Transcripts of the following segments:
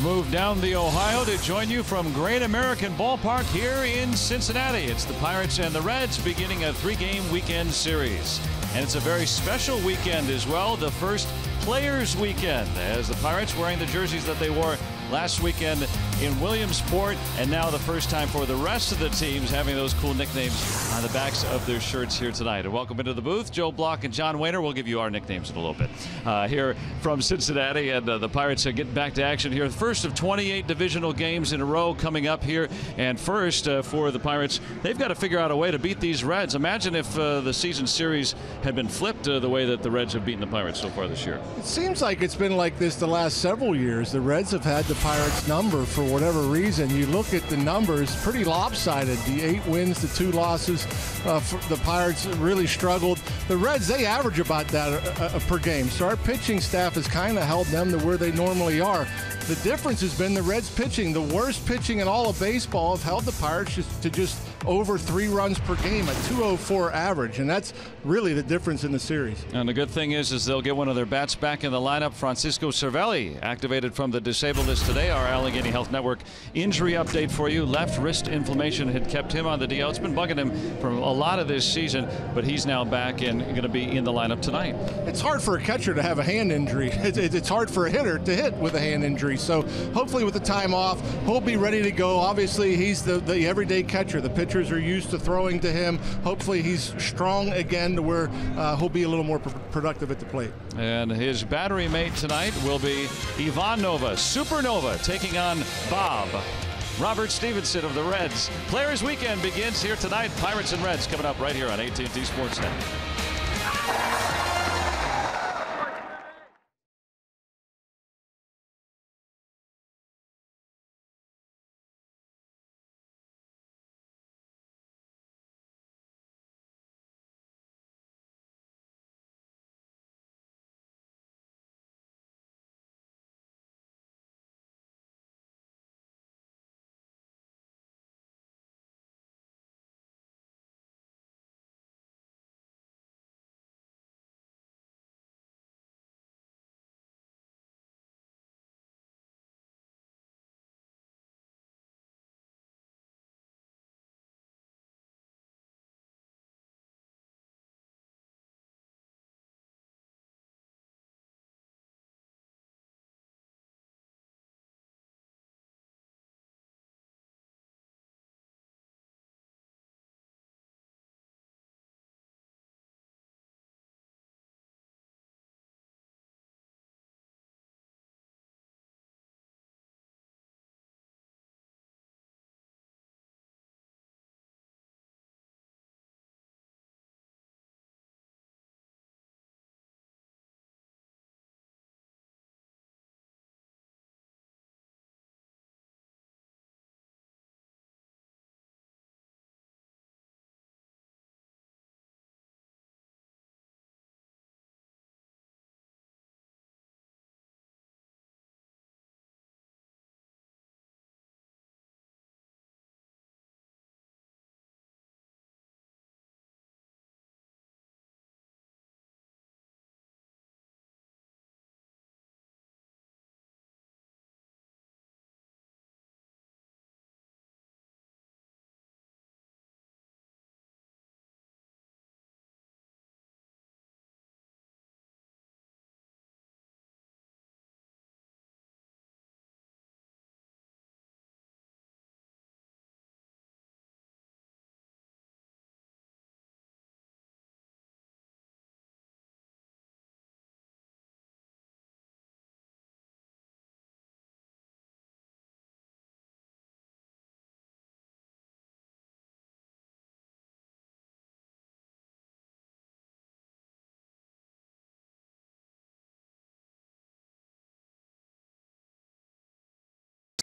moved down the Ohio to join you from Great American Ballpark here in Cincinnati. It's the Pirates and the Reds beginning a 3-game weekend series. And it's a very special weekend as well, the first Players Weekend, as the Pirates wearing the jerseys that they wore last weekend in Williamsport, and now the first time for the rest of the teams having those cool nicknames on the backs of their shirts here tonight. And welcome into the booth, Joe Block and John Wayner. We'll give you our nicknames in a little bit here from Cincinnati, and the Pirates are getting back to action here. The first of 28 divisional games in a row coming up here, and first for the Pirates, they've got to figure out a way to beat these Reds. Imagine if the season series had been flipped the way that the Reds have beaten the Pirates so far this year. It seems like it's been like this the last several years. The Reds have had the Pirates number for whatever reason. You look at the numbers, pretty lopsided. The 8 wins, the 2 losses. The Pirates really struggled. The Reds, they average about that per game. So our pitching staff has kind of held them to where they normally are. The difference has been the Reds pitching. The worst pitching in all of baseball have held the Pirates to just over 3 runs per game, a 204 average, and that's really the difference in the series. And the good thing is they'll get one of their bats back in the lineup. Francisco Cervelli activated from the disabled list today. Our Allegheny Health Network injury update for you. Left wrist inflammation had kept him on the DL. It's been bugging him for a lot of this season, but he's now back and going to be in the lineup tonight. It's hard for a catcher to have a hand injury. It's hard for a hitter to hit with a hand injury. So hopefully with the time off, he'll be ready to go. Obviously, he's the everyday catcher. The pitchers are used to throwing to him. Hopefully he's strong again to where he'll be a little more productive at the plate. And his battery mate tonight will be Ivan Nova, Supernova, taking on Bob. Robert Stevenson of the Reds. Players Weekend begins here tonight. Pirates and Reds coming up right here on AT & T Sports Net.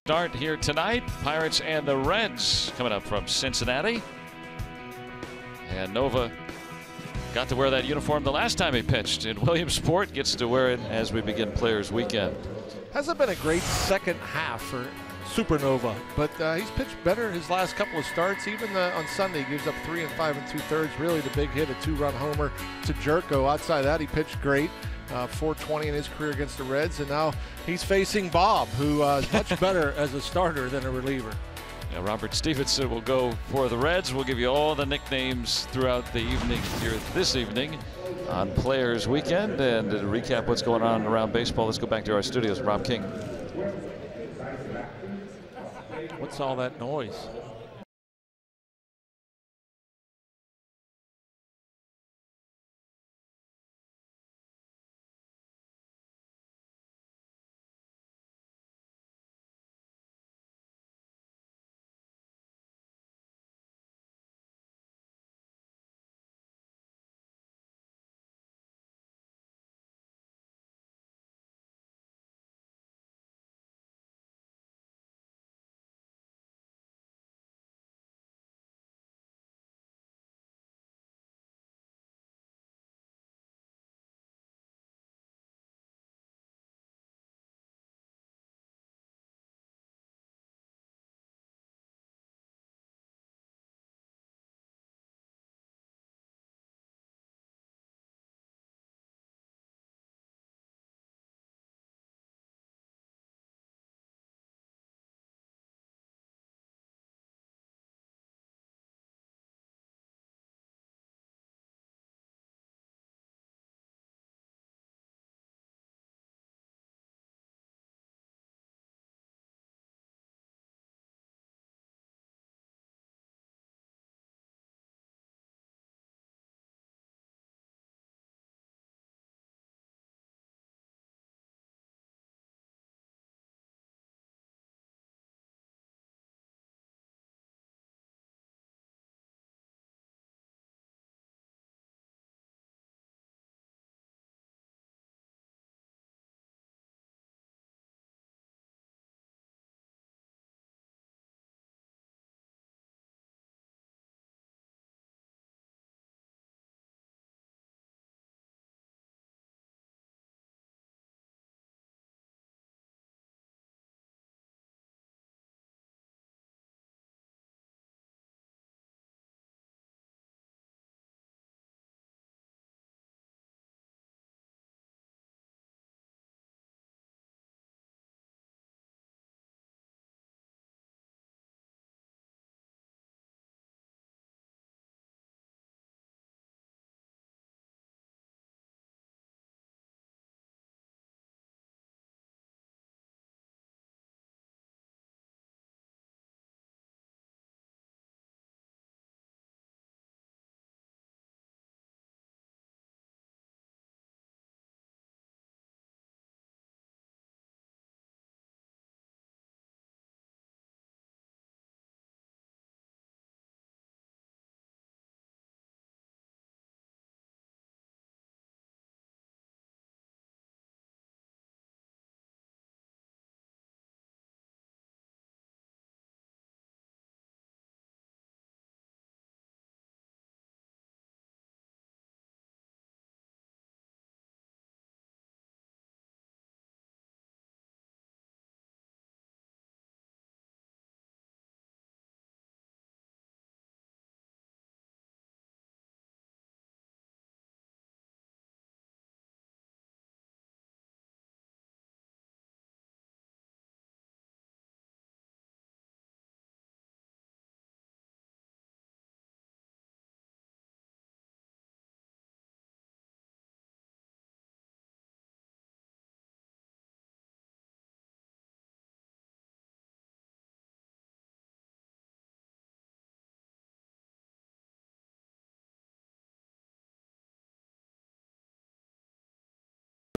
Start here tonight. Pirates and the Reds coming up from Cincinnati. And Nova got to wear that uniform the last time he pitched in Williamsport. Gets to wear it as we begin Players Weekend. Hasn't been a great second half for Supernova, but he's pitched better his last couple of starts. Even on Sunday, he gives up 3 5 2/3. Really the big hit, a 2-run homer to Jerko. Outside that, he pitched great. .420 in his career against the Reds, and now he's facing Bob, who is much better as a starter than a reliever. Yeah, Robert Stevenson will go for the Reds. We'll give you all the nicknames throughout the evening here this evening on Players Weekend. And to recap what's going on around baseball, let's go back to our studios. Rob King. What's all that noise?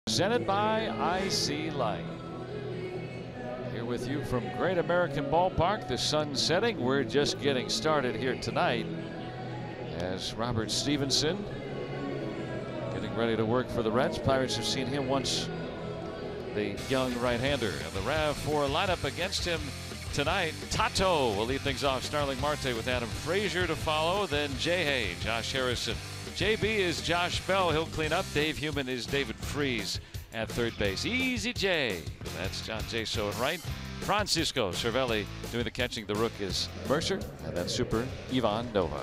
Presented by IC Light. Here with you from Great American Ballpark. The sun's setting. We're just getting started here tonight as Robert Stevenson getting ready to work for the Reds. Pirates have seen him once, the young right-hander. And the RAV4 lineup against him tonight. Tato will lead things off. Starling Marte with Adam Frazier to follow. Then Jay Hay, Josh Harrison. JB is Josh Bell. He'll clean up. Dave Heumann is David Freese at third base. Easy J. That's John Jaso at right. Francisco Cervelli doing the catching. The rook is Mercer. And then super Ivan Nova.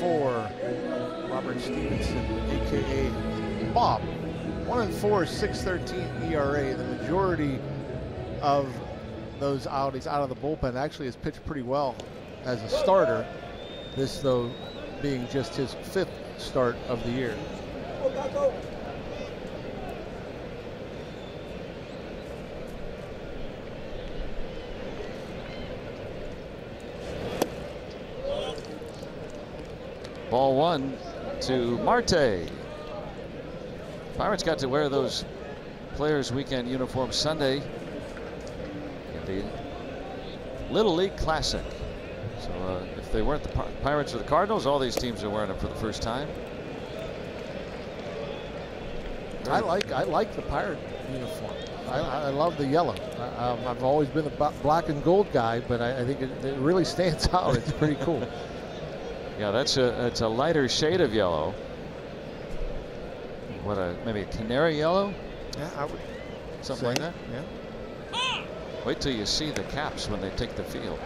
1-4. Robert Stevenson, a.k.a. Bob. 1-4, 6.13 ERA. The majority of those outings out of the bullpen actually has pitched pretty well as a starter. This, though, being just his 5th start of the year. Ball 1 to Marte. Pirates got to wear those Players Weekend uniforms Sunday in the Little League Classic. So if they weren't the Pirates or the Cardinals, all these teams are wearing them for the first time. I like the Pirate uniform. I love the yellow. I've always been a black and gold guy, but I think it really stands out. It's pretty cool. Yeah, it's a lighter shade of yellow. What maybe a canary yellow? Yeah, I would. Something like that. Yeah. Wait till you see the Caps when they take the field.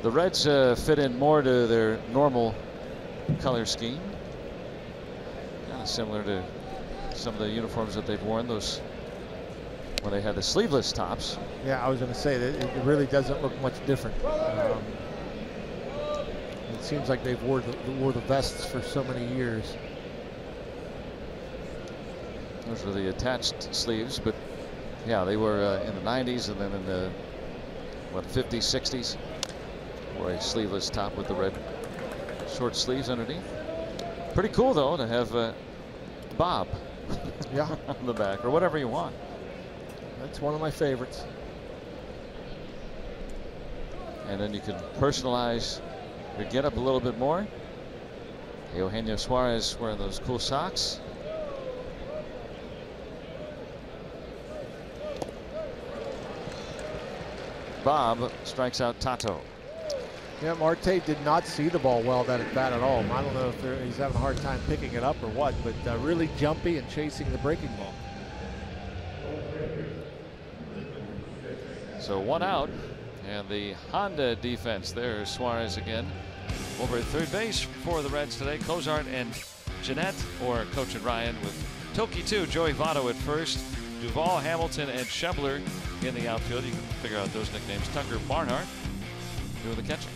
The Reds fit in more to their normal color scheme. Kind of similar to some of the uniforms that they've worn. Those when they had the sleeveless tops. Yeah, I was going to say that it really doesn't look much different. It seems like they've wore the vests for so many years. Those were the attached sleeves, but yeah, they were in the 90s and then in the 50s, 60s. Wore a sleeveless top with the red short sleeves underneath. Pretty cool though to have Bob yeah. on the back or whatever you want. That's one of my favorites. And then you can personalize your get up a little bit more. Eugenio Suarez wearing those cool socks. Bob strikes out Tato. Yeah, Marte did not see the ball well that at bat at all. I don't know if he's having a hard time picking it up or what, but really jumpy and chasing the breaking ball. So 1 out, and the Honda defense there. Suarez again over at third base for the Reds today. Cozart and Jeanette, or Coach and Ryan, with Toki 2, Joey Votto at first, Duvall, Hamilton, and Schebler in the outfield. You can figure out those nicknames. Tucker Barnhart doing the catching.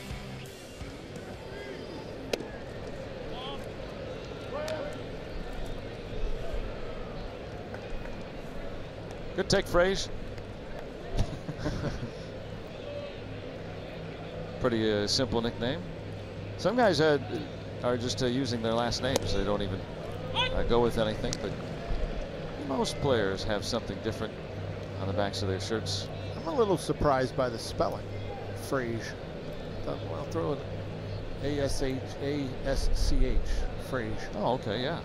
Good take, Fraze. Pretty simple nickname. Some guys are just using their last names. They don't even go with anything, but most players have something different on the backs of their shirts. I'm a little surprised by the spelling. Fraze. I'll throw it A-S-H-A-S-C-H. Fraze. Oh, okay, yeah.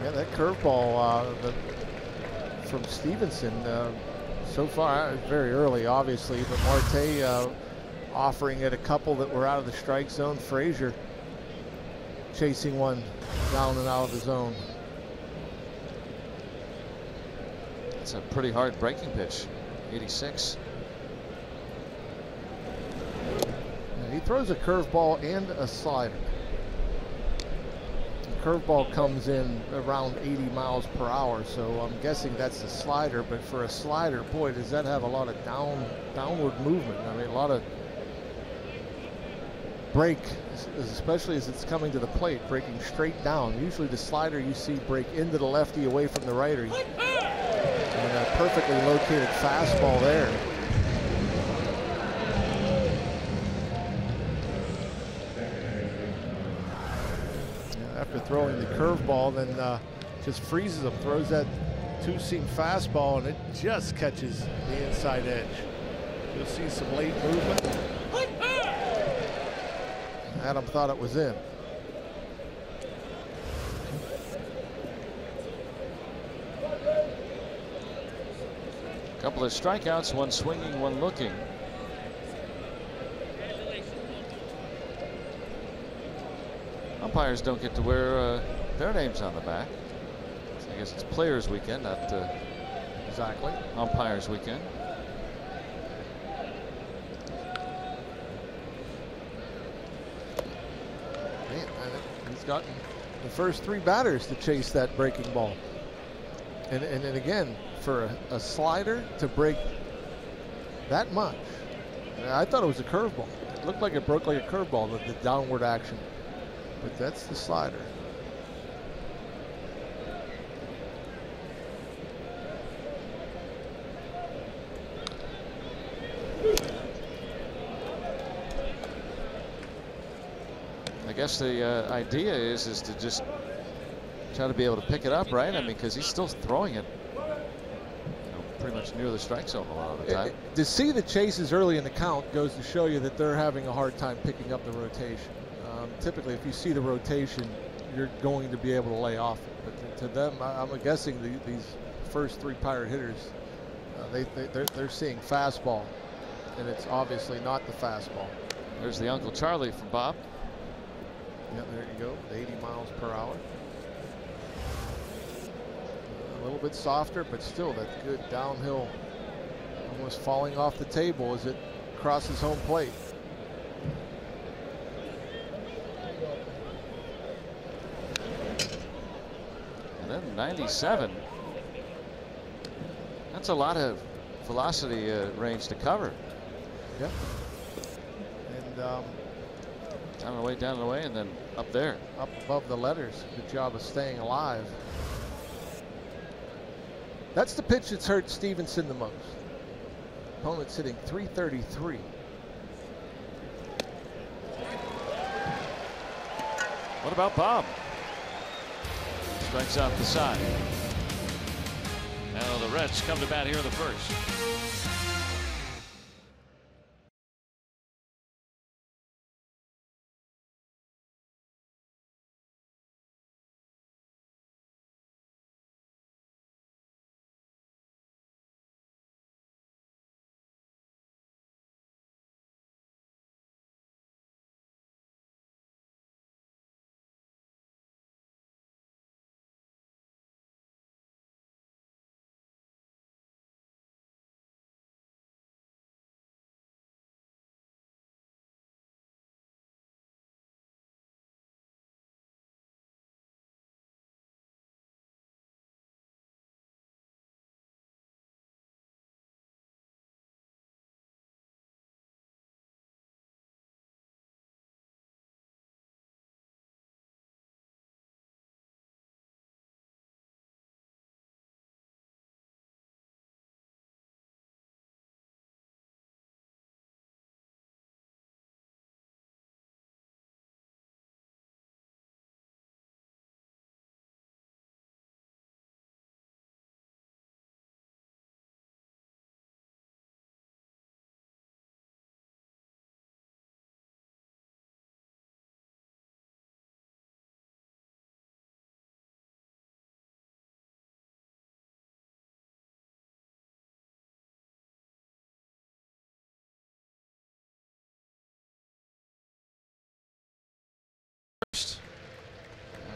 Yeah, that curveball from Stevenson so far, very early obviously, but Marte offering it a couple that were out of the strike zone. Frazier chasing one down and out of the zone. It's a pretty hard breaking pitch. 86. Yeah, he throws a curveball and a slider. Curveball comes in around 80 miles per hour, so I'm guessing that's the slider. But for a slider, boy, does that have a lot of downward movement. I mean, a lot of break, especially as it's coming to the plate, breaking straight down. Usually the slider you see break into the lefty away from the righty. And a perfectly located fastball there. After throwing the curveball, then just freezes him, throws that two-seam fastball, and it just catches the inside edge. You'll see some late movement. Adam thought it was in. Couple of strikeouts, one swinging, one looking. Umpires don't get to wear their names on the back. I guess it's Players Weekend, not Exactly. Umpires weekend. Man, he's gotten the first 3 batters to chase that breaking ball. And again, for a slider to break that much, I thought it was a curveball. It looked like it broke like a curveball, the downward action. But that's the slider. I guess the idea is to just try to be able to pick it up, right? I mean, because he's still throwing it, pretty much near the strike zone a lot of the time. To see the chases early in the count goes to show you that they're having a hard time picking up the rotation. Typically, if you see the rotation, you're going to be able to lay off it. But to them, I'm guessing these first 3 Pirate hitters, they're seeing fastball, and it's obviously not the fastball. There's the Uncle Charlie from Bob. Yeah, there you go, 80 miles per hour. A little bit softer, but still that good downhill, almost falling off the table as it crosses home plate. And then 97. That's a lot of velocity range to cover. Yeah. And down and away, down and away, and then up there. Up above the letters. Good job of staying alive. That's the pitch that's hurt Stevenson the most. Opponent's hitting 333. What about Bob? Strikes out the side. Now the Reds come to bat here in the first.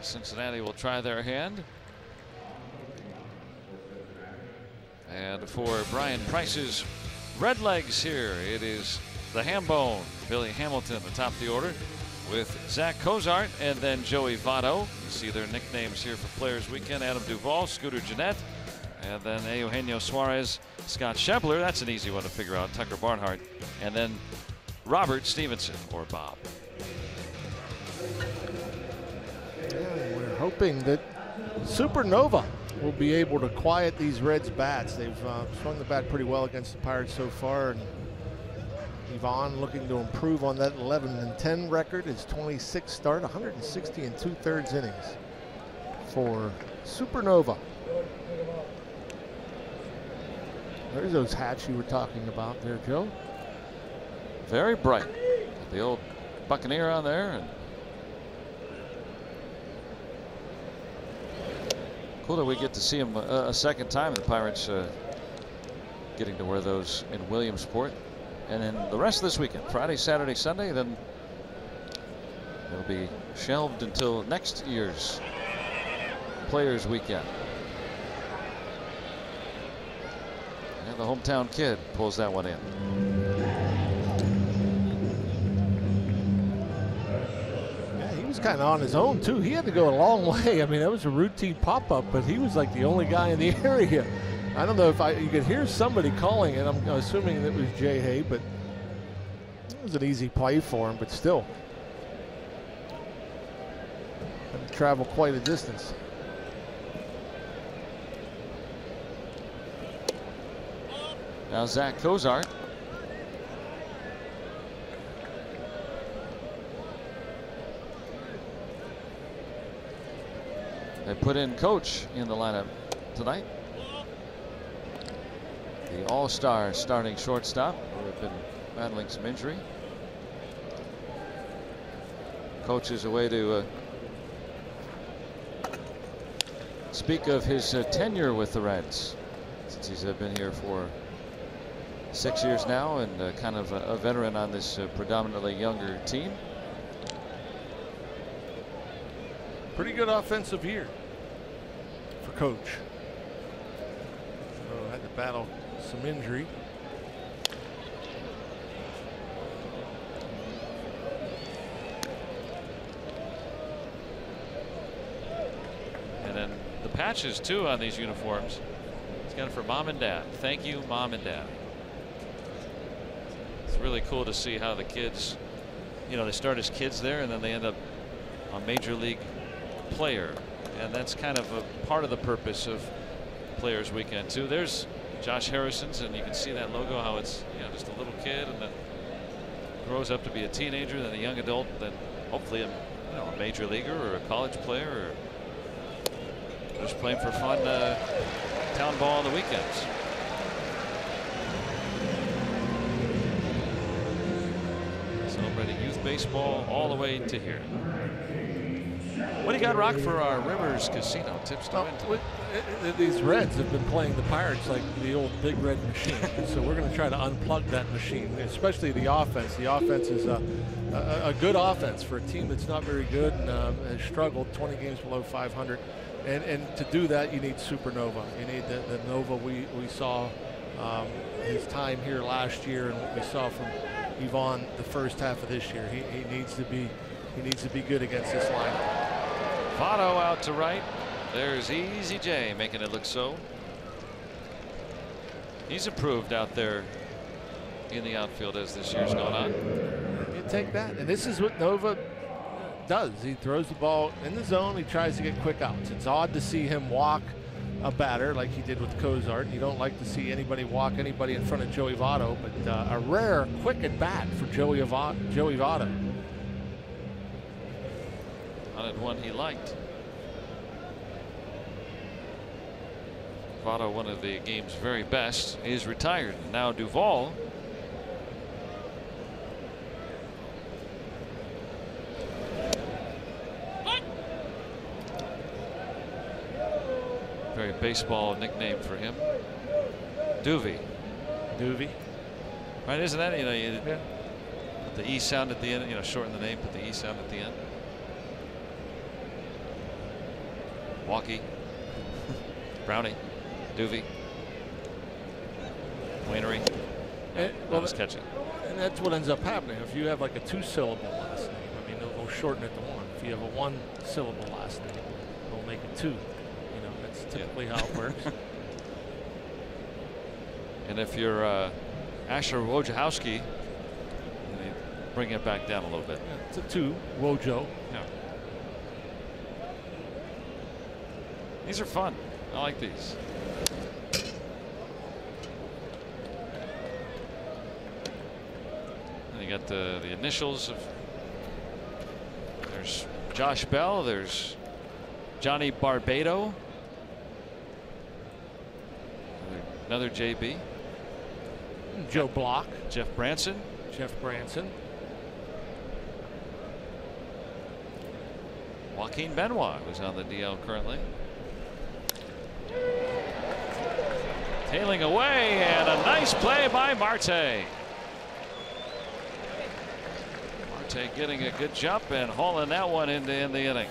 Cincinnati will try their hand. And for Brian Price's Redlegs here, it is the Hambone, Billy Hamilton atop the order with Zach Cozart and then Joey Votto. You see their nicknames here for Players Weekend: Adam Duvall, Scooter Jeanette, and then Eugenio Suarez, Scott Schebler. That's an easy one to figure out. Tucker Barnhart, and then Robert Stevenson, or Bob. Yeah, we're hoping that Supernova will be able to quiet these Reds bats. They've swung the bat pretty well against the Pirates so far, and Yvonne looking to improve on that 11-10 record. His 26th start, 160 2/3 innings for Supernova. There's those hats you were talking about there, Joe. Very bright. Got the old Buccaneer on there. And cool that we get to see him a second time. The Pirates getting to wear those in Williamsport. And then the rest of this weekend, Friday, Saturday, Sunday, then it'll be shelved until next year's Players Weekend. The hometown kid pulls that one in. Yeah, he was kind of on his own too. He had to go a long way. I mean, that was a routine pop-up, but he was like the only guy in the area. I don't know if you could hear somebody calling it. I'm assuming that was Jay Hay, but it was an easy play for him, but still. Had to travel quite a distance. Now Zach Cozart. They put in Coach in the lineup tonight. The all-star starting shortstop who had been battling some injury. Coach is away to speak of his tenure with the Reds, since he's been here for 6 years now, and kind of a veteran on this predominantly younger team. Pretty good offensive year for Coach. So had to battle some injury. And then the patches too on these uniforms. It's got it for Mom and Dad. Thank you, Mom and Dad. It's really cool to see how the kids, you know, they start as kids there and then they end up a major league player, and that's kind of a part of the purpose of Players Weekend too. There's Josh Harrison's, and you can see that logo, how it's, you know, just a little kid and then grows up to be a teenager, then a young adult, then hopefully a major leaguer or a college player, or just playing for fun town ball on the weekends. Celebrating youth baseball all the way to here. What do you got, Rock, for our Rivers Casino tips to win? These Reds have been playing the Pirates like the old Big Red Machine. So we're going to try to unplug that machine, especially the offense. The offense is a good offense for a team that's not very good and has struggled, 20 games below 500. And to do that, you need Supernova. You need the Nova we saw his time here last year, and what we saw from Yvonne the first half of this year. He needs to be good against this lineup. Votto out to right. There's Easy J making it look so. He's improved out there in the outfield as this year's gone on. You take that, and this is what Nova does. He throws the ball in the zone. He tries to get quick outs. It's odd to see him walk a batter like he did with Cozart. You don't like to see anybody walk anybody in front of Joey Votto, but a rare quick at bat for Joey Votto. Wanted one he liked. Votto, one of the game's very best, is retired. Now Duvall. Very baseball nickname for him. Doovie. Right, isn't that, you know, you put the E sound at the end, you know, shorten the name, put the E sound at the end. Walkie. Brownie. Doovie. Wainery. Well, just catching. And that's what ends up happening. If you have like a 2-syllable last name, I mean, they'll shorten it to 1. If you have a 1-syllable last name, they'll make it 2. You know, that's typically how it works. And if you're Asher Wojciechowski, you bring it back down a little bit. Yeah, it's a 2, Wojo. Yeah. These are fun. I like these. And you got the initials of. There's Josh Bell. There's Johnny Barbado. Another JB. Joe Block. Jeff Branson. Joaquin Benoit, who's on the DL currently. Tailing away, and a nice play by Marte. Marte getting a good jump and hauling that one into end the inning.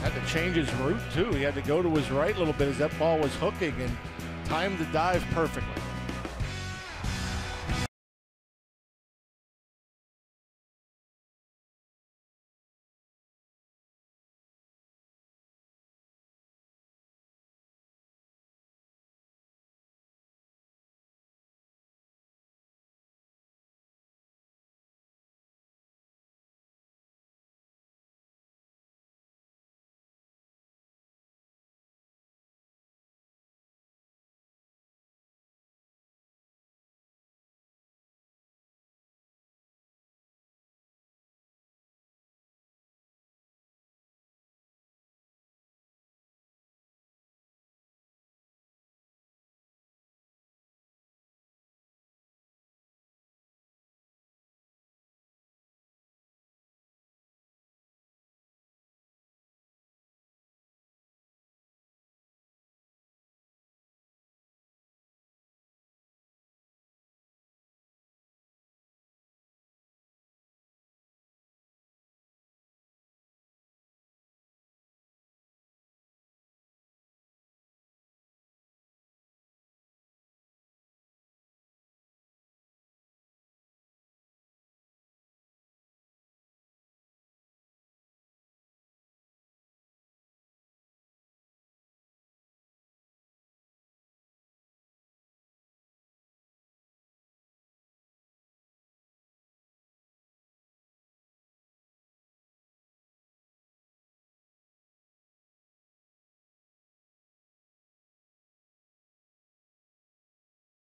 Had to change his route too. He had to go to his right a little bit as that ball was hooking and timed the dive perfectly.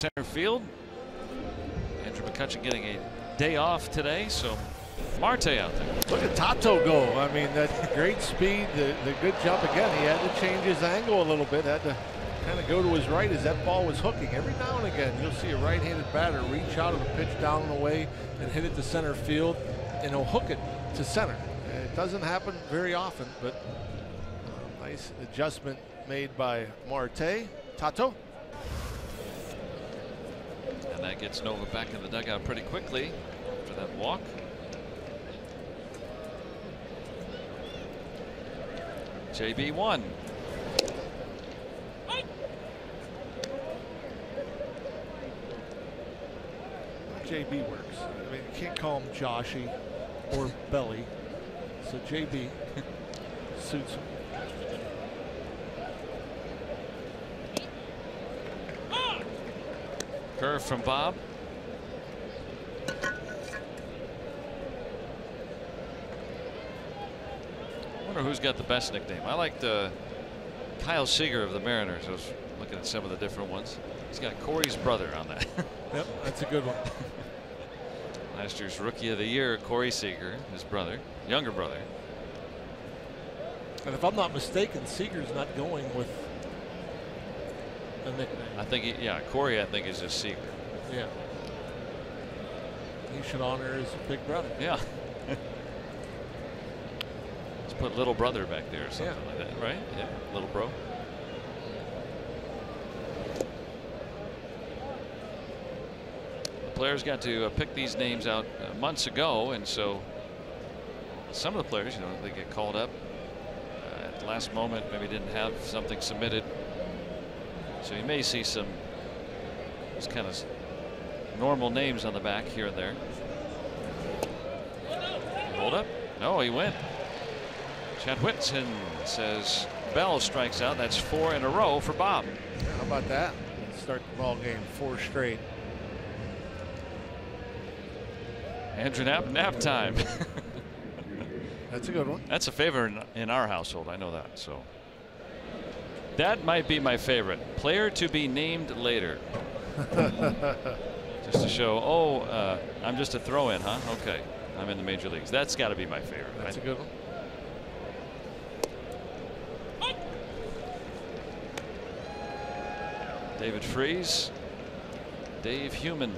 Center field. Andrew McCutchen getting a day off today, so Marte out there. Look at Tato go. I mean, that great speed, the good jump again. He had to change his angle a little bit, had to kind of go to his right as that ball was hooking. Every now and again, you'll see a right-handed batter reach out of a pitch down and away and hit it to center field, and he'll hook it to center. It doesn't happen very often, but nice adjustment made by Marte. Tato. And that gets Nova back in the dugout pretty quickly after that walk. JB one. JB works. I mean, you can't call him Joshy or Belly, so JB suits him. Curve from Bob. I wonder who's got the best nickname. I liked Kyle Seager of the Mariners. I was looking at some of the different ones. He's got Corey's brother on that. Yep, that's a good one. Last year's Rookie of the Year, Corey Seager, his brother, younger brother. And if I'm not mistaken, Seager's not going with a nickname. I think, yeah, Corey, I think, is just Seager. Yeah. He should honor his big brother. Yeah. Let's put little brother back there or something like that, right? Yeah, little bro. The players got to pick these names out months ago, and so some of the players, you know, they get called up at the last moment, maybe didn't have something submitted. So you may see some just kind of normal names on the back here and there. Hold up. No, he went. Chad Whitson says Bell strikes out. That's 4 in a row for Bob. Yeah, how about that? Start the ball game 4 straight. Andrew nap time. That's a good one. That's a favorite in our household. I know that. So that might be my favorite. Player to be named later. Just to show, oh, I'm just a throw-in, huh? Okay, I'm in the major leagues. That's got to be my favorite. That's a good one. David Freese, Dave Heumann.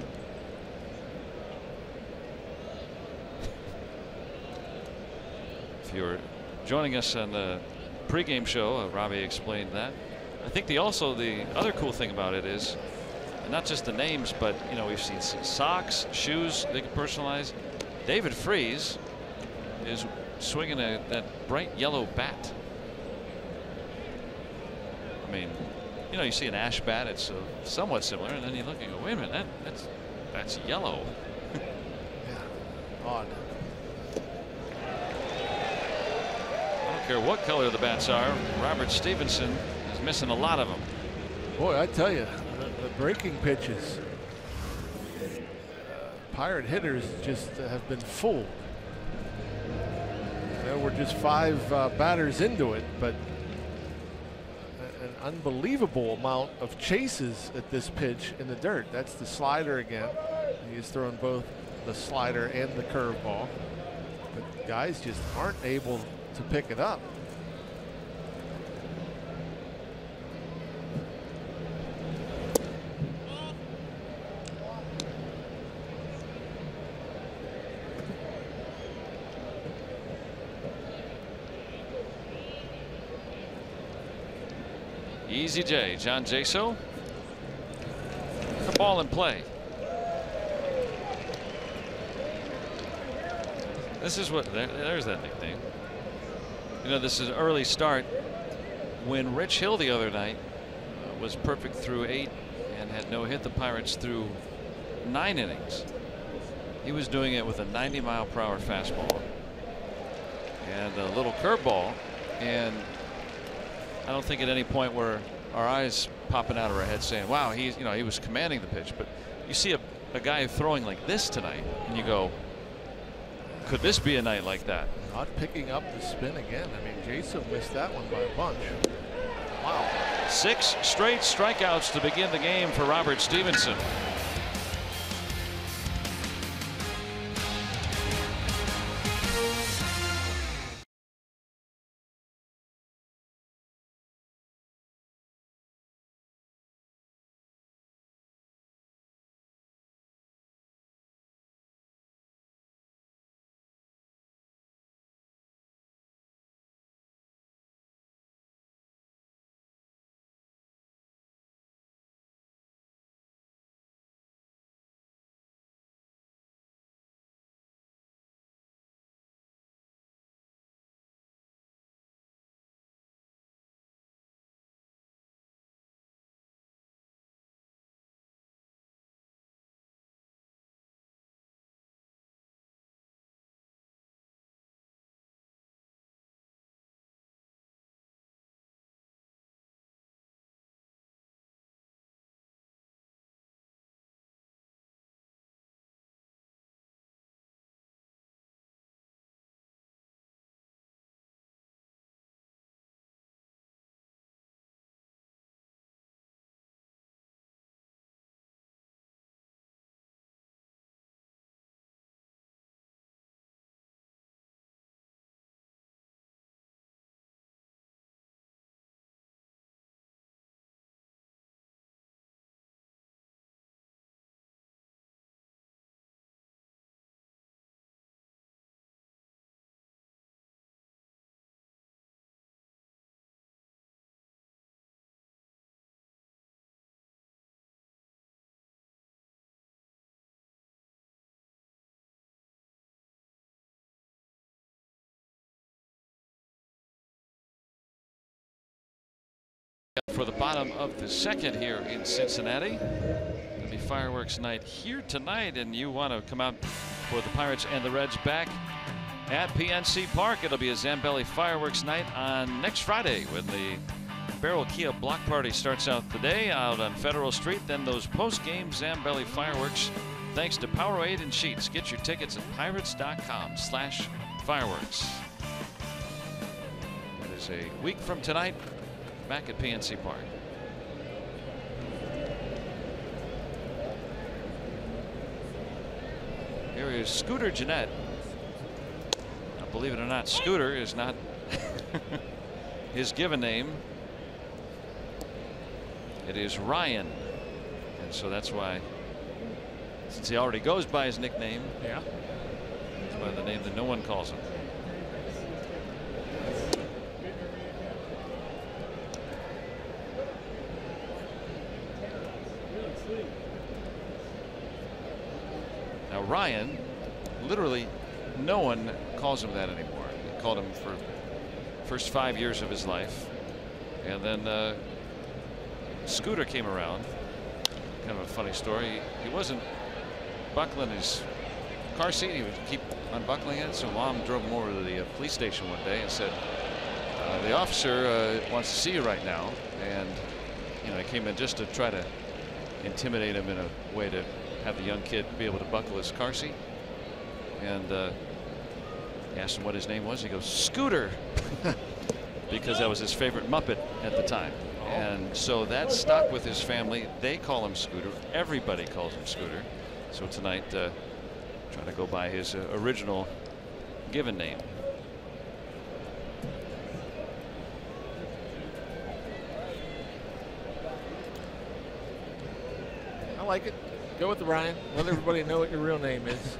If you're joining us on the pregame show, Robbie explained that. I think the other cool thing about it is not just the names, but you know, we've seen socks, shoes they can personalize. David Freese is swinging that bright yellow bat. I mean, you know, you see an ash bat, it's somewhat similar, and then you look and go, wait a minute, that's yellow. Yeah, odd. I don't care what color the bats are. Robert Stevenson is missing a lot of them. Boy, I tell you, the breaking pitches. Pirate hitters just have been fooled. You know, we're just 5 batters into it, but an unbelievable amount of chases at this pitch in the dirt. That's the slider again. He's throwing both the slider and the curveball, but guys just aren't able to pick it up. Easy J, John Jaso. The ball in play. This is what, there's that nickname. You know, this is an early start. When Rich Hill the other night was perfect through 8 and had no hit the Pirates through 9 innings. He was doing it with a 90-mile-per-hour fastball and a little curveball, and I don't think at any point were our eyes popping out of our head saying, wow, he was commanding the pitch. But you see a guy throwing like this tonight and you go, could this be a night like that? Not picking up the spin again. I mean, Jason missed that one by a bunch. Wow. 6 straight strikeouts to begin the game for Robert Stevenson. For the bottom of the second here in Cincinnati. It'll be fireworks night here tonight, and you want to come out for the Pirates and the Reds back at PNC Park. It'll be a Zambelli fireworks night on next Friday when the Barrel Kia block party starts out today out on Federal Street. Then those post-game Zambelli fireworks thanks to Powerade and Sheets. Get your tickets at pirates.com/fireworks. That is a week from tonight. Back at PNC Park. Here is Scooter Gennett. Now, believe it or not, Scooter is not his given name. It is Ryan, and so that's why, since he already goes by his nickname, Yeah. that's why the name that no one calls him. Now Ryan, literally no one calls him that anymore. They called him for the first 5 years of his life, and then Scooter came around. Kind of a funny story. He wasn't buckling his car seat. He would keep unbuckling it. So Mom drove him over to the police station one day and said, "The officer wants to see you right now." And he came in just to try to intimidate him in a way to have the young kid be able to buckle his car seat. And asked him what his name was. He goes, "Scooter," because that was his favorite Muppet at the time. And so that stuck with his family. They call him Scooter. Everybody calls him Scooter. So tonight, trying to go by his original given name. I like it. Go with the Ryan. Let everybody know what your real name is.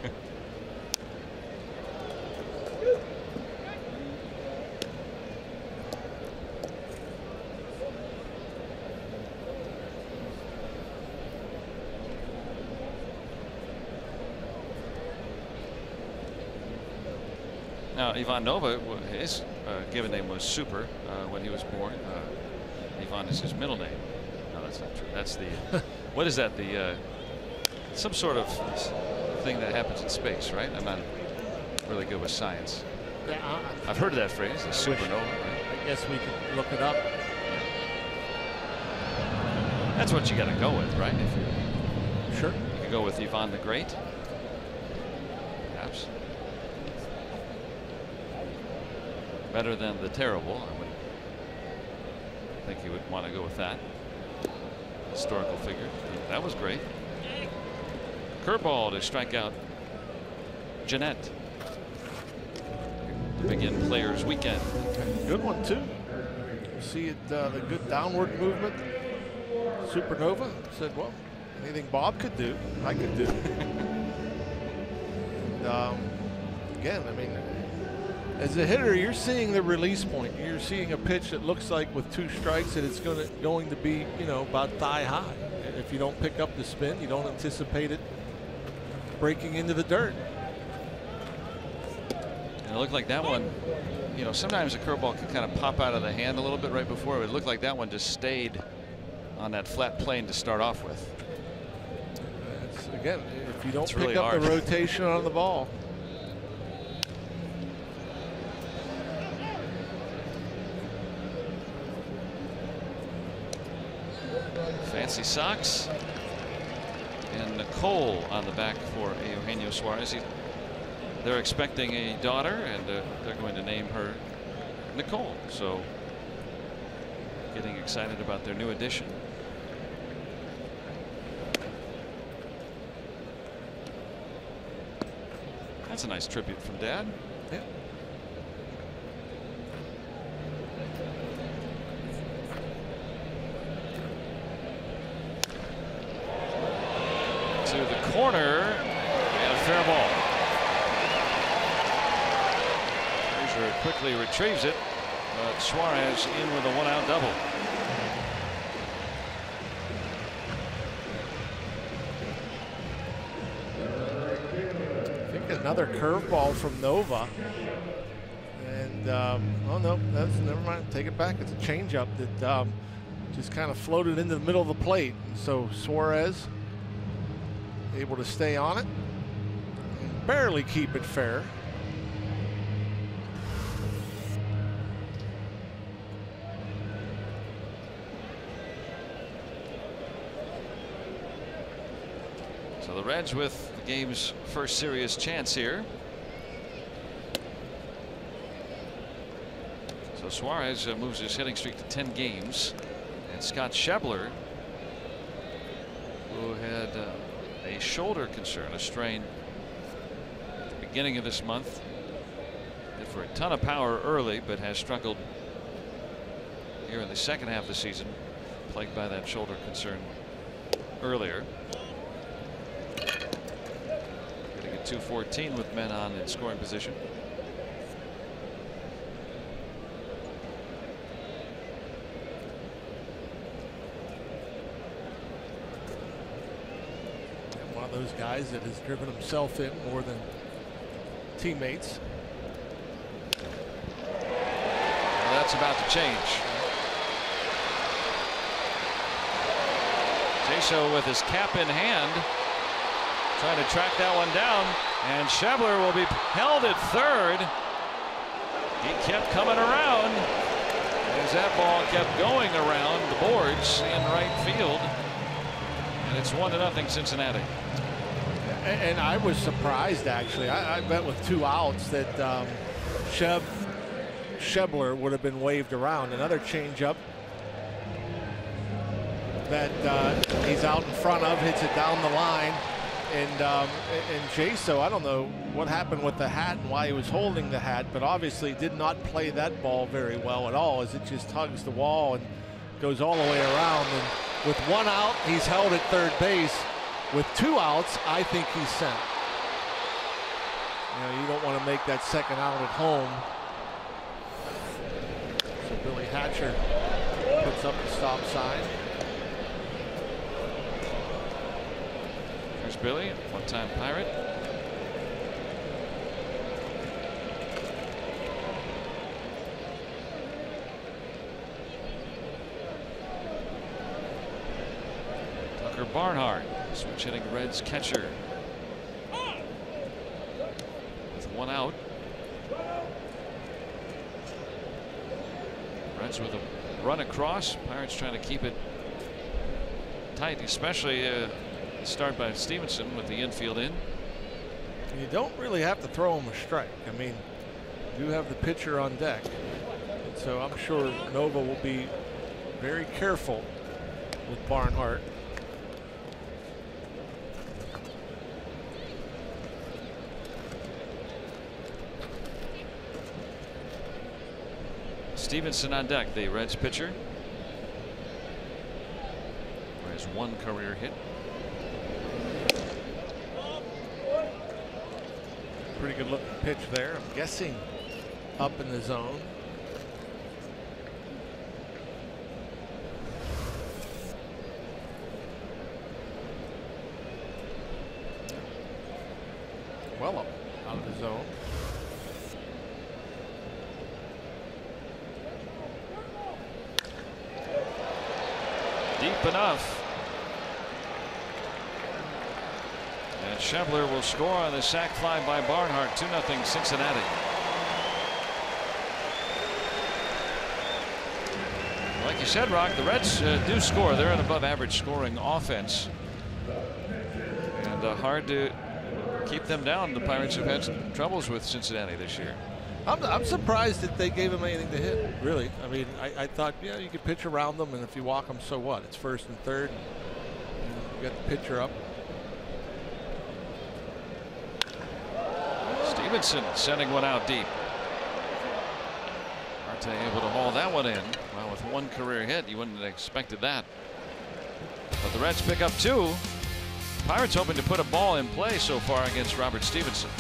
Now, Ivan Nova, his given name was Super when he was born. Ivan is his middle name. No, that's not true. That's the what is that? The some sort of thing that happens in space, right? I'm not really good with science. Yeah, I've heard of that phrase, the supernova. Right? I guess we could look it up. That's what you got to go with, right? If you Sure. You could go with Ivan the Great, perhaps. Better than the Terrible. I would. I think he would want to go with that historical figure. That was great. Curveball to strike out Jeanette to begin Players Weekend. Good one too. See it, the good downward movement. Supernova said, well, anything Bob could do, I could do. And, again, I mean, as a hitter, you're seeing the release point. You're seeing a pitch that looks like with 2 strikes that it's going to be, you know, about thigh high. If you don't pick up the spin, you don't anticipate it breaking into the dirt. And it looked like that one, you know, sometimes a curveball can kind of pop out of the hand a little bit right before. It looked like that one just stayed on that flat plane to start off with. Again, if you don't pick really up hard. the rotation on the ball. Fancy socks. And Nicole on the back for Eugenio Suarez. They're expecting a daughter, and they're going to name her Nicole. So getting excited about their new addition. That's a nice tribute from Dad. Yeah. To the corner, and a fair ball. Frazier quickly retrieves it, but Suarez in with a 1-out double. I think another curveball from Nova. And, oh no, never mind, take it back. It's a changeup that just kind of floated into the middle of the plate. And so Suarez able to stay on it and barely keep it fair. So the Reds with the game's first serious chance here. So Suarez moves his hitting streak to 10 games, and Scott Schebler, who had a shoulder concern, a strain at the beginning of this month. Hit for a ton of power early, but has struggled here in the second half of the season, plagued by that shoulder concern earlier. Getting a 214 with men on in scoring position. Those guys that has driven himself in more than teammates. Well, that's about to change. Jaso with his cap in hand, trying to track that one down, and Schebler will be held at third. He kept coming around as that ball kept going around the boards in right field, and it's 1-0 Cincinnati. And I was surprised, actually. I bet with 2 outs that Schebler would have been waved around. Another changeup that he's out in front of, hits it down the line. And Jaso, I don't know what happened with the hat and why he was holding the hat, but obviously did not play that ball very well at all, as it just hugs the wall and goes all the way around. And with 1 out, he's held at third base. With 2 outs, I think he's sent. You know, you don't want to make that second out at home. So Billy Hatcher puts up the stop sign. Here's Billy, one-time Pirate. Tucker Barnhart, switch hitting Reds catcher. With 1 out. Reds with a run across. Pirates trying to keep it tight, especially the start by Stevenson with the infield in. You don't really have to throw him a strike. I mean, you have the pitcher on deck. And so I'm sure Nova will be very careful with Barnhart. Stevenson on deck, the Reds pitcher. Has one career hit. Pretty good looking pitch there. I'm guessing up in the zone. Well up out of the zone. Deep enough. And Schebler will score on the sac fly by Barnhart. 2-0 Cincinnati. Like you said, Rock, the Reds do score. They're an above average scoring offense. And hard to keep them down. The Pirates have had some troubles with Cincinnati this year. I'm surprised that they gave him anything to hit, really. I mean, I thought, yeah, you could pitch around them, and if you walk them, so what? It's first and third. You got the pitcher up. Stevenson sending one out deep. Marte able to haul that one in. Well, with one career hit, you wouldn't have expected that. But the Reds pick up 2. Pirates hoping to put a ball in play so far against Robert Stevenson.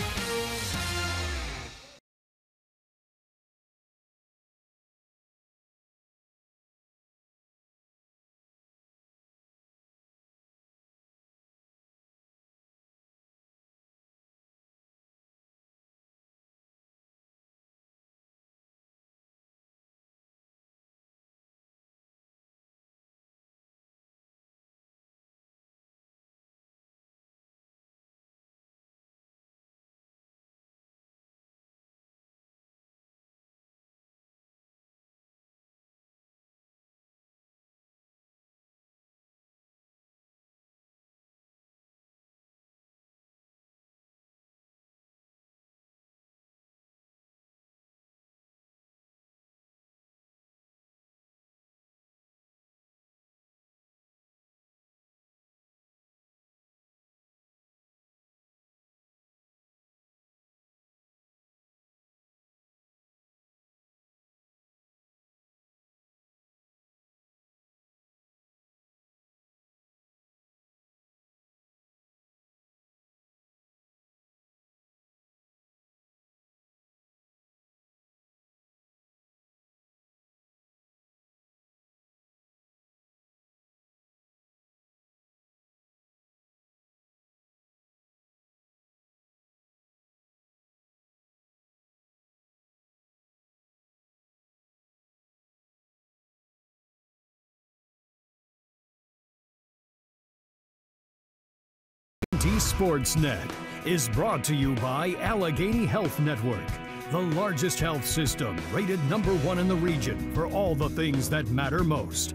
Sportsnet is brought to you by Allegheny Health Network, the largest health system rated #1 in the region for all the things that matter most.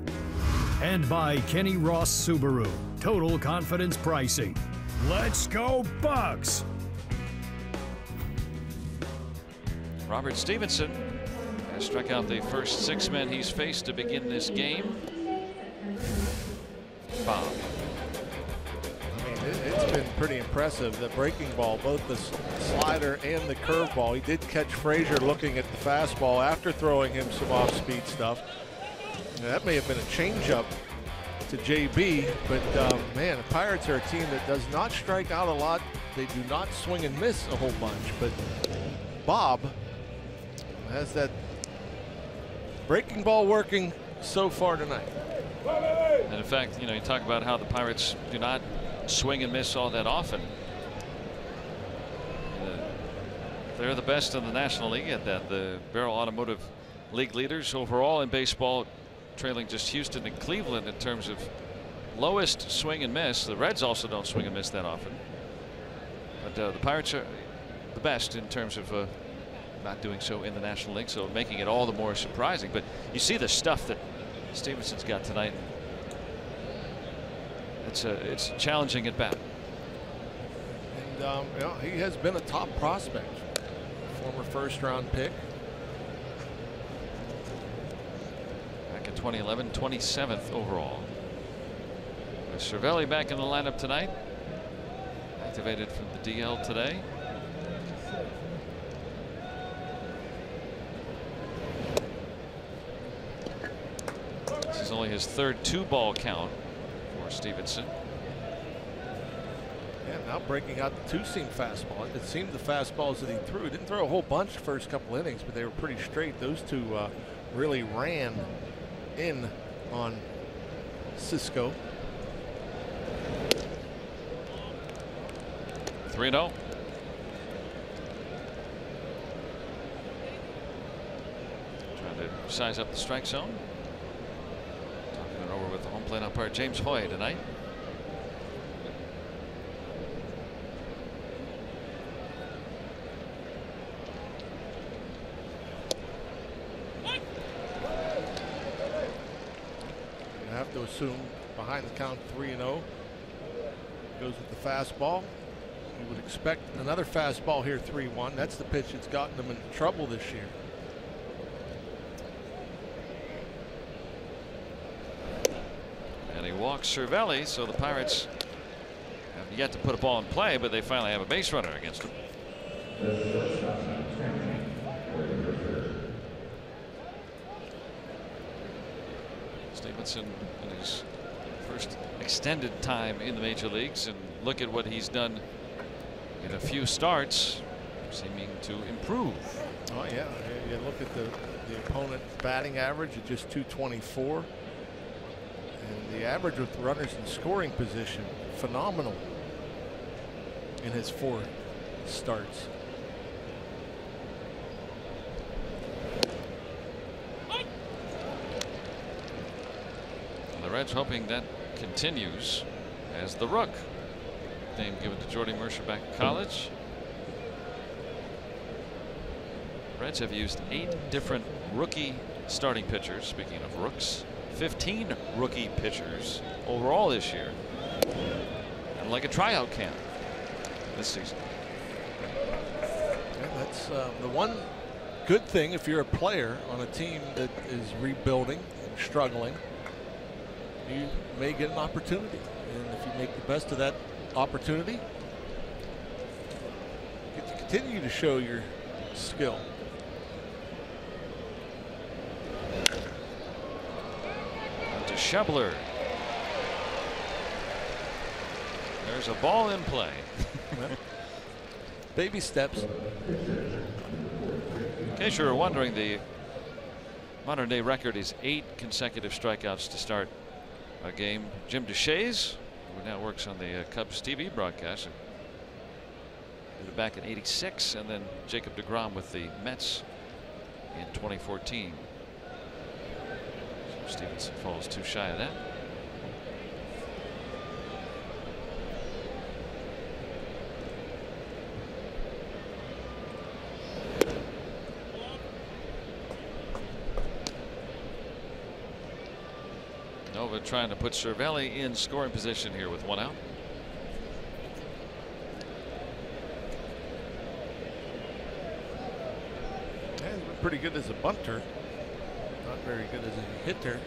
And by Kenny Ross Subaru, total confidence pricing. Let's go Bucks! Robert Stevenson has struck out the first 6 men he's faced to begin this game. Bob. It's been pretty impressive. The breaking ball, both the slider and the curveball. He did catch Frazier looking at the fastball after throwing him some off-speed stuff. Now, that may have been a changeup to JB, but man, the Pirates are a team that does not strike out a lot. They do not swing and miss a whole bunch, but Bob has that breaking ball working so far tonight. And in fact, you talk about how the Pirates do not swing and miss all that often. They're the best in the National League at that. The Barrel Automotive League leaders overall in baseball, trailing just Houston and Cleveland in terms of lowest swing and miss. The Reds also don't swing and miss that often. But the Pirates are the best in terms of not doing so in the National League, so making it all the more surprising. But you see the stuff that Stevenson's got tonight. It's challenging at bat. And he has been a top prospect, former first-round pick. Back in 2011, 27th overall. With Cervelli back in the lineup tonight. Activated from the DL today. This is only his third 2-ball count for Stevenson. Yeah, now breaking out the two-seam fastball. It seemed the fastballs that he threw, didn't throw a whole bunch the first couple innings, but they were pretty straight. Those two really ran in on Cisco. 3-0. Trying to size up the strike zone. Talking it over with the home plate umpire James Hoy tonight. You have to assume behind the count 3-0. Goes with the fastball. You would expect another fastball here, 3-1. That's the pitch that's gotten them into trouble this year. And he walks Cervelli, so the Pirates have yet to put a ball in play, but they finally have a base runner against him. Stevenson in his first extended time in the major leagues, and look at what he's done in a few starts, seeming to improve. Oh yeah, you look at the opponent's batting average at just 224, and the average with runners in scoring position phenomenal in his 4 starts. And the Reds hoping that continues as the Rook, name given to Jordy Mercer back in college. Reds have used 8 different rookie starting pitchers. Speaking of rooks, 15 rookie pitchers overall this year, and like a tryout camp this season. Yeah, that's the one good thing if you're a player on a team that is rebuilding and struggling. You may get an opportunity, and if you make the best of that opportunity, you get to continue to show your skill. To Schebler. There's a ball in play. Baby steps. In case you were wondering, the modern day record is 8 consecutive strikeouts to start a game. Jim DeShays, who now works on the Cubs TV broadcast, did it back in '86, and then Jacob deGrom with the Mets in 2014. So Stevenson falls too shy of that. Nova trying to put Cervelli in scoring position here with 1 out. Yeah, he's been pretty good as a bunter, not very good as a hitter.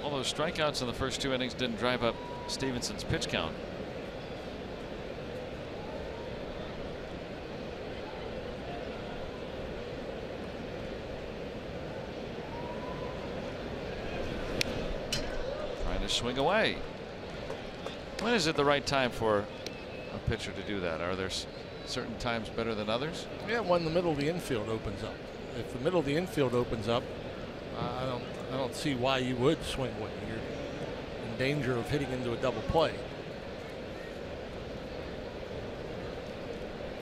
All those strikeouts in the first 2 innings didn't drive up Stevenson's pitch count. Trying to swing away. When is it the right time for a pitcher to do that? Are there certain times better than others? Yeah, when the middle of the infield opens up. If the middle of the infield opens up, I don't see why you would swing away. You're in danger of hitting into a double play.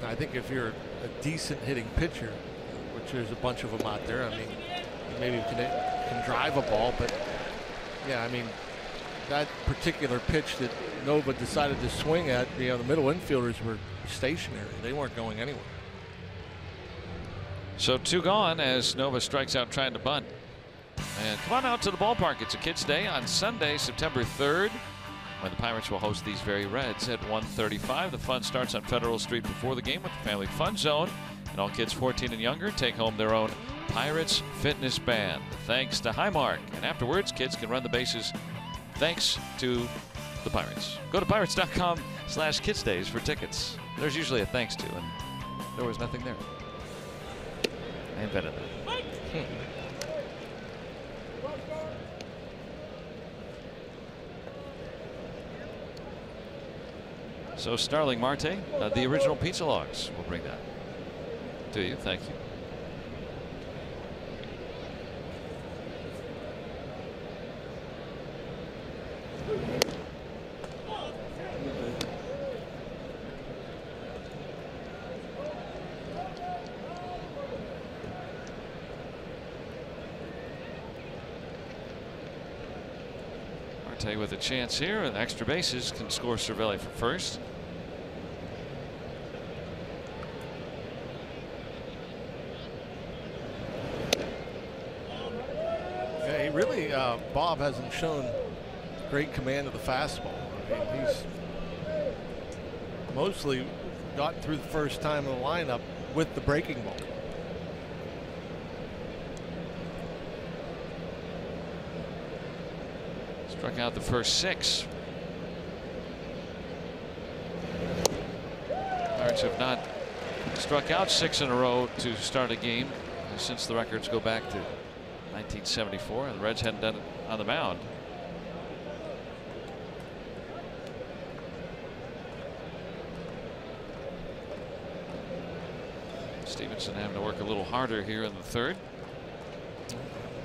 I think if you're a decent hitting pitcher, which there's a bunch of them out there, I mean, maybe you can drive a ball, but yeah, I mean, that particular pitch that Nova decided to swing at, you know, the middle infielders were stationary. They weren't going anywhere. So 2 gone as Nova strikes out trying to bunt. And come on out to the ballpark. It's a Kids Day on Sunday, September 3rd, when the Pirates will host these very Reds at 1:35. The fun starts on Federal Street before the game with the Family Fun Zone. And all kids 14 and younger take home their own Pirates Fitness Band, thanks to Highmark. And afterwards, kids can run the bases thanks to the Pirates. Go to pirates.com/kidsdays for tickets. There's usually a thanks to, and there was nothing there. I invented that. So Starling Marte, the original pizza logs, will bring that to you. Thank you. Marte with a chance here, and extra bases can score Cervelli for first. Really, Bob hasn't shown great command of the fastball. I mean, he's mostly gotten through the first time in the lineup with the breaking ball. Struck out the first 6. Pirates have not struck out 6 in a row to start a game since the records go back to 1974, and the Reds hadn't done it on the mound. Stevenson having to work a little harder here in the 3rd.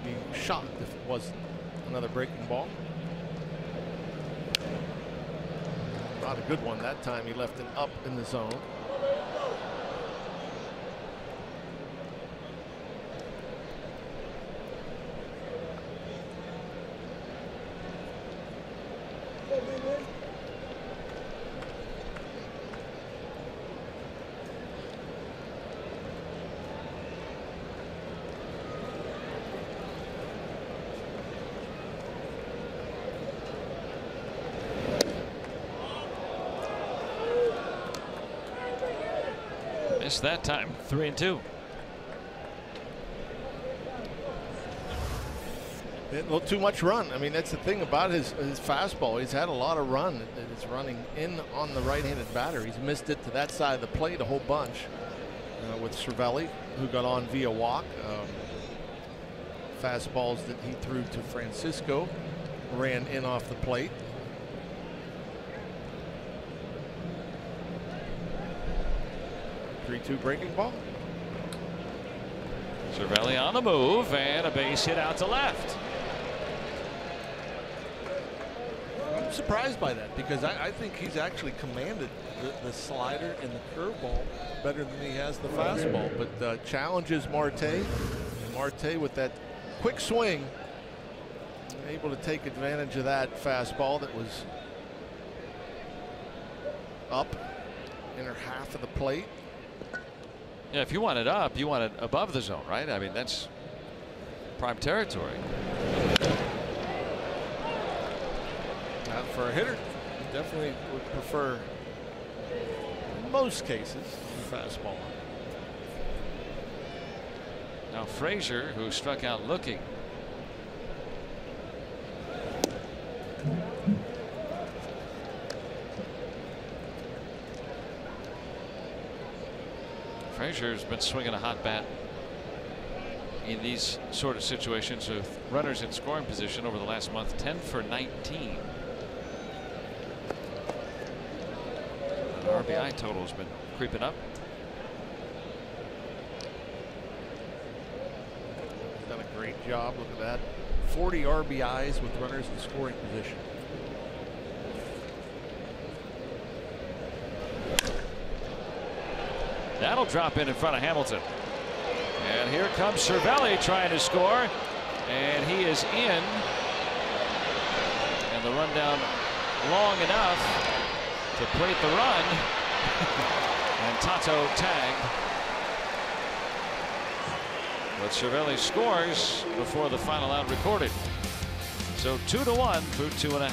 Be shocked if it wasn't another breaking ball. Not a good one that time. He left it up in the zone. That time, 3-2. A little too much run. I mean, that's the thing about his fastball. He's had a lot of run. It's running in on the right-handed batter. He's missed it to that side of the plate a whole bunch with Cervelli, who got on via walk. Fastballs that he threw to Francisco ran in off the plate. Two breaking ball. Cervelli on the move, and a base hit out to left. I'm surprised by that because I think he's actually commanded the slider and the curveball better than he has the fastball. But challenges Marte, and Marte with that quick swing, able to take advantage of that fastball that was up inner half of the plate. Yeah, if you want it up, you want it above the zone, right? I mean, that's prime territory. Not for a hitter. Definitely would prefer, in most cases, the fastball. Now Frazier, who struck out looking. Frazier's been swinging a hot bat in these sort of situations with runners in scoring position over the last month. 10 for 19. The RBI total has been creeping up. He's done a great job. Look at that. 40 RBIs with runners in scoring position. That'll drop in front of Hamilton. And here comes Cervelli trying to score. And he is in. And the run down long enough to plate the run. And Tato tagged. but Cervelli scores before the final out recorded. So 2-1 through 2.5.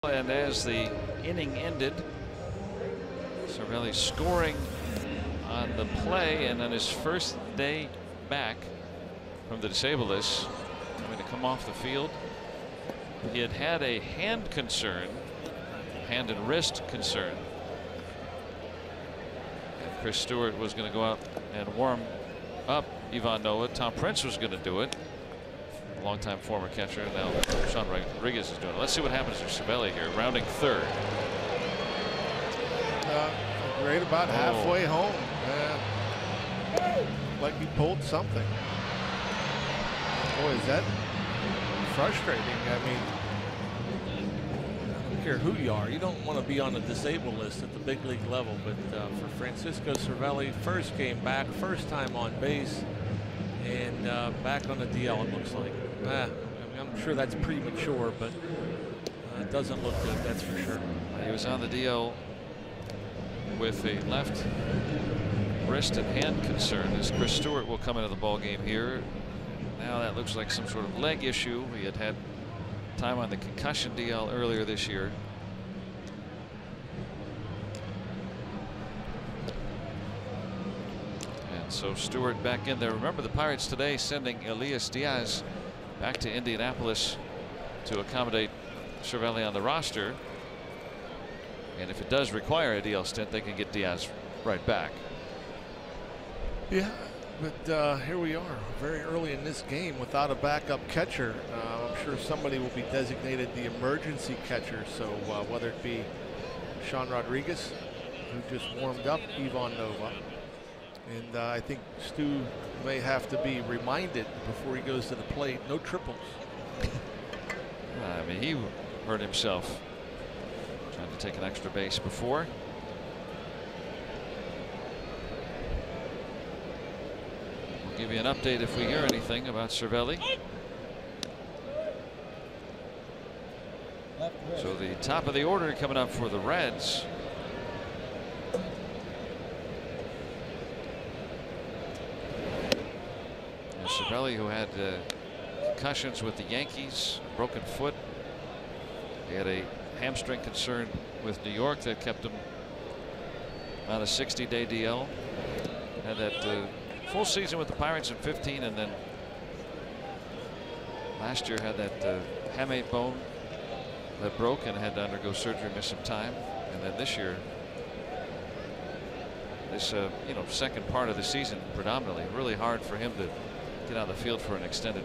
And as the inning ended, Cervelli scoring on the play, and on his first day back from the disabled list, going to come off the field. He had had a hand and wrist concern. And Chris Stewart was going to go out and warm up Ivan Nova. Tom Prince was going to do it. Longtime former catcher. Now Sean Rodriguez is doing it. Let's see what happens to Cervelli here, rounding third. Right about halfway home. Like he pulled something. Boy, is that frustrating. I mean, I don't care who you are. You don't want to be on the disabled list at the big league level. But for Francisco Cervelli, first game back, first time on base, and back on the DL, it looks like. I'm sure that's premature, but it doesn't look good, that's for sure. He was on the DL with a left wrist and hand concern, as Chris Stewart will come into the ball game here. Now that looks like some sort of leg issue. He had had time on the concussion DL earlier this year. And so Stewart back in there. Remember, the Pirates today sending Elias Diaz back to Indianapolis to accommodate Cervelli on the roster. And if it does require a DL stint, they can get Diaz right back. Yeah, but here we are very early in this game without a backup catcher. I'm sure somebody will be designated the emergency catcher. So whether it be Sean Rodriguez, who just warmed up Ivan Nova, and I think Stu may have to be reminded before he goes to the plate, no triples. I mean, he hurt himself trying to take an extra base before. We'll give you an update if we hear anything about Cervelli. So the top of the order coming up for the Reds. Cervelli, who had concussions with the Yankees, broken foot. He had a hamstring concern with New York that kept him on a 60-day DL. Had that full season with the Pirates in 15, and then last year had that hamate bone that broke and had to undergo surgery, miss some time. And then this year, this second part of the season predominantly, really hard for him to get on the field for an extended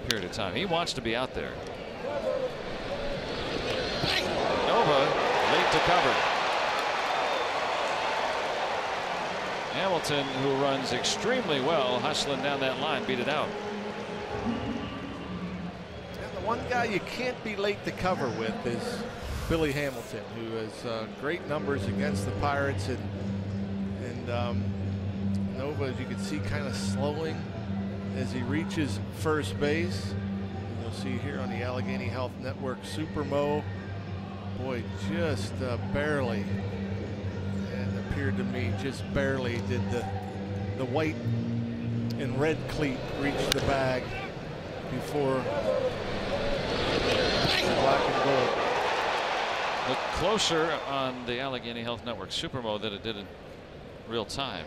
period of time. He wants to be out there. to cover. Hamilton, who runs extremely well, hustling down that line, beat it out. And the one guy you can't be late to cover with is Billy Hamilton, who has great numbers against the Pirates, and Nova, as you can see, kind of slowing as he reaches first base. And you'll see here on the Allegheny Health Network, Super Mo, boy, just barely, and appeared to me just barely did the white and red cleat reach the bag before the black and gold. Look closer on the Allegheny Health Network Super Mo than it did in real time.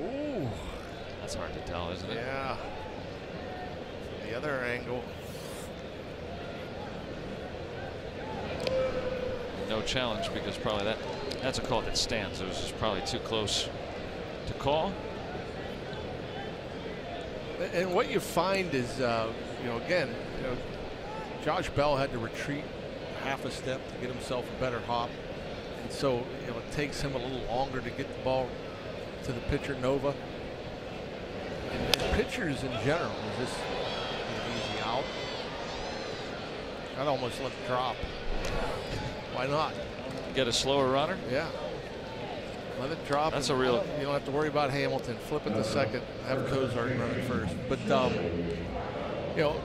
Ooh, that's hard to tell, isn't it? Yeah. The other angle. No challenge, because probably that's a call that stands. It was just probably too close to call. And what you find is, again, Josh Bell had to retreat half a step to get himself a better hop, and so it takes him a little longer to get the ball to the pitcher Nova. And pitchers in general is just an easy out. I'd almost let it drop. Why not? Get a slower runner? Yeah. Let it drop. That's a real. You don't have to worry about Hamilton. Flip it to second. Have Cozart run it first. But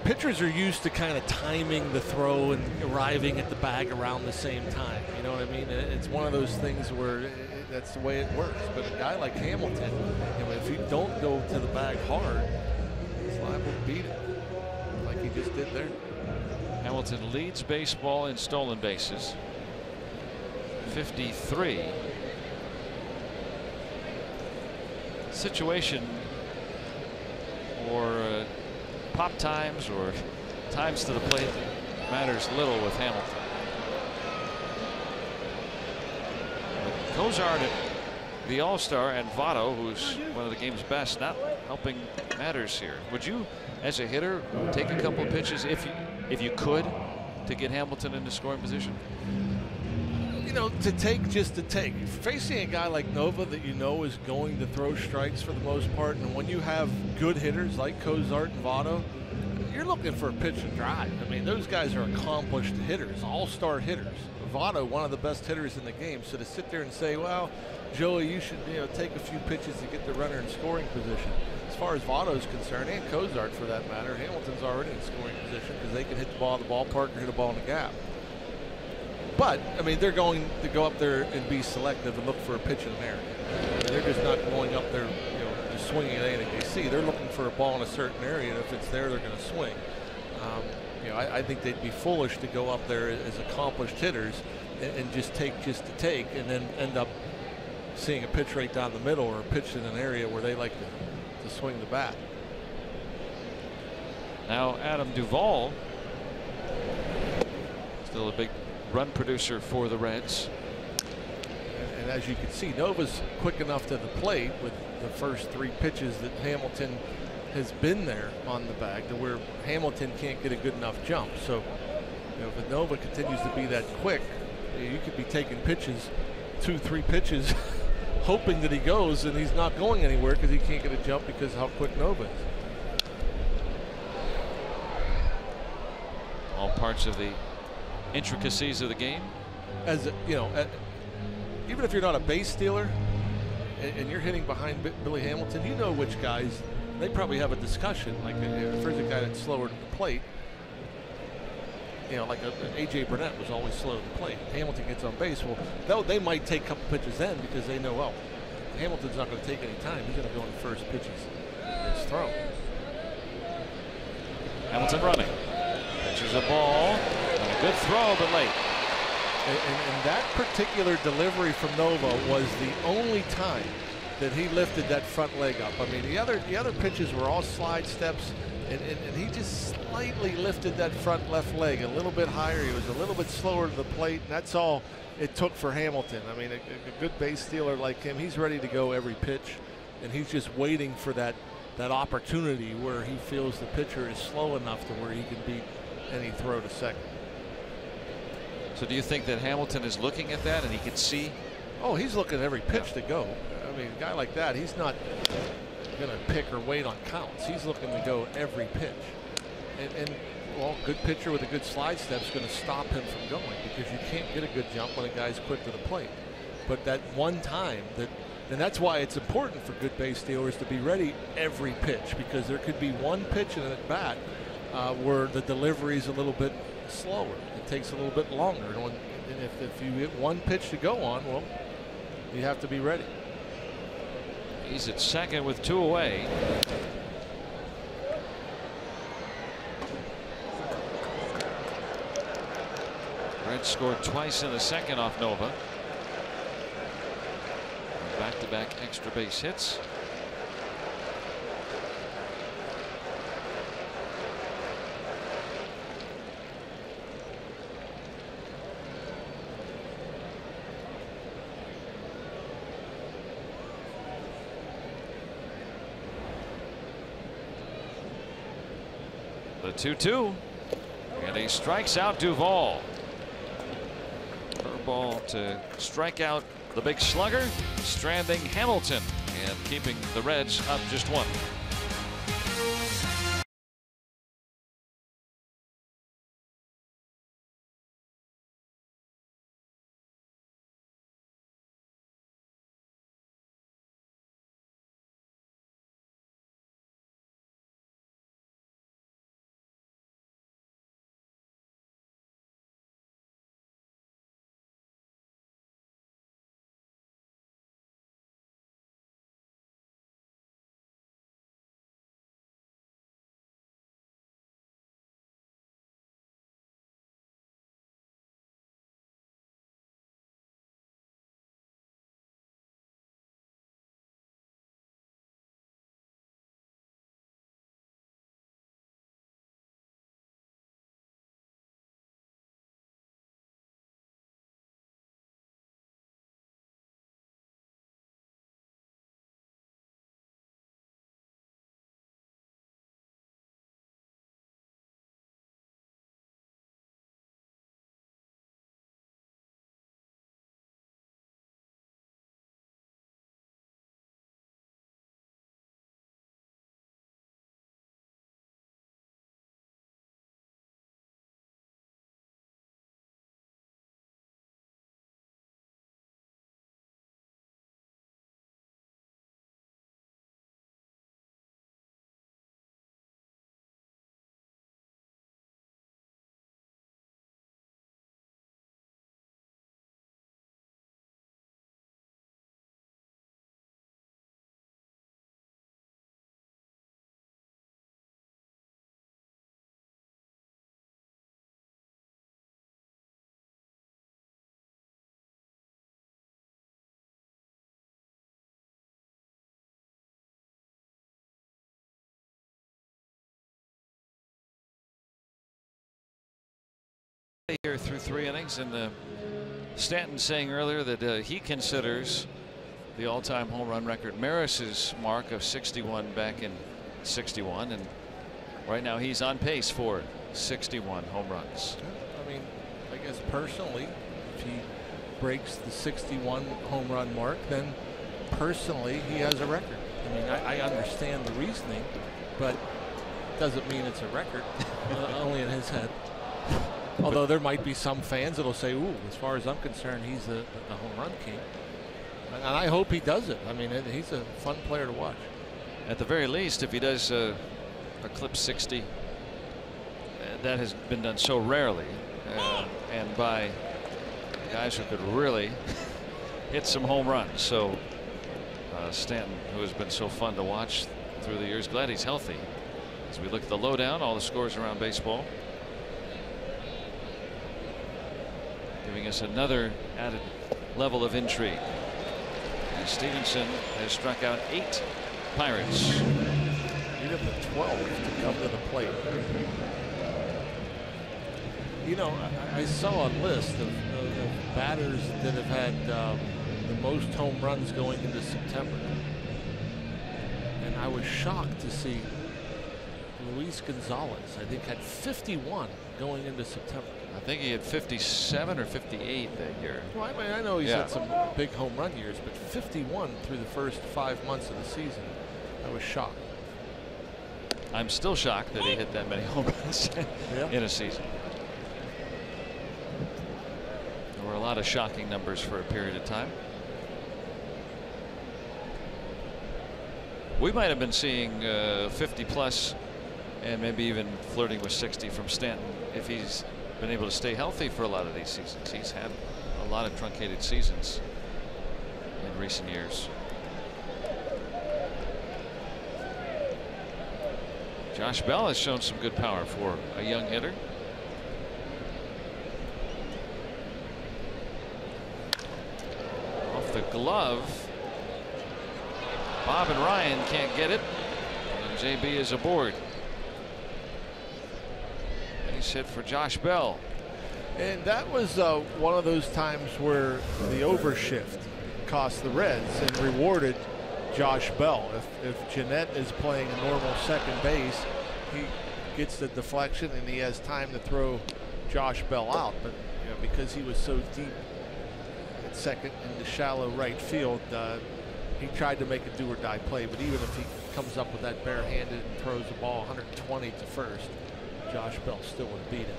pitchers are used to kind of timing the throw and arriving at the bag around the same time. You know what I mean? It's one of those things where that's the way it works. But a guy like Hamilton, if you don't go to the bag hard, he's liable to beat it, like he just did there. Hamilton leads baseball in stolen bases. 53. Situation or pop times or times to the plate matters little with Hamilton. Cozart, the All-Star, and Votto, who's one of the game's best, not helping matters here. Would you, as a hitter, take a couple of pitches if you could to get Hamilton into scoring position? To take just to take. Facing a guy like Nova that is going to throw strikes for the most part, and when you have good hitters like Cozart and Votto, you're looking for a pitch and drive. I mean, those guys are accomplished hitters, all-star hitters. Votto, one of the best hitters in the game. So to sit there and say, well, Joey, you should take a few pitches to get the runner in scoring position. As far as Votto's concerned, and Cozart for that matter, Hamilton's already in scoring position because they can hit the ball in the ballpark or hit a ball in the gap. But, I mean, they're going to go up there and be selective and look for a pitch in an area. I mean, they're just not going up there, just swinging at anything they see. They're looking for a ball in a certain area, and if it's there, they're going to swing. I think they'd be foolish to go up there as accomplished hitters and just take just to take, and then end up seeing a pitch right down the middle or a pitch in an area where they like to swing the bat. Now Adam Duvall, still a big run producer for the Reds. And as you can see, Nova's quick enough to the plate with the first 3 pitches that Hamilton has been there on the bag to where Hamilton can't get a good enough jump. So if Nova continues to be that quick, you could be taking pitches, 2-3 pitches, hoping that he goes, and he's not going anywhere because he can't get a jump because of how quick Nova is. All parts of the intricacies of the game. As even if you're not a base stealer and you're hitting behind Billy Hamilton, you know which guys. They probably have a discussion. Like if there's a guy that's slower to the plate, like A.J. Burnett was always slow to the plate. Hamilton gets on base. Well, they might take a couple pitches then because they know, well, Hamilton's not going to take any time. He's going to go in the first pitches it's thrown. Hamilton running. Pitches a ball. And a good throw, but late. And that particular delivery from Nova was the only time that he lifted that front leg up. I mean, the other pitches were all slide steps, and he just slightly lifted that front left leg a little bit higher. He was a little bit slower to the plate, and that's all it took for Hamilton. I mean, a good base stealer like him, he's ready to go every pitch, and he's just waiting for that opportunity where he feels the pitcher is slow enough to where he can beat any throw to second. So do you think that Hamilton is looking at that and he can see? Oh, he's looking at every pitch to go. I mean, a guy like that, he's not going to pick or wait on counts. He's looking to go every pitch. And well, good pitcher with a good slide step is going to stop him from going, because you can't get a good jump when a guy's quick to the plate. But that one time, and that's why it's important for good base stealers to be ready every pitch, because there could be one pitch in an at bat where the delivery is a little bit slower. It takes a little bit longer. And if you get one pitch to go on, well, you have to be ready. He's at second with 2 away. Reds scored twice in the second off Nova. Back-to-back extra base hits. The 2-2, and he strikes out Duvall. Curveball to strike out the big slugger, stranding Hamilton and keeping the Reds up just 1. Here through 3 innings, and Stanton saying earlier that he considers the all-time home run record Maris's mark of 61 back in '61, and right now he's on pace for 61 home runs. I mean, I guess personally, if he breaks the 61 home run mark, then personally he has a record. I mean, I understand the reasoning, but it doesn't mean it's a record. Only in his head. Although there might be some fans that'll say, ooh, as far as I'm concerned, he's the home run king. And I hope he does it. I mean, he's a fun player to watch. At the very least, if he does eclipse 60, that has been done so rarely, and by guys who could really hit some home runs. So Stanton, who has been so fun to watch through the years, glad he's healthy. As we look at the lowdown, all the scores around baseball, giving us another added level of intrigue. And Stevenson has struck out 8 Pirates. Need him to 12 to come to the plate. You know, I saw a list of batters that have had the most home runs going into September, and I was shocked to see Luis Gonzalez, I think, had 51 going into September. I think he had 57 or 58 that year. Well, I mean, I know he's had some big home run years, but 51 through the first 5 months of the season, I was shocked. I'm still shocked that he hit that many home runs in a season. There were a lot of shocking numbers for a period of time. We might have been seeing 50 plus and maybe even flirting with 60 from Stanton if he's been able to stay healthy for a lot of these seasons. He's had a lot of truncated seasons in recent years. Josh Bell has shown some good power for a young hitter. Off the glove. Bob and Ryan can't get it, and JB is aboard. Base hit for Josh Bell. And that was one of those times where the overshift cost the Reds and rewarded Josh Bell. If Jeanette is playing a normal second base, he gets the deflection and he has time to throw Josh Bell out. But because he was so deep at second in the shallow right field, he tried to make a do-or-die play. But even if he comes up with that barehanded and throws the ball 120 to first, Josh Bell still would beat it.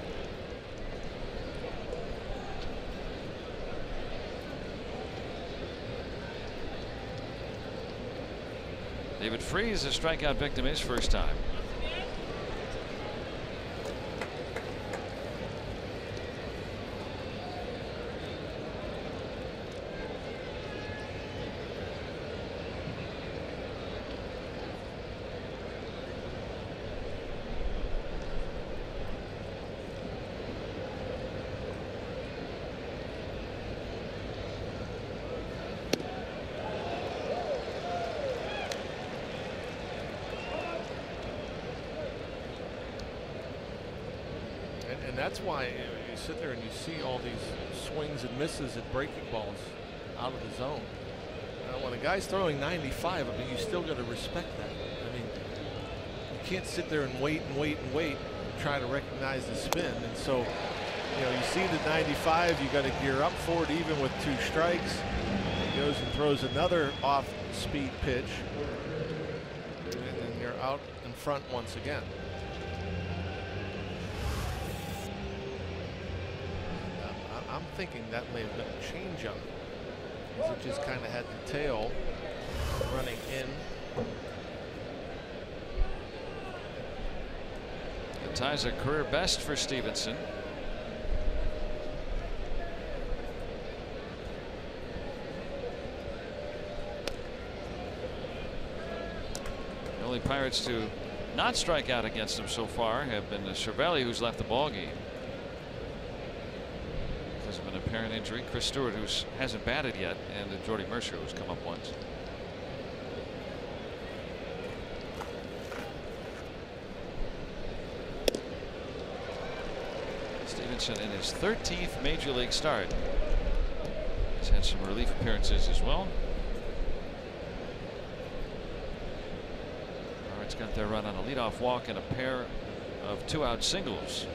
David Freese, a strikeout victim his first time. And that's why you sit there and you see all these swings and misses at breaking balls out of the zone. When a guy's throwing 95, I mean, you still got to respect that. I mean, you can't sit there and wait and wait and wait and try to recognize the spin. And so, you see the 95, you got to gear up for it even with 2 strikes. He goes and throws another off-speed pitch, and then you're out in front once again. I'm thinking that may have been a changeup. It just kind of had the tail running in. It ties a career best for Stevenson. The only Pirates to not strike out against him so far have been Cervelli, who's left the ball game because of an apparent injury. Chris Stewart, who hasn't batted yet, and Jordy Mercer, who's come up once. Stevenson in his 13th major league start. He's had some relief appearances as well. Pirates got their run on a leadoff walk and a pair of 2-out singles.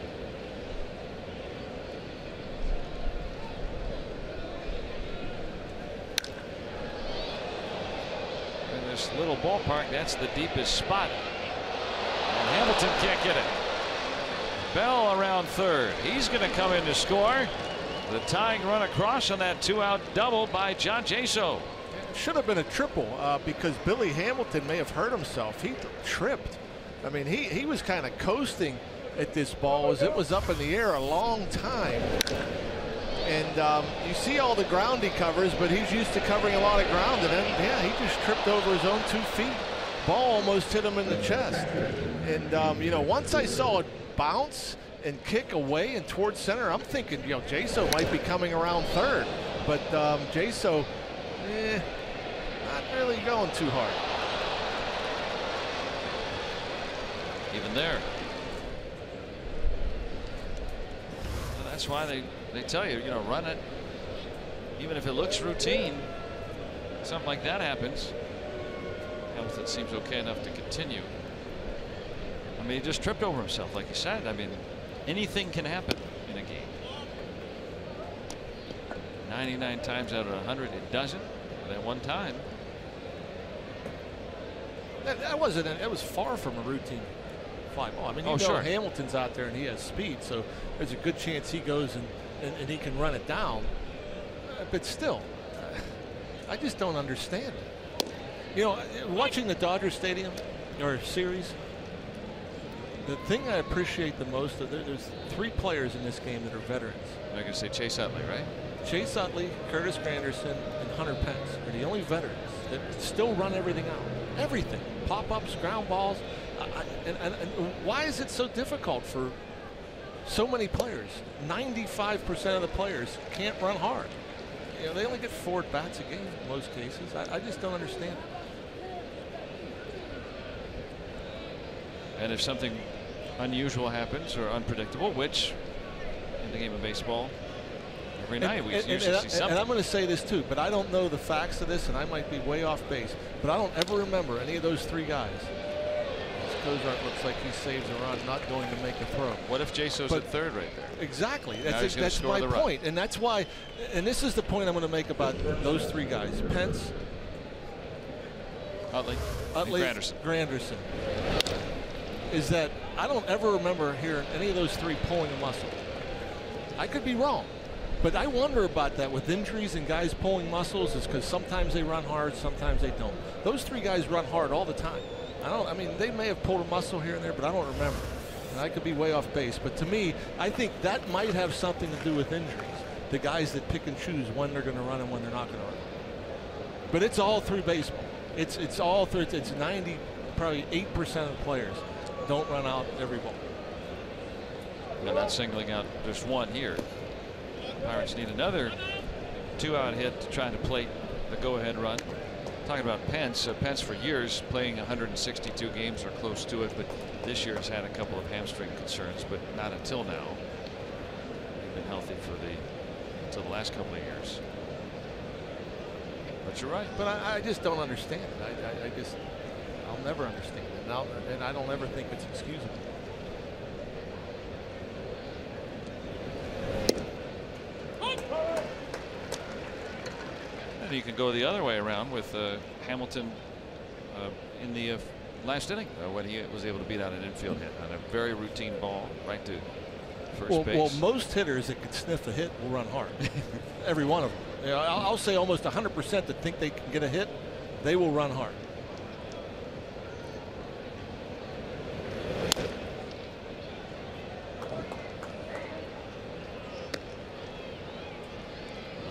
In this little ballpark, that's the deepest spot. And Hamilton can't get it. Bell around third. He's going to come in to score. The tying run across on that 2-out double by John Jaso. It should have been a triple because Billy Hamilton may have hurt himself. He tripped. I mean, he was kind of coasting at this ball as it was up in the air a long time. And you see all the ground he covers, but he's used to covering a lot of ground. And then, yeah, he just tripped over his own 2 feet. Ball almost hit him in the chest. And, you know, once I saw it bounce and kick away and towards center, I'm thinking, you know, Jaso might be coming around third. But Jaso, not really going too hard. Even there. And that's why they tell you, you know, run it. Even if it looks routine, something like that happens. Hamilton seems okay enough to continue. I mean, he just tripped over himself, like you said. I mean, anything can happen in a game. 99 times out of 100, it doesn't. That one time. That wasn't. It was far from a routine fly ball. I mean, sure. Hamilton's out there and he has speed, so there's a good chance he goes and he can run it down. But still, I just don't understand it. You know, watching the Dodger Stadium or series, the thing I appreciate the most, there's 3 players in this game that are veterans. I'm going to say Chase Utley, right? Chase Utley, Curtis Granderson, and Hunter Pence are the only veterans that still run everything out. Everything. Pop-ups, ground balls. And why is it so difficult for so many players? 95% of the players can't run hard. You know, they only get 4 at-bats a game in most cases. I just don't understand it. And if something unusual happens or unpredictable, which in the game of baseball, every night we usually see something. And I'm going to say this too, but I don't know the facts of this, and I might be way off base, but I don't ever remember any of those 3 guys. Cozart looks like he saves a run, not going to make a throw. What if Jaso's at third right there? Exactly. That's my point. And that's why, and this is the point I'm going to make about those 3 guys. Pence, Utley, Granderson. Is that I don't ever remember hearing any of those 3 pulling a muscle. I could be wrong. But I wonder about that with injuries and guys pulling muscles, is because sometimes they run hard, sometimes they don't. Those 3 guys run hard all the time. I mean, they may have pulled a muscle here and there, but I don't remember. And I could be way off base. But to me, I think that might have something to do with injuries. The guys that pick and choose when they're going to run and when they're not going to run. But it's all through baseball. It's all through. It's 90, probably 8% of the players don't run out every ball. They're not singling out just one here. The Pirates need another 2-out hit to try to plate the go-ahead run. Talking about Pence. Pence for years playing 162 games or close to it, but this year has had a couple of hamstring concerns, but not until now. He's been healthy until the last couple of years. But you're right. But I just don't understand it. I'll never understand it. And I don't ever think it's excusable. You can go the other way around with Hamilton in the last inning when he was able to beat out an infield hit on a very routine ball right to first base. Well, most hitters that could sniff a hit will run hard. Every one of them. You know, I'll say almost 100% that think they can get a hit, they will run hard.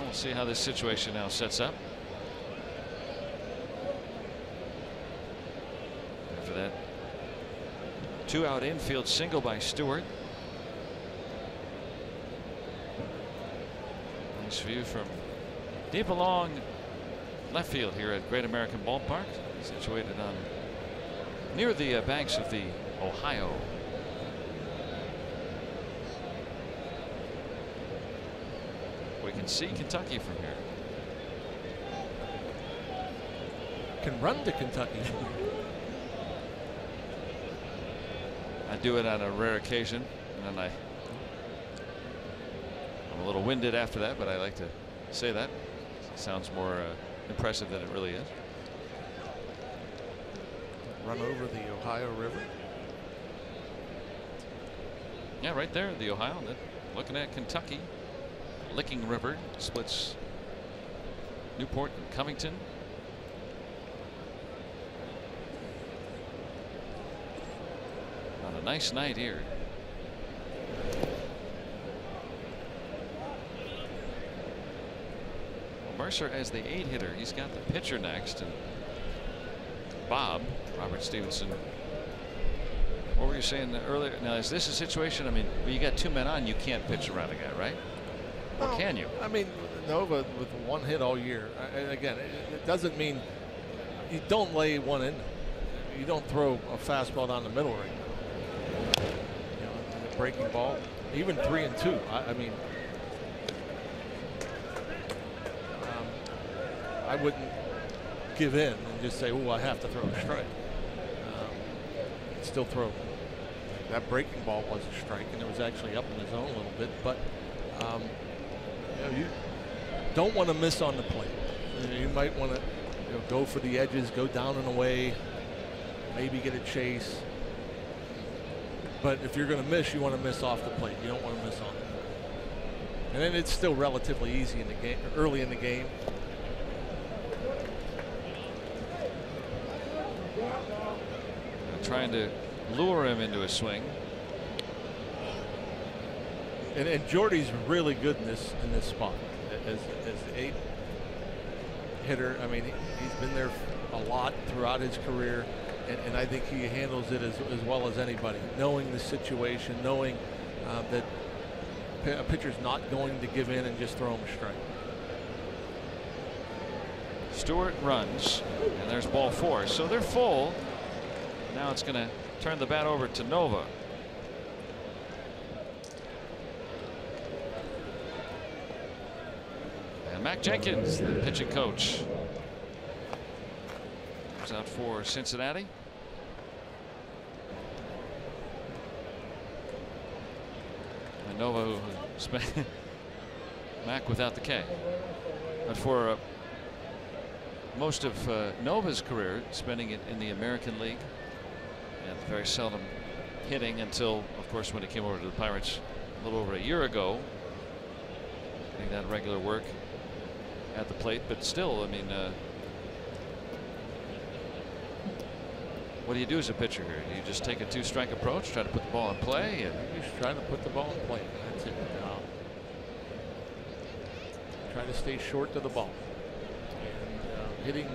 We'll see how this situation now sets up. After that 2-out infield single by Stewart. Nice view from deep along left field here at Great American Ballpark, situated on near the banks of the Ohio. We can see Kentucky from here. Can run to Kentucky. I do it on a rare occasion, and then I'm a little winded after that, but I like to say that. It sounds more impressive than it really is. Run over the Ohio River. Yeah, right there, the Ohio. Looking at Kentucky. Licking River splits Newport and Covington. On a nice night here. Well, Mercer as the 8-hitter. He's got the pitcher next, and Robert Stevenson. What were you saying earlier? Now, is this a situation? I mean, when you got 2 men on, you can't pitch around a guy, right? Or can you? I mean, Nova with 1 hit all year. Again, it doesn't mean you don't lay one in. You don't throw a fastball down the middle right now. You know, and the breaking ball, even 3 and 2. I mean, I wouldn't give in and just say, "Oh, I have to throw a strike." Still throw that breaking ball was a strike, and it was actually up in the zone a little bit. But you don't want to miss on the plate. You might want to go for the edges, go down and away, maybe get a chase. But if you're going to miss, you want to miss off the plate. You don't want to miss on it. And then it's still relatively easy in the game, early in the game. Trying to lure him into a swing. And Jordy's really good in this spot as the 8th hitter. I mean, he's been there a lot throughout his career, and I think he handles it as well as anybody. Knowing the situation, knowing that a pitcher's not going to give in and just throw him a strike. Stewart runs, and there's ball 4. So they're full. Now it's going to turn the bat over to Nova. And Mac Jenkins, the pitching coach, comes out for Cincinnati. And Nova, who spent Mac without the K. But for most of Nova's career, spending it in the American League, and very seldom hitting until, of course, when he came over to the Pirates a little over a year ago, getting that regular work at the plate. But still, I mean, what do you do as a pitcher here? Do you just take a 2-strike approach, try to put the ball in play? And you just try to put the ball in play. That's it. Try to stay short to the ball. And hitting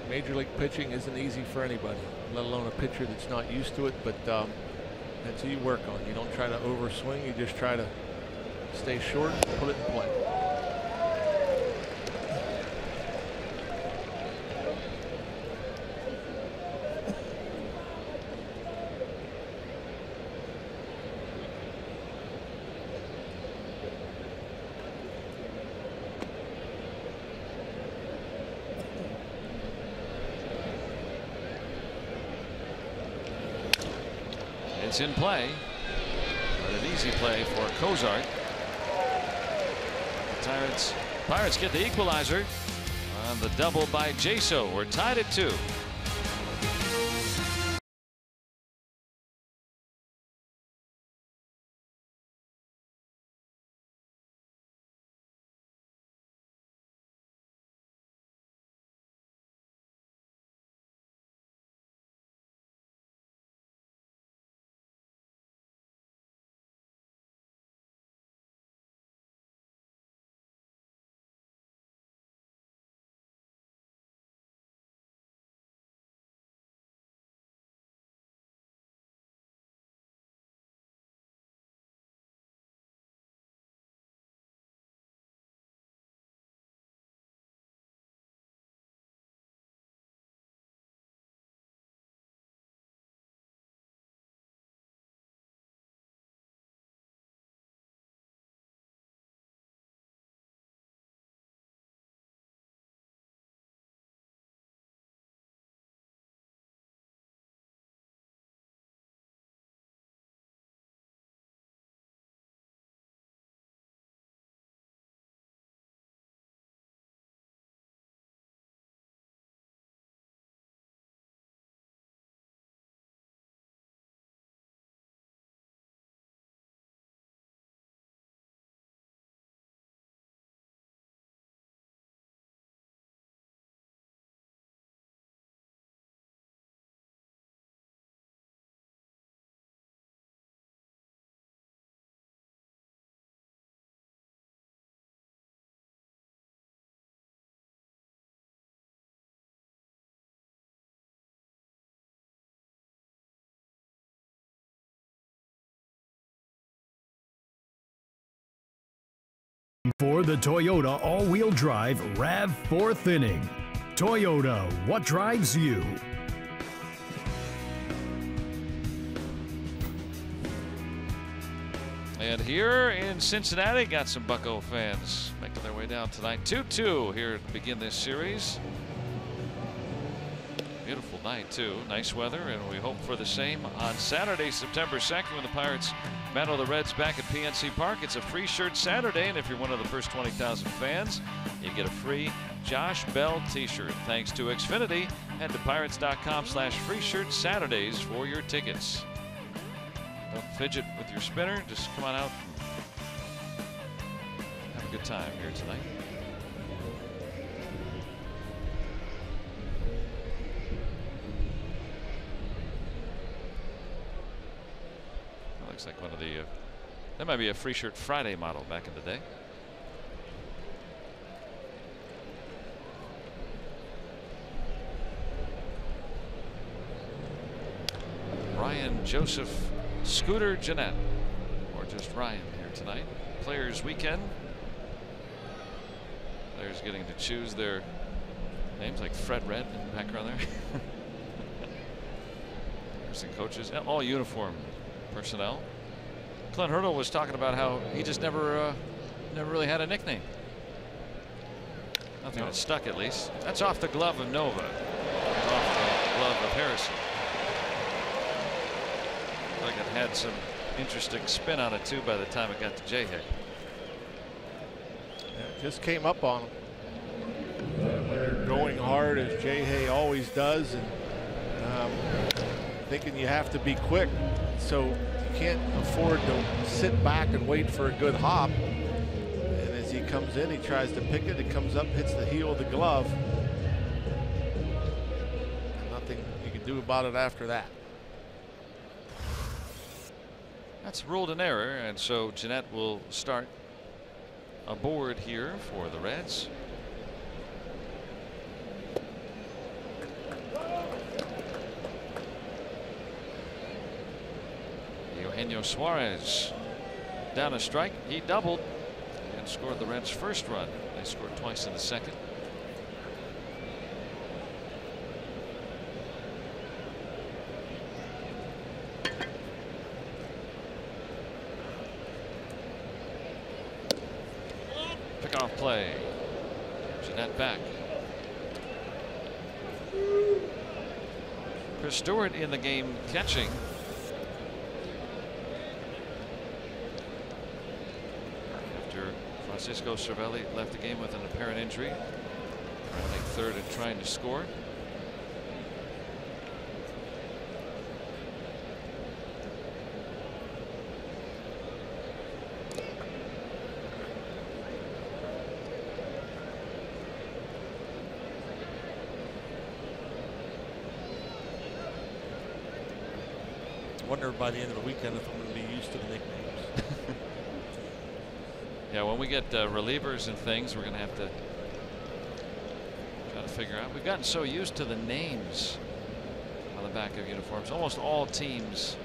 major league pitching isn't easy for anybody, let alone a pitcher that's not used to it. But that's who you work on. You don't try to overswing. You just try to stay short and put it in play. It's in play, but an easy play for Cozart. The Pirates get the equalizer on the double by Jaso. We're tied at 2. For the Toyota all-wheel drive RAV4 inning. Toyota, what drives you? And here in Cincinnati, got some Bucco fans making their way down tonight. 2-2 here to begin this series. Beautiful night. tonight too. Nice weather, and we hope for the same on Saturday, September 2nd, when the Pirates battle the Reds back at PNC Park. It's a free shirt Saturday, and if you're one of the first 20,000 fans, you get a free Josh Bell t-shirt. Thanks to Xfinity. Head to pirates.com/free shirt Saturdays for your tickets. Don't fidget with your spinner. Just come on out and have a good time here tonight. Looks like one of the that might be a free shirt Friday model back in the day. Ryan Joseph Scooter Jeanette, or just Ryan here tonight. Players Weekend. Players getting to choose their names, like Fred Red in the background there. There's some coaches, all uniform personnel. Clint Hurdle was talking about how he just never really had a nickname. Nothing that stuck, at least. That's off the glove of Nova. Off the glove of Harrison. Like it had some interesting spin on it too by the time it got to J. Hay. Yeah, just came up on him. When they're going hard, as J. Hay always does, and thinking you have to be quick, so you can't afford to sit back and wait for a good hop. And as he comes in, he tries to pick it. It comes up, hits the heel of the glove. And nothing you can do about it after that. That's ruled an error, and so Jeanette will start aboard here for the Reds. Eugenio Suarez down a strike. He doubled and scored the Reds' first run. They scored twice in the second. Pickoff play. Jeanette back. Chris Stewart in the game catching. Francisco Cervelli left the game with an apparent injury. Running third and trying to score. I wonder by the end of the weekend if I'm going to be used to the nicknames. Yeah, when we get relievers and things, we're going to have to try to figure out. We've gotten so used to the names on the back of uniforms. Almost all teams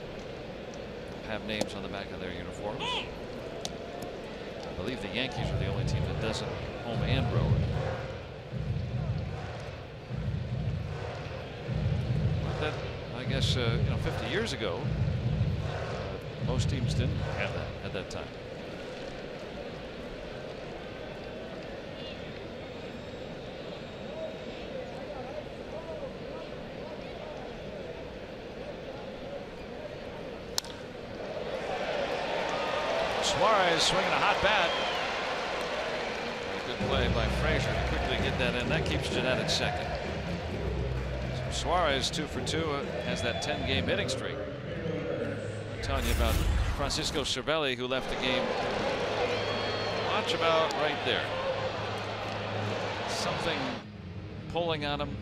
have names on the back of their uniforms. I believe the Yankees are the only team that doesn't, home and road. But that, I guess, 50 years ago, most teams didn't have that at that time. Suarez swinging a hot bat. A good play by Frazier to quickly get that in. That keeps Jeanette at second. So Suarez 2 for 2 has that 10-game hitting streak. I'm telling you about Francisco Cervelli, who left the game. Watch about right there. Something pulling on him.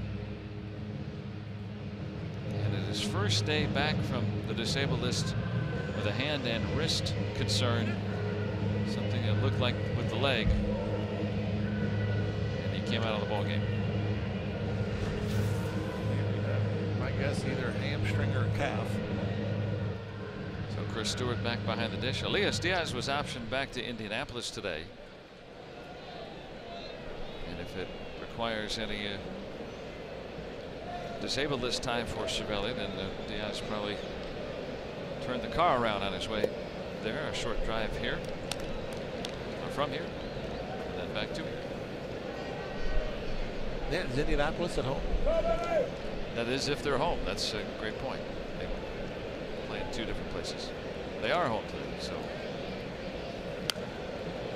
And at his first day back from the disabled list with a hand and wrist concern, something that looked like with the leg, and he came out of the ball game. I guess either hamstring or calf. So Chris Stewart back behind the dish. Elias Diaz was optioned back to Indianapolis today, and if it requires any disabled list time for Cervelli, then Diaz probably turned the car around on his way there. A short drive here, or from here, and then back to here. Yeah, is Indianapolis at home? That is if they're home. That's a great point. They play in 2 different places. They are home today, so.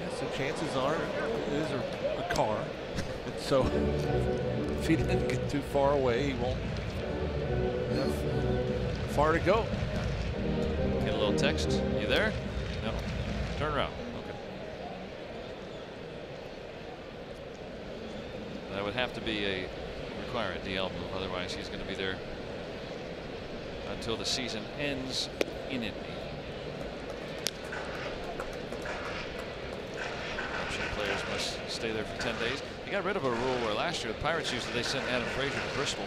Yeah, so chances are it is a car. So if he didn't get too far away, he won't have far to go. Get a little text. You there? No. Turn around. Okay. That would have to be require a DL move. Otherwise, he's going to be there until the season ends in Indy. Players must stay there for 10 days. He got rid of a rule where last year the Pirates used they sent Adam Frazier to Bristol,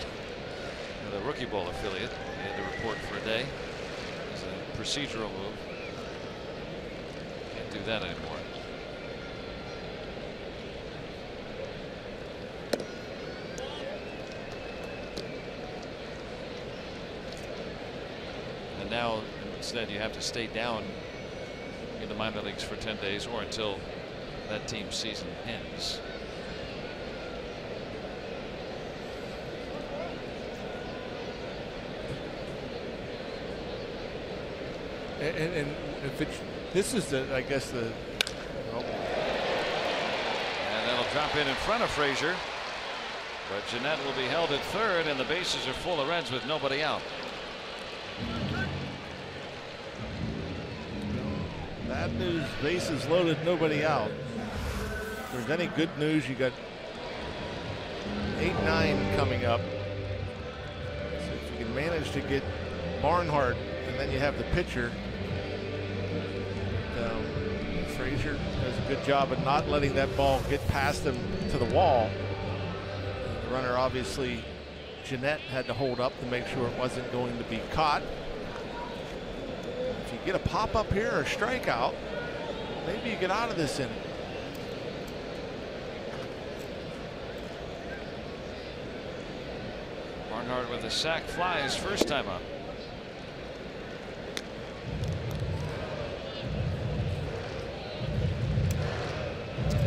the rookie ball affiliate. He had to report for a day. It's a procedural move. Can't do that anymore. And now instead you have to stay down in the minor leagues for 10 days or until that team's season ends. And if it's this is the I guess the and that'll drop in front of Frazier, but Jeanette will be held at third and the bases are full of Reds with nobody out. bad news, bases loaded, nobody out. If there's any good news, you got 8-9 coming up. So if you can manage to get Barnhart and then you have the pitcher. Frazier does a good job of not letting that ball get past him to the wall. The runner, obviously, Jeanette had to hold up to make sure it wasn't going to be caught. If you get a pop up here or a strikeout, maybe you get out of this inning. Barnhart with a sac fly his first time up.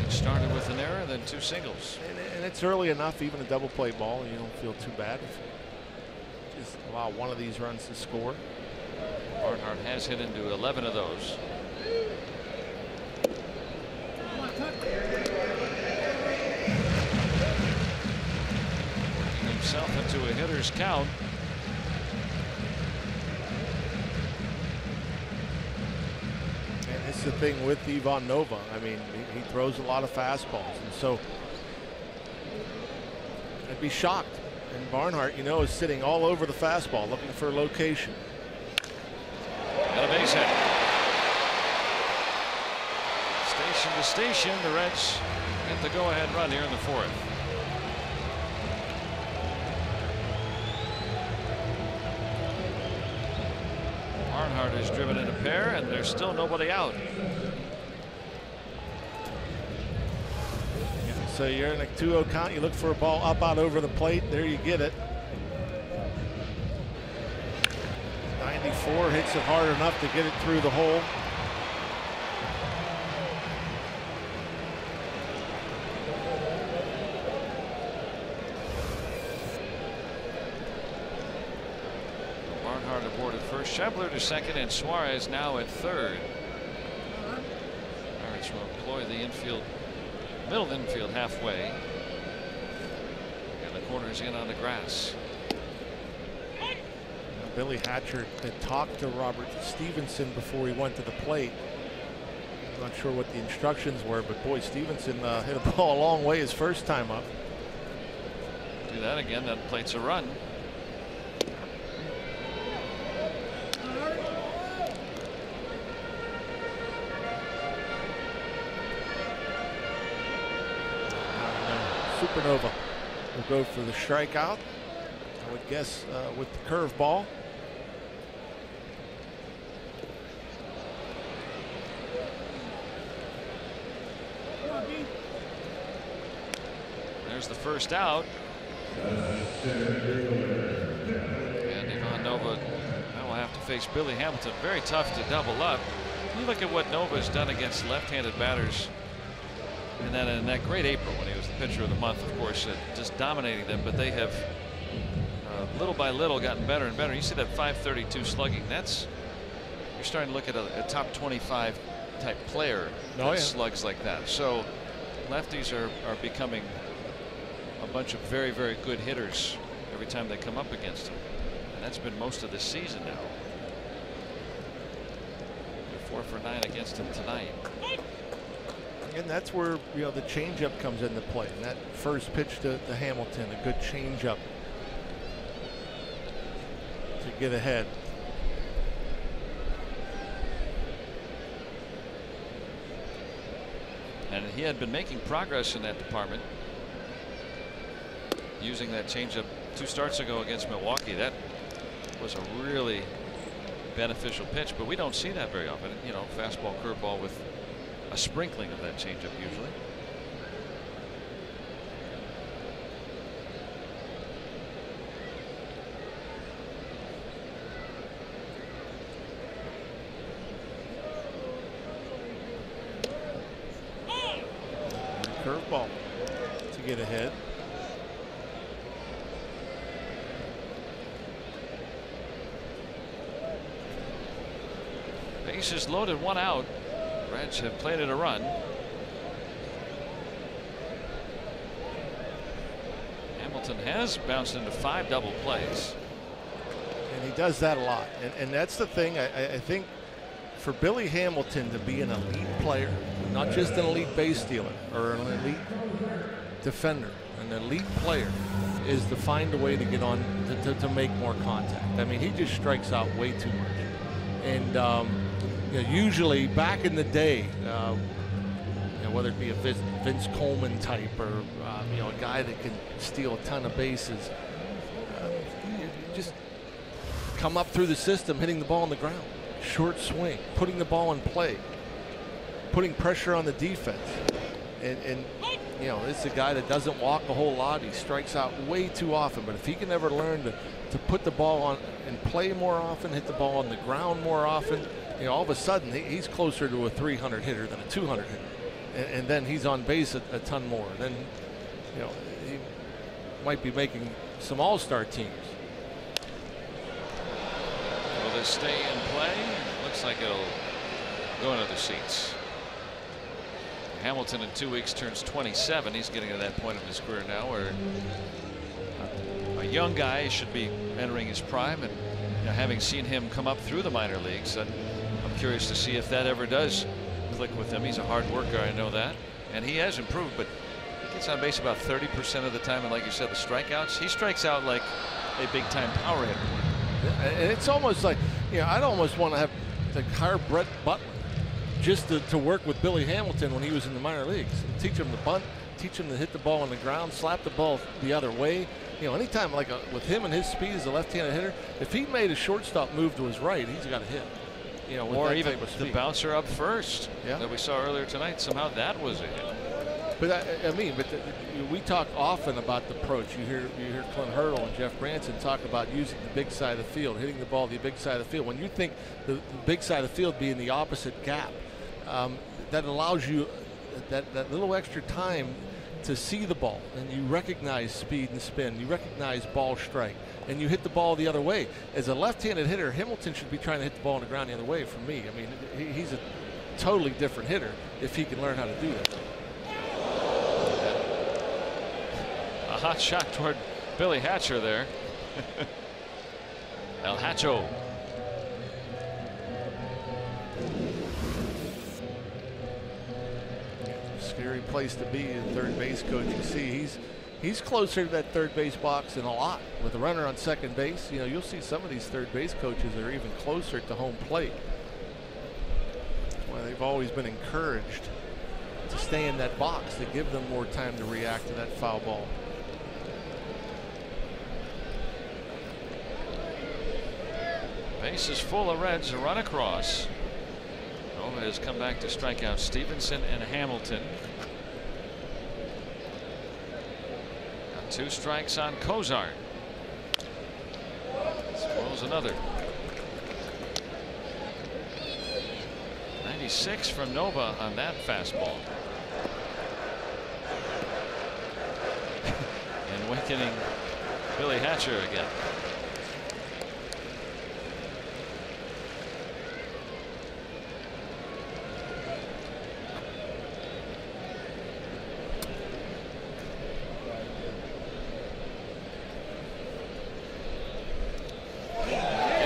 Started with an error, then 2 singles. And it's early enough, even a double play ball, you don't feel too bad if you just allow one of these runs to score. Barnhart has hit into 11 of those. Working himself into a hitter's count. It's the thing with Ivan Nova. I mean, he throws a lot of fastballs, and so I'd be shocked. And Barnhart, you know, is sitting all over the fastball, looking for a location. Got a base hit. Station to station, the Reds get the go-ahead run here in the 4th. Barnhart is driven in a pair, and there's still nobody out. So you're in a 2-0 count. You look for a ball up out over the plate. There you get it. 94 hits it hard enough to get it through the hole. Barnhart aboard at first, Schebler to second, and Suarez now at third. Pirates will employ the infield, middle infield halfway, and the corners in on the grass. Billy Hatcher had talked to Robert Stevenson before he went to the plate. I'm not sure what the instructions were, but boy, Stevenson hit a ball a long way his first time up. Do that again, that plate's a run. Supernova will go for the strikeout. I would guess with the curveball. There's the first out. And Ivan Nova now will have to face Billy Hamilton. Very tough to double up. You look at what Nova's done against left-handed batters. And then in that great April when he was the pitcher of the month, of course, just dominating them. But they have little by little gotten better and better. You see that .532 slugging. That's, you're starting to look at a top 25 type player that slugs like that. So lefties are becoming a bunch of very, very good hitters every time they come up against him. And that's been most of the season now. They're 4 for 9 against him tonight. And that's where, you know, the changeup comes into play. And that first pitch to Hamilton, a good changeup to get ahead. And he had been making progress in that department, using that changeup 2 starts ago against Milwaukee. That was a really beneficial pitch, but we don't see that very often. You know, fastball, curveball with a sprinkling of that changeup usually. Curveball to get ahead. Bases loaded, 1 out. Reds have played it a run. Hamilton has bounced into 5 double plays. And he does that a lot. And that's the thing. I think for Billy Hamilton to be an elite player, not just an elite base stealer or an elite defender, an elite player, is to find a way to get on to make more contact. I mean, he just strikes out way too much. And you know, usually back in the day, you know, whether it be a Vince Coleman type or you know, a guy that can steal a ton of bases, you just come up through the system, hitting the ball on the ground, short swing, putting the ball in play, putting pressure on the defense. And you know, it's a guy that doesn't walk a whole lot. He strikes out way too often. But if he can ever learn to put the ball on and play more often, hit the ball on the ground more often, you know, all of a sudden he's closer to a 300 hitter than a 200 hitter. And then he's on base a ton more. Then, you know, he might be making some all-star teams. Will this stay in play? Looks like it'll go into the seats. Hamilton in 2 weeks turns 27. He's getting to that point of his career now where a young guy should be entering his prime. And you know, having seen him come up through the minor leagues, I'm curious to see if that ever does click with him. He's a hard worker, I know that, and he has improved, but he gets on base about 30% of the time. And like you said, the strikeouts, he strikes out like a big-time power hitter. And it's almost like, you know, I'd almost want to have to hire Brett Butler just to work with Billy Hamilton when he was in the minor leagues. Teach him to bunt, teach him to hit the ball on the ground, slap the ball the other way. You know, anytime like with him and his speed as a left-handed hitter, if he made a shortstop move to his right, he's got a hit. You know, with or that even type of the speed. Bouncer up first that we saw earlier tonight. Somehow that was a hit. But I mean, we talk often about the approach. You hear Clint Hurdle and Jeff Branson talk about using the big side of the field, hitting the ball the big side of the field. When you think the big side of the field being the opposite gap, that allows you that little extra time to see the ball, and you recognize speed and spin, you recognize ball strike, and you hit the ball the other way. As a left-handed hitter, Hamilton should be trying to hit the ball on the ground the other way. For me, I mean, he's a totally different hitter if he can learn how to do that. A hot shot toward Billy Hatcher there. El Hacho. Scary place to be, a third base coach. You see, he's closer to that third base box than a lot. With a runner on second base, you know, you'll see some of these third base coaches are even closer to home plate. That's why they've always been encouraged to stay in that box to give them more time to react to that foul ball. Base is full of Reds, a run across. Nova has come back to strike out Stevenson and Hamilton. Got 2 strikes on Cozart. Spoils another. 96 from Nova on that fastball. And awakening Billy Hatcher again.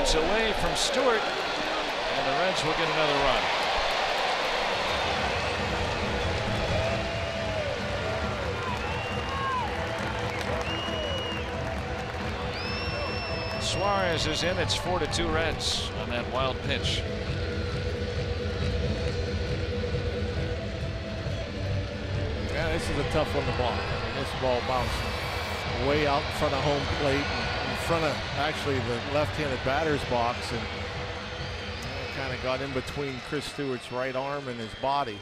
It's away from Stewart, and the Reds will get another run. Suarez is in. It's 4-2 Reds on that wild pitch. Yeah, this is a tough one to block. I mean, this ball bounced way out in front of home plate, and in front of actually the left-handed batter's box, and kind of got in between Chris Stewart's right arm and his body.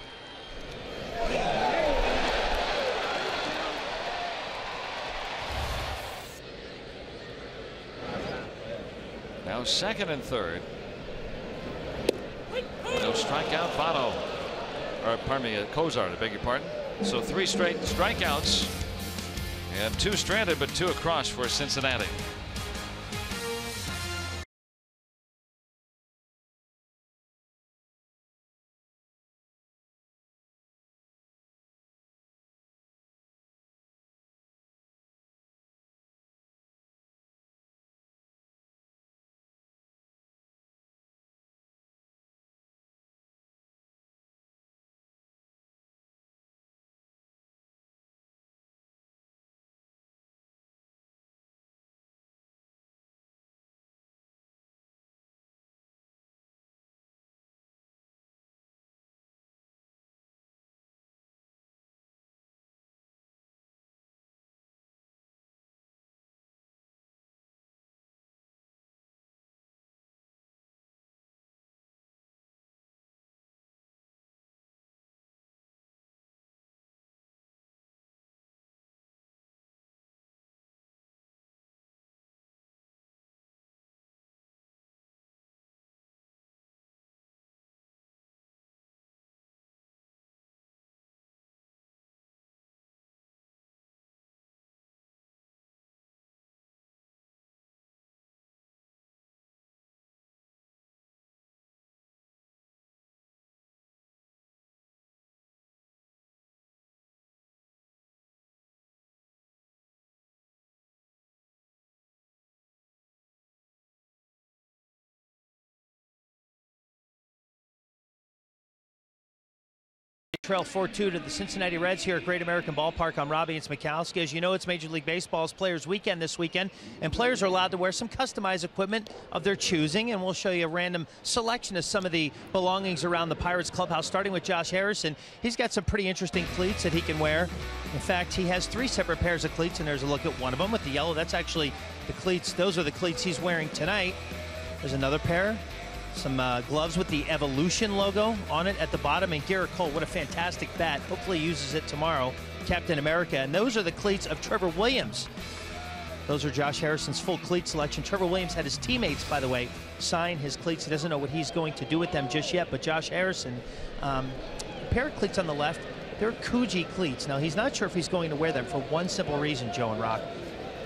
Now 2nd and 3rd. No strikeout, Votto. Or pardon me, Cozart, I beg your pardon. So 3 straight strikeouts and 2 stranded, but 2 across for Cincinnati. Trail 4-2 to the Cincinnati Reds here at Great American Ballpark. I'm Robbie and Smikowski. As you know, it's Major League Baseball's Players Weekend this weekend, and players are allowed to wear some customized equipment of their choosing, and we'll show you a random selection of some of the belongings around the Pirates clubhouse, starting with Josh Harrison. He's got some pretty interesting cleats that he can wear. In fact, he has 3 separate pairs of cleats, and there's a look at one of them with the yellow. That's actually the cleats. Those are the cleats he's wearing tonight. There's another pair. Some gloves with the Evolution logo on it at the bottom. And Garrett Cole, what a fantastic bat. Hopefully he uses it tomorrow. Captain America. And those are the cleats of Trevor Williams. Those are Josh Harrison's full cleat selection. Trevor Williams had his teammates, by the way, sign his cleats. He doesn't know what he's going to do with them just yet. But Josh Harrison, a pair of cleats on the left, they're Coogee cleats. Now, he's not sure if he's going to wear them for one simple reason, Joe and Rock.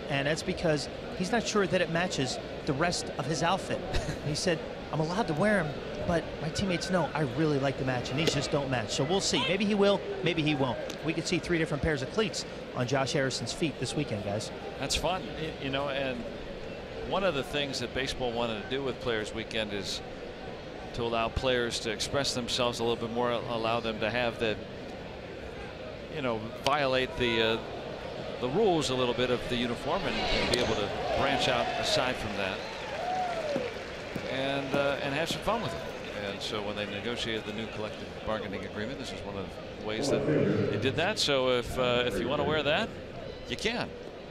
And that's because he's not sure that it matches the rest of his outfit. He said, I'm allowed to wear them, but my teammates know I really like the match, and these just don't match. So we'll see. Maybe he will, maybe he won't. We could see 3 different pairs of cleats on Josh Harrison's feet this weekend, guys. That's fun, you know, and one of the things that baseball wanted to do with Players Weekend is to allow players to express themselves a little bit more, allow them to have the, you know, violate the rules a little bit of the uniform and be able to branch out aside from that. And have some fun with it. And so when they negotiated the new collective bargaining agreement, this is one of the ways that they did that. So if you want to wear that, you can.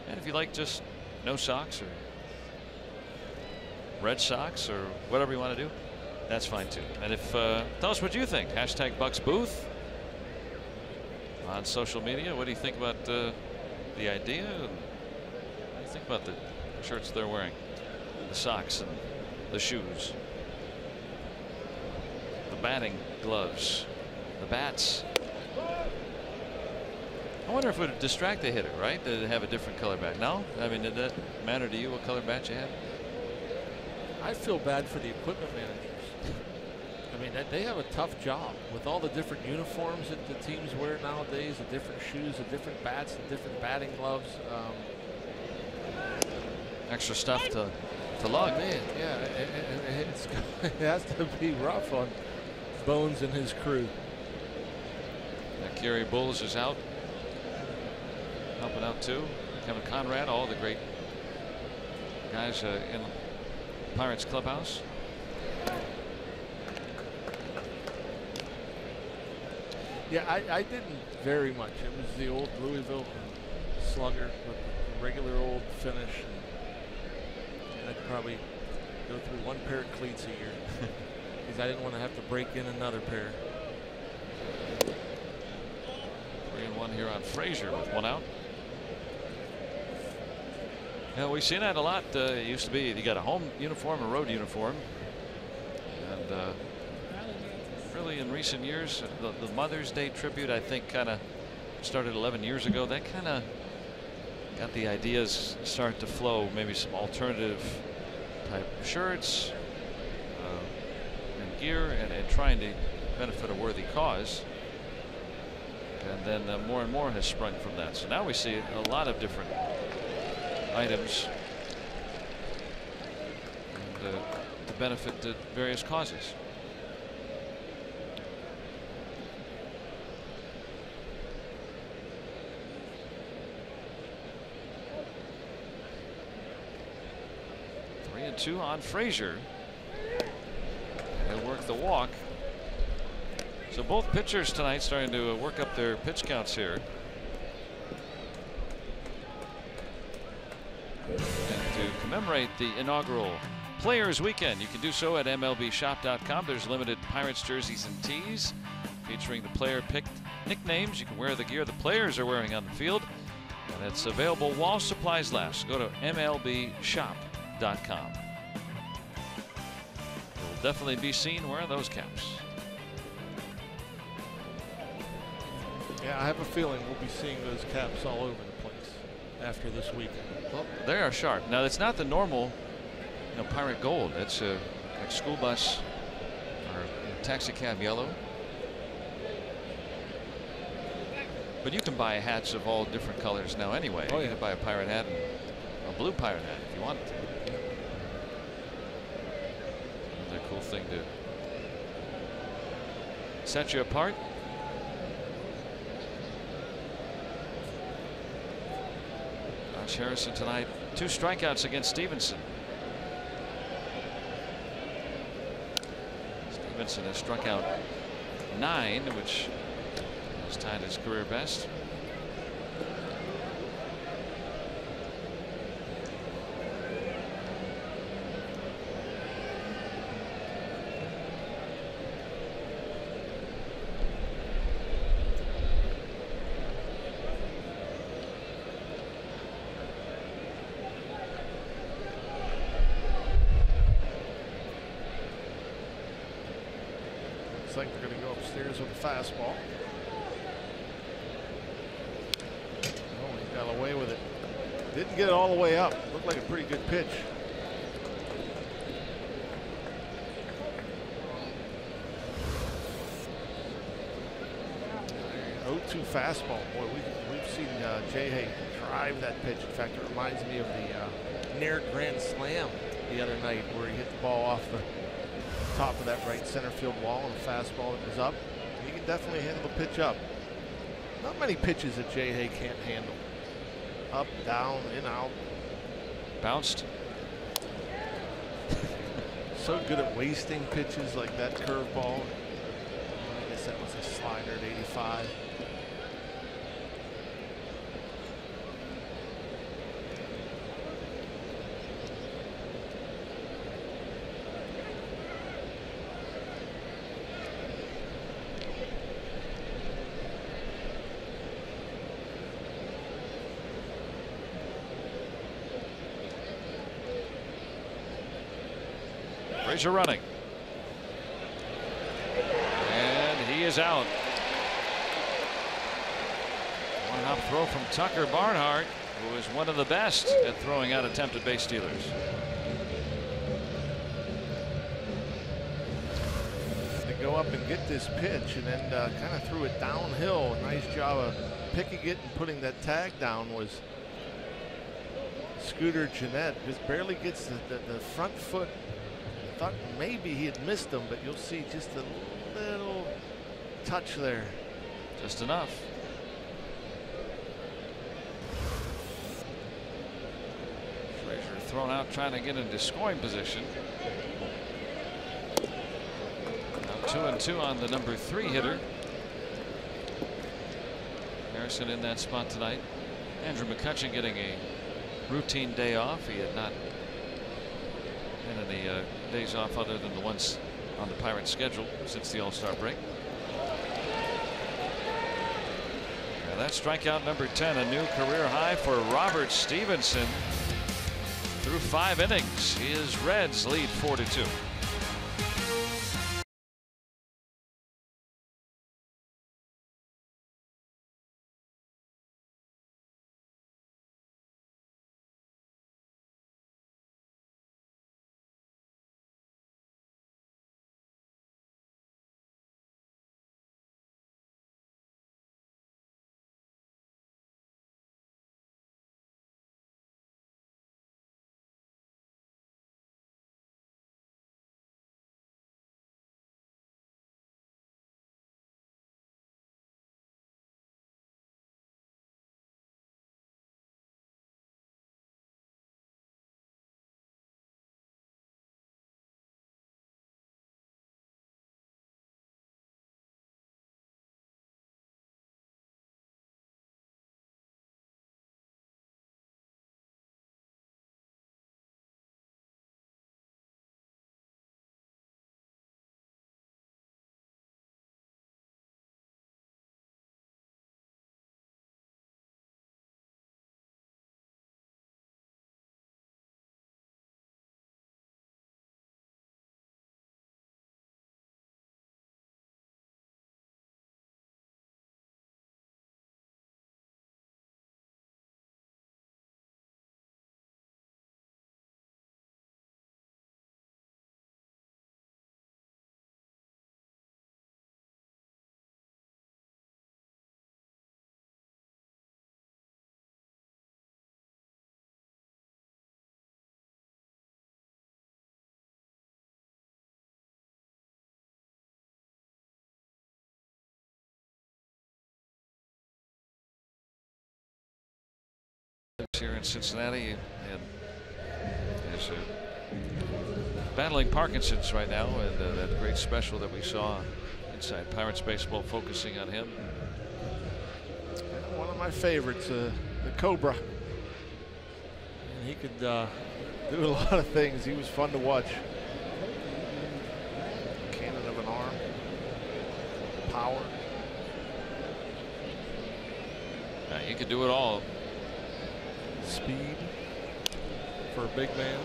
And if you like just no socks or red socks or whatever you want to do, that's fine too. And if tell us what you think. Hashtag Bucks Booth on social media. What do you think about the idea? What do you think about the shirts they're wearing, the socks and the shoes, the batting gloves, the bats? I wonder if it would distract the hitter, right? To have a different color bat. No? I mean, did that matter to you what color bat you had? I feel bad for the equipment managers. I mean, they have a tough job with all the different uniforms that the teams wear nowadays, the different shoes, the different bats, the different batting gloves. Extra stuff to to lug. Oh, man, yeah, and it has to be rough on Bones and his crew. Kerry Bulls is out, helping out too. Kevin Conrad, all the great guys in the Pirates clubhouse. Yeah, I didn't very much. It was the old Louisville slugger with the regular old finish. And I'd probably go through one pair of cleats a year because I didn't want to have to break in another pair. 3-1 here on Frazier with one out. Yeah, we've seen that a lot. It used to be you got a home uniform, a road uniform, and really in recent years, the Mother's Day tribute, I think, kind of started 11 years ago. That kind of got the ideas start to flow. Maybe some alternative type shirts and gear, and trying to benefit a worthy cause. And then more and more has sprung from that. So now we see a lot of different items and to benefit the various causes. Three and two on Frazier. He'll work the walk. So both pitchers tonight starting to work up their pitch counts here. And to commemorate the inaugural Players Weekend, you can do so at MLBshop.com. There's limited Pirates jerseys and tees featuring the player-picked nicknames. You can wear the gear the players are wearing on the field, and it's available while supplies last. Go to MLBshop.com. You'll definitely be seen wearing those caps. Yeah, I have a feeling we'll be seeing those caps all over the place after this weekend. Well, they are sharp. Now, it's not the normal, pirate gold. It's like school bus or taxi cab yellow. But you can buy hats of all different colors now anyway. Oh, you yeah. can buy a pirate hat and a blue pirate hat if you wanted to. Another cool thing to set you apart. Harrison tonight, 2 strikeouts against Stevenson. Stevenson has struck out 9, which has tied his career best. Like they're going to go upstairs with a fastball. Oh, he got away with it. Didn't get it all the way up. Looked like a pretty good pitch. 0-2 fastball. Boy, we've seen Jay drive that pitch. In fact, it reminds me of the near grand slam the other night where he hit the ball off the top of that right center field wall and a fastball that was up. He can definitely handle the pitch up. Not many pitches that Jay Hay can't handle. Up, down, in, out. Bounced. So good at wasting pitches like that curveball. I guess that was a slider at 85. Frazier running. And he is out. One hop throw from Tucker Barnhart, who is one of the best at throwing out attempted base stealers. To go up and get this pitch and then kind of threw it downhill. A nice job of picking it and putting that tag down was Scooter Gennett just barely gets the front foot. I thought maybe he had missed him, but you'll see just a little touch there. Just enough. Frazier thrown out trying to get into scoring position. Now 2-2 on the number 3 hitter. Harrison in that spot tonight. Andrew McCutchen getting a routine day off. He had not had any days off other than the ones on the Pirates schedule since the All-Star break. Now that's strikeout number 10, a new career high for Robert Stevenson. Through 5 innings, his Reds lead 4-2. Here in Cincinnati, and is battling Parkinson's right now, and that great special that we saw inside Pirates Baseball focusing on him. One of my favorites, the Cobra. And he could do a lot of things. He was fun to watch. Cannon of an arm, power. He could do it all. Speed for a big man.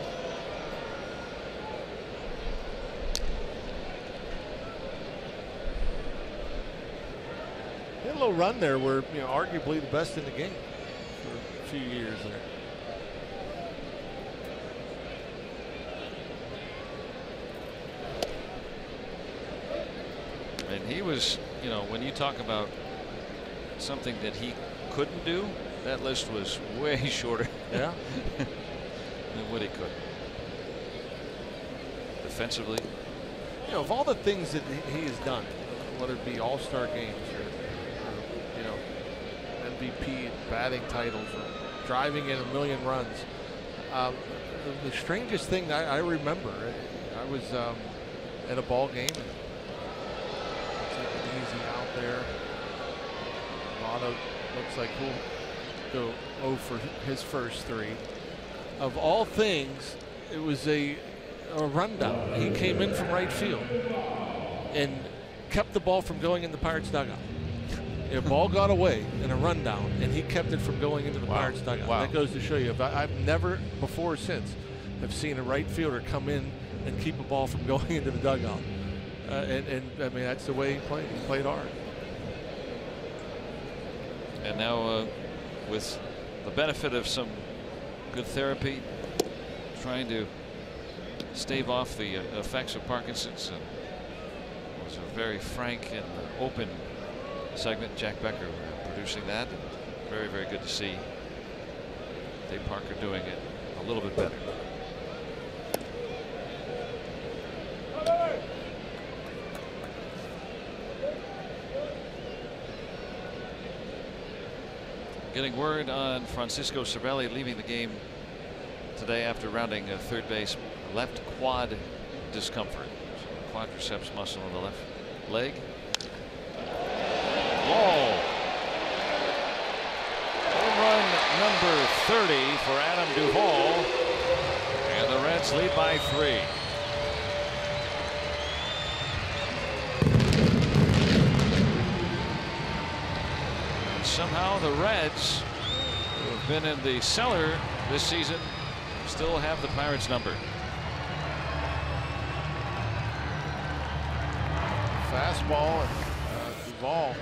He had a little run there where, you know, arguably the best in the game for a few years there. And he was, you know, when you talk about something that he couldn't do, that list was way shorter. Yeah. than what he could. Defensively. You know, of all the things that he has done, whether it be All-Star games or you know, MVP, batting titles, or driving in 1,000,000 runs, the strangest thing I remember, I was at a ball game and taking easy out there. Otto looks like he'll go 0 for his first 3. Of all things, it was a rundown. He came in from right field and kept the ball from going in the Pirates dugout. The ball got away in a rundown, and he kept it from going into the Pirates dugout. Wow. That goes to show you. I've never before or since have seen a right fielder come in and keep a ball from going into the dugout. And I mean, that's the way he played. He played hard. And now with the benefit of some good therapy, trying to stave off the effects of Parkinson's. And it was a very frank and open segment. Jack Becker producing that. Very, very good to see Dave Parker doing it a little bit better. Getting word on Francisco Cervelli leaving the game today after rounding third base. Left quad discomfort. Quadriceps muscle on the left leg. Ball. Home run number 30 for Adam Duvall. And the Reds lead by 3. Somehow the Reds, who have been in the cellar this season, still have the Pirates number. Fastball and Duvall, I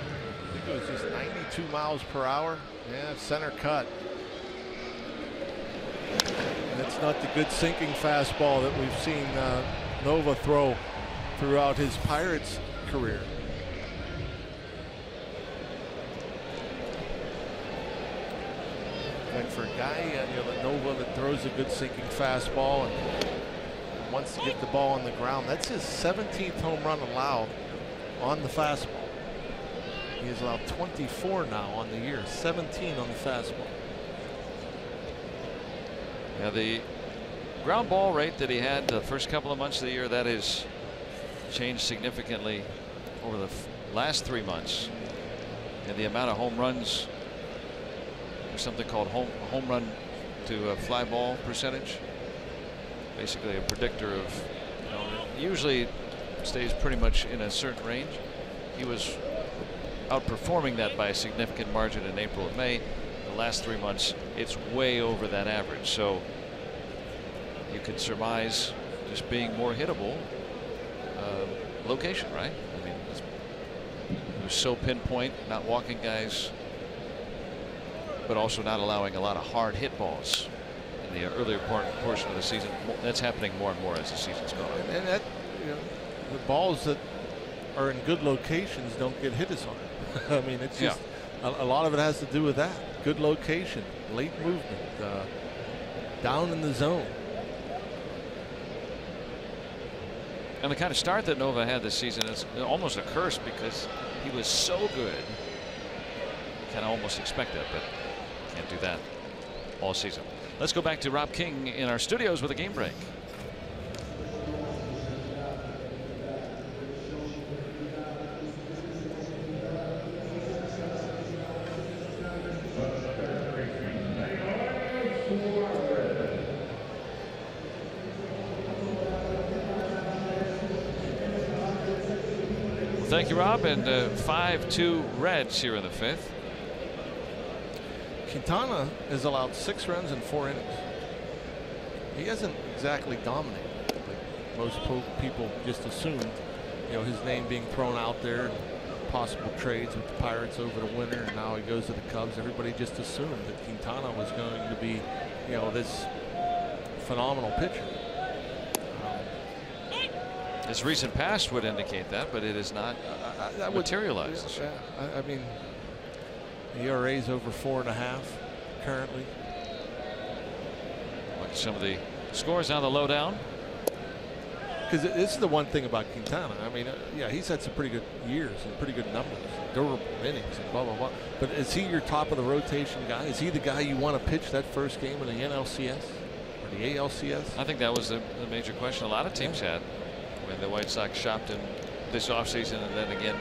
think it was just 92 miles per hour. Yeah, center cut. That's not the good sinking fastball that we've seen Nova throw throughout his Pirates career. And for a guy, that Nova that throws a good sinking fastball and wants to get the ball on the ground, that's his 17th home run allowed on the fastball. He has allowed 24 now on the year, 17 on the fastball. Yeah, the ground ball rate that he had the first couple of months of the year, that has changed significantly over the last 3 months. And the amount of home runs, there's something called home run to fly ball percentage. Basically a predictor of, usually stays pretty much in a certain range. He was outperforming that by a significant margin in April and May. The last 3 months, it's way over that average. So you could surmise just being more hittable location, right? I mean, it was so pinpoint, not walking guys, but also not allowing a lot of hard hit balls in the earlier portion of the season. That's happening more and more as the season's going. And that, the balls that are in good locations don't get hit as hard. I mean, it's just a lot of it has to do with that. Good location, late movement, down in the zone. And the kind of start that Nova had this season is almost a curse because he was so good. You kind of almost expect that, but can't do that all season. Let's go back to Rob King in our studios with a game break. Thank you, Rob. And 5-2 Reds here in the 5th. Quintana has allowed 6 runs in 4 innings. He hasn't exactly dominated, like most people just assumed. His name being thrown out there, and possible trades with the Pirates over the winter, and now he goes to the Cubs. Everybody just assumed that Quintana was going to be, this phenomenal pitcher. His recent past would indicate that, but it is not materialized. Yeah, I mean, the ERA is over 4.5 currently. Look at some of the scores on the lowdown. Because this is the one thing about Quintana. I mean, he's had some pretty good years and pretty good numbers, durable innings, and blah blah blah. But is he your top of the rotation guy? Is he the guy you want to pitch that first game in the NLCS or the ALCS? I think that was the major question a lot of teams had when the White Sox shopped him this offseason and then again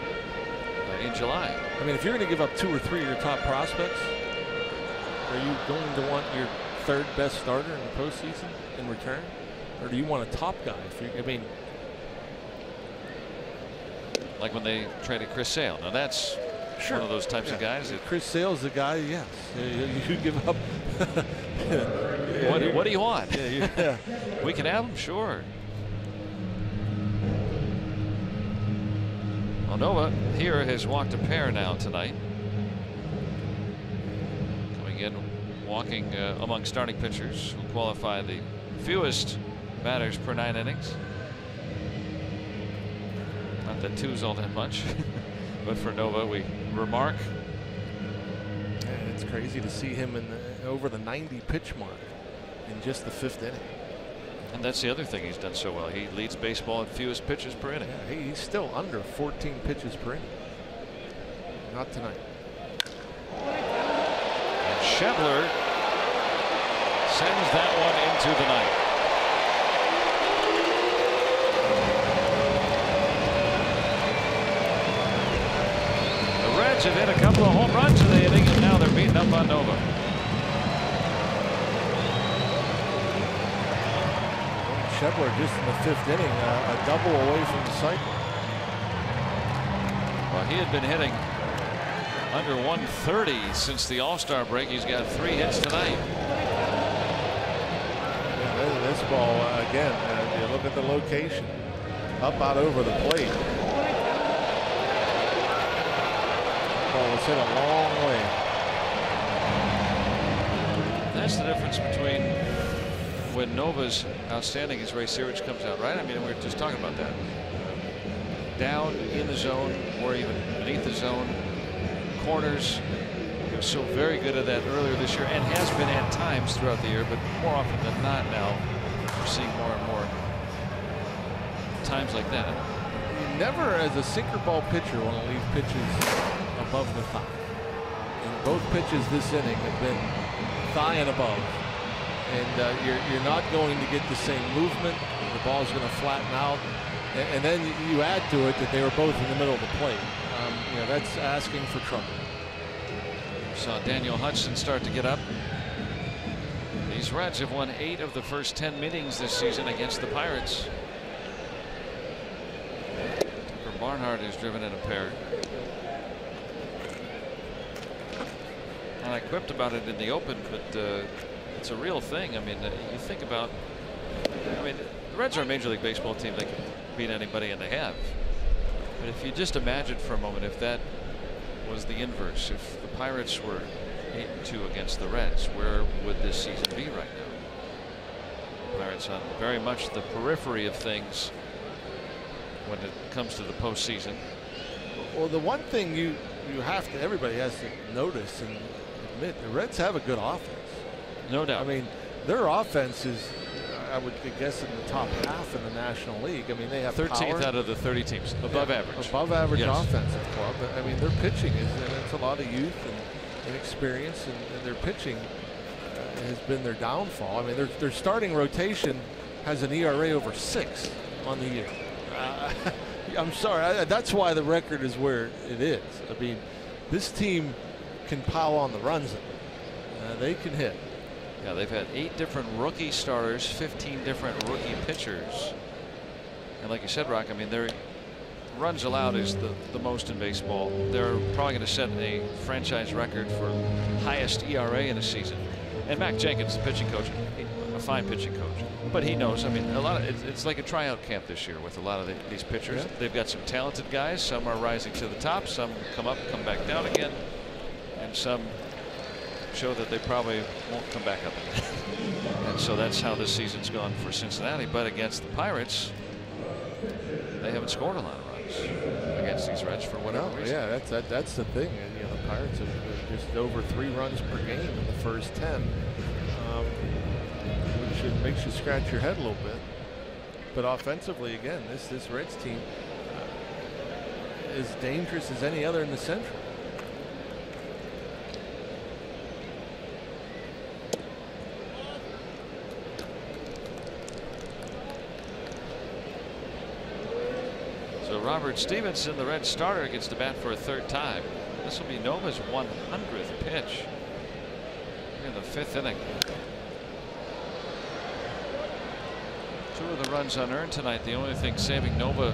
in July. I mean, if you're going to give up 2 or 3 of your top prospects, are you going to want your 3rd best starter in the postseason in return, or do you want a top guy? I mean, like when they traded Chris Sale. Now that's one of those types of guys. Chris Sale's the guy. Yes, you give up. What do you want? We can have him, sure. Well, Nova here has walked a pair now tonight. Coming in, walking among starting pitchers who qualify the fewest batters per 9 innings. Not that 2's all that much, but for Nova, we remark And it's crazy to see him in over the 90 pitch mark in just the 5th inning. And that's the other thing he's done so well. He leads baseball in fewest pitches per inning. Yeah, he's still under 14 pitches per inning. Not tonight. And Schebler sends that one into the night. The Reds have hit a couple of home runs in the inning, and now they're beating up on Nova. Schebler just in the 5th inning, a double away from the cycle. Well, he had been hitting under 130 since the All-Star break. He's got 3 hits tonight. Yeah, this ball again. You look at the location, up out over the plate. Ball was hit a long way. That's the difference between when Nova's outstanding as Ray Searage comes out, right? I mean, we were just talking about that. Down in the zone or even beneath the zone, corners. He was so very good at that earlier this year and has been at times throughout the year, but more often than not now we're seeing more and more times like that. You never, as a sinker ball pitcher, want to leave pitches above the thigh. And both pitches this inning have been thigh and above. And you're not going to get the same movement. The ball is going to flatten out. And then you add to it that they were both in the middle of the plate. You know, that's asking for trouble. Saw Daniel Hudson start to get up. These Reds have won 8 of the first 10 meetings this season against the Pirates. Tucker Barnhart has driven in a pair. And I quipped about it in the open, but it's a real thing. I mean, you think about, I mean, the Reds are a Major League Baseball team that can beat anybody, and they have. But if you just imagine for a moment if that was the inverse, if the Pirates were 8-2 against the Reds, where would this season be right now? Pirates on very much the periphery of things when it comes to the postseason. Well, the one thing you have to, everybody has to notice and admit, the Reds have a good offense. No doubt. I mean, their offense is, I would guess, in the top half in the National League. I mean, they have 13th power. Out of the 30 teams, above average. Above average yes. offensive club. I mean, their pitching is, and it's a lot of youth and experience, and their pitching has been their downfall. I mean, their starting rotation has an ERA over 6 on the year. I'm sorry, that's why the record is where it is. I mean, this team can pile on the runs. They can hit. Yeah, they've had 8 different rookie starters, 15 different rookie pitchers. And like you said, Rock, I mean, their runs allowed is the most in baseball. They're probably going to set a franchise record for highest ERA in a season. And Mac Jenkins, the pitching coach, a fine pitching coach. But he knows, I mean, a lot of it's like a tryout camp this year with a lot of these pitchers. Yeah. They've got some talented guys. Some are rising to the top. Some come up, come back down again. And some show that they probably won't come back up again. And so that's how this season's gone for Cincinnati. But against the Pirates, they haven't scored a lot of runs against these Reds for whatever reason. Yeah, that's the thing. And, you know, the Pirates have just over 3 runs per game in the first 10, which makes you scratch your head a little bit. But offensively, again, this Reds team is dangerous as any other in the Central. So Robert Stevenson, the Red starter, gets to bat for a 3rd time. This will be Nova's 100th pitch in the 5th inning. 2 of the runs unearned tonight. The only thing saving Nova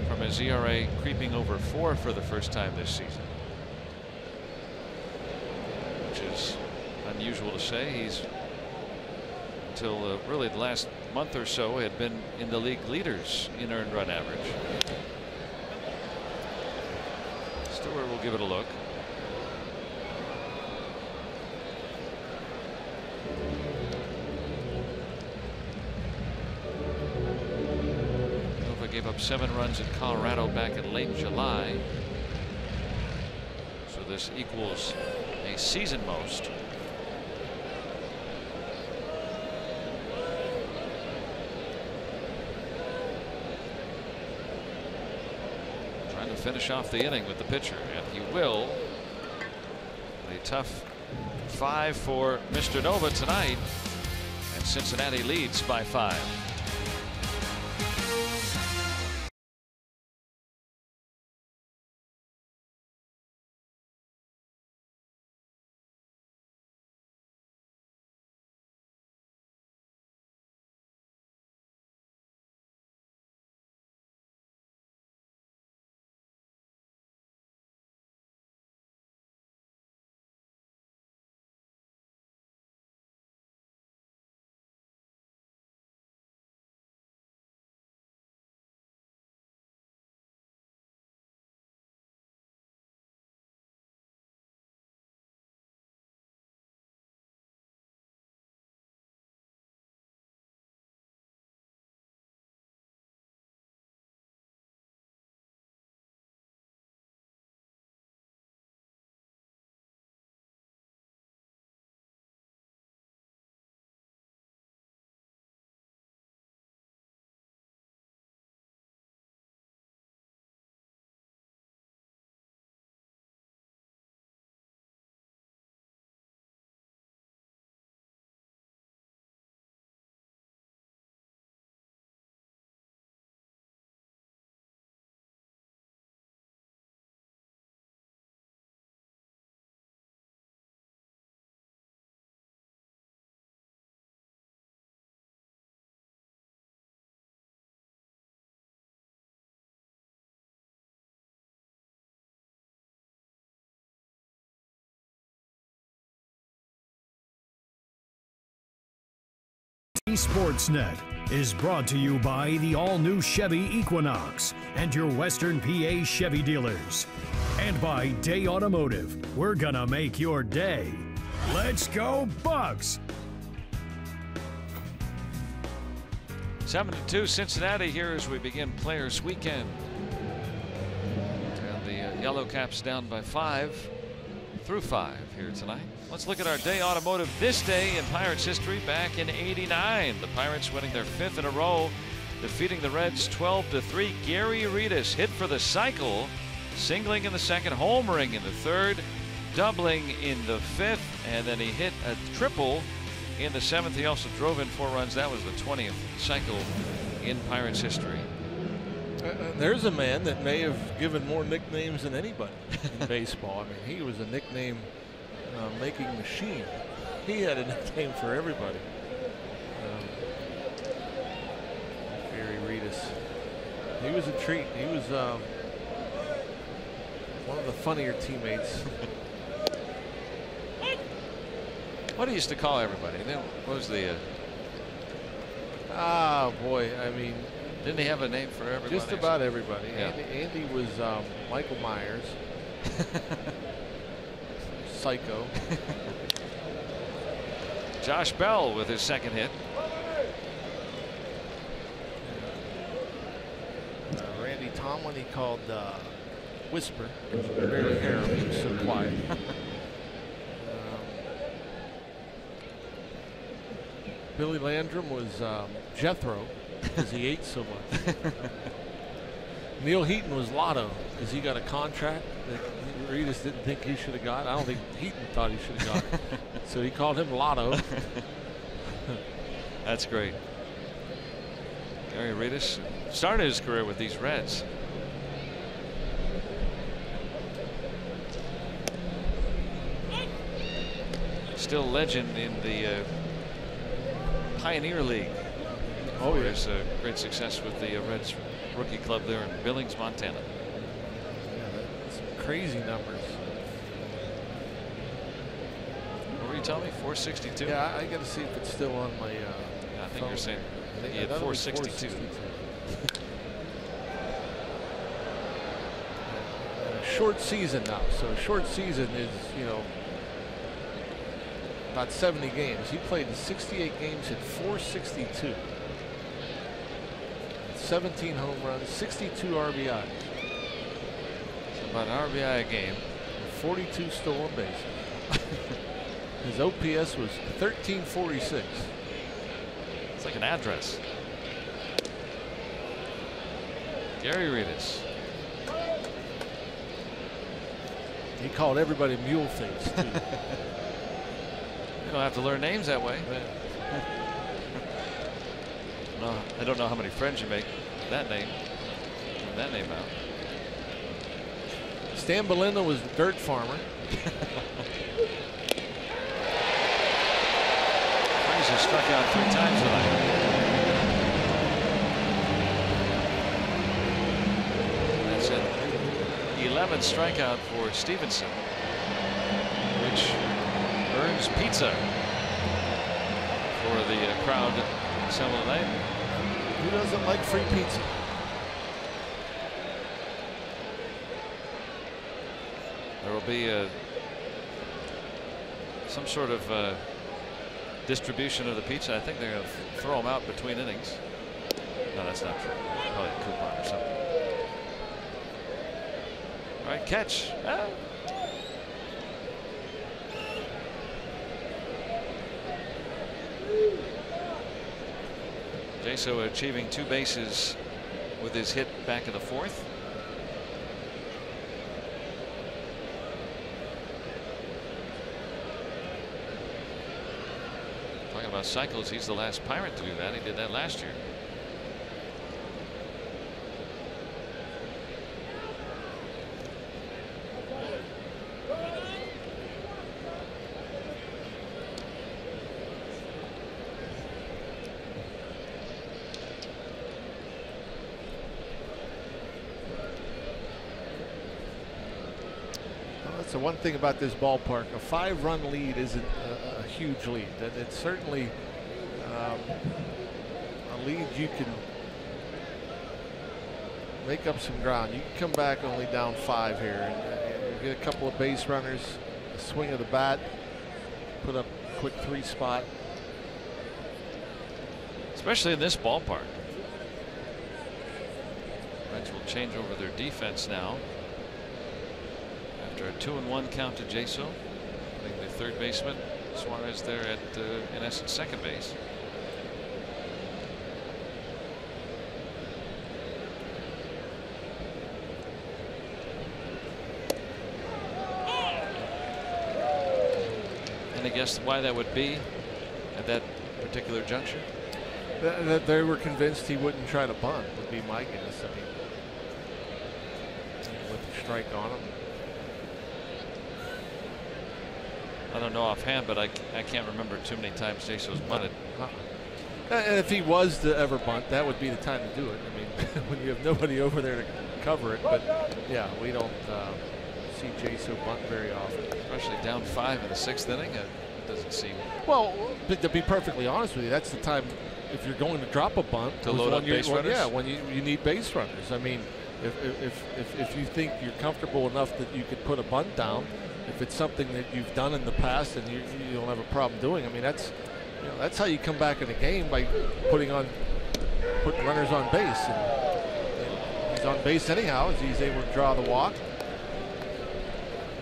from his ERA creeping over 4 for the first time this season, which is unusual to say. He's, until really the last month or so, had been in the league leaders in earned run average. Stewart will give it a look. Nova gave up 7 runs in Colorado back in late July. So this equals a season most. Trying to finish off the inning with the pitcher, and he will. A tough 5 for Mr. Nova tonight, and Cincinnati leads by 5. Sportsnet is brought to you by the all-new Chevy Equinox and your Western PA Chevy dealers. And by Day Automotive. We're gonna make your day. Let's go Bucks! 7-2 Cincinnati here as we begin Players Weekend. And the Yellow Caps down by 5 through 5 here tonight. Let's look at our Day Automotive this day in Pirates history. Back in '89, the Pirates winning their 5th in a row, defeating the Reds 12-3. Gary Reedus hit for the cycle, singling in the 2nd, homering in the 3rd, doubling in the 5th, and then he hit a triple in the 7th. He also drove in 4 runs. That was the 20th cycle in Pirates history. There's a man that may have given more nicknames than anybody in baseball. I mean, he was a nickname making machine. He had a nickname for everybody. Gary Reedus. He was a treat. He was one of the funnier teammates. What do you used to call everybody? What was the? Boy, I mean, didn't he have a name for everybody? Just about everybody. Yeah. Andy was Michael Myers. Psycho. Josh Bell with his 2nd hit. Randy Tomlin he called Whisper. He could barely hear him. He was so quiet. Billy Landrum was Jethro because he ate so much. Neil Heaton was Lotto because he got a contract that Reedus didn't think he should have got. I don't think Heaton thought he should have got. So he called him Lotto. That's great. Gary Reedus started his career with these Reds. Still legend in the Pioneer League. Oh, yeah. There's great success with the Reds rookie club there in Billings, Montana. Yeah, that's crazy numbers. What were you telling me? 462? Yeah, I got to see if it's still on my. I think phone. you're saying he had 462. Short season now, so short season is, you know, about 70 games. He played in 68 games, hit 462. 17 home runs, 62 RBIs. So about an RBI a game. 42 stolen bases. His OPS was 1346. It's like an address. Gary Reedus. He called everybody mule face too. You don't have to learn names that way. No, I don't know how many friends you make that name. That name out. Stan Belinda was the dirt farmer. Frazier struck out 3 times tonight. That's an 11th strikeout for Stevenson, which earns pizza for the crowd assembled tonight. Who doesn't like free pizza? There will be some sort of distribution of the pizza. I think they're going to throw them out between innings. No, that's not true. Probably a coupon or something. All right, catch. Ah. Jaso achieving 2 bases with his hit back in the 4th. Talking about cycles, he's the last Pirate to do that. He did that last year. That's the one thing about this ballpark. A 5-run lead isn't a huge lead. That it's certainly a lead you can make up some ground. You can come back only down 5 here, and you get a couple of base runners, a swing of the bat, put up a quick 3 spot. Especially in this ballpark. Reds will change over their defense now. After a 2-1 count to Jaso, putting the 3rd baseman Suarez there at in essence 2nd base. And I guess why that would be at that particular juncture. That they were convinced he wouldn't try to bunt would be my guess. I mean, with the strike on him. I don't know offhand, but I can't remember too many times Jaso's bunted. And if he was to ever bunt, that would be the time to do it. I mean, when you have nobody over there to cover it. But yeah, we don't see Jaso bunt very often. Especially down 5 in the 6th inning. It doesn't seem. Well, to be perfectly honest with you, that's the time if you're going to drop a bunt to load up base runners. Yeah, when you need base runners. I mean, if you think you're comfortable enough that you could put a bunt down, if it's something that you've done in the past and you don't have a problem doing, I mean, that's how you come back in a game, by putting runners on base. And he's on base anyhow, as he's able to draw the walk.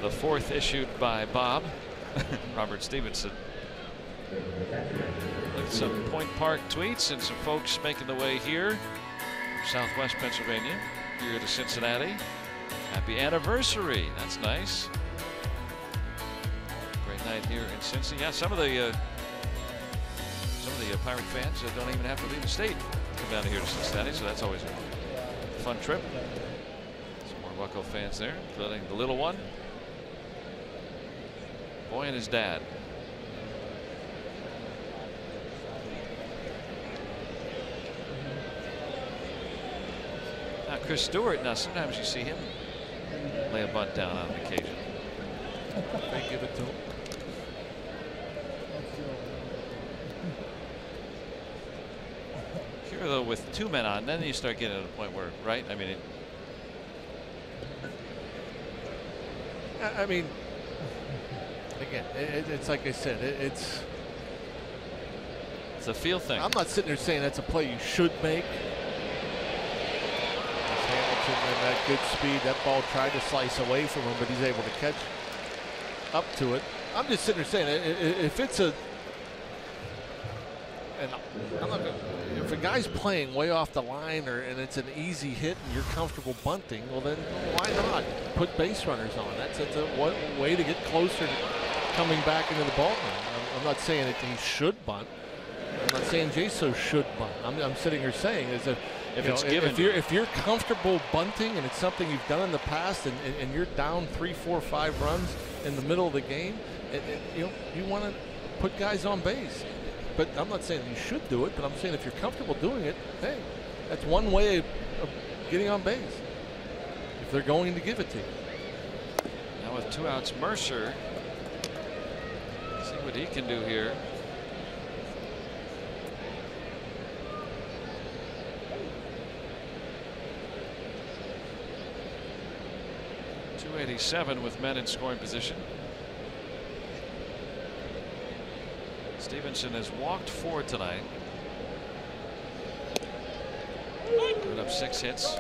The 4th issued by Bob Robert Stevenson. With some Point Park tweets and some folks making the way here from Southwest Pennsylvania here to Cincinnati. Happy anniversary. That's nice. Great night here in Cincinnati. Yeah, some of the Pirate fans don't even have to leave the state to come down here to Cincinnati, so that's always a fun trip. Some more Bucco fans there, including the little one, boy and his dad. Now Chris Stewart, now sometimes you see him lay a bunt down on occasion. They give it to him. Here though, with 2 men on, then you start getting to the point where, right? I mean, Again, it's like I said, it's a feel thing. I'm not sitting there saying that's a play you should make. Hamilton in that good speed. That ball tried to slice away from him, but he's able to catch up to it. I'm just sitting there saying, if it's a, and I'm not gonna, if a guy's playing way off the line and it's an easy hit and you're comfortable bunting, well then why not put base runners on? That's a way to get closer to coming back into the ball game. I'm not saying that he should bunt. I'm not saying Jaso should bunt. I'm sitting here saying is that if you're comfortable bunting and it's something you've done in the past and you're down 3, 4, 5 runs in the middle of the game, you want to put guys on base. But I'm not saying you should do it, but I'm saying if you're comfortable doing it, hey, that's one way of getting on base if they're going to give it to you. Now with 2 outs, Mercer. See what he can do here. .287 with men in scoring position. Stevenson has walked 4 tonight. Put up 6 hits.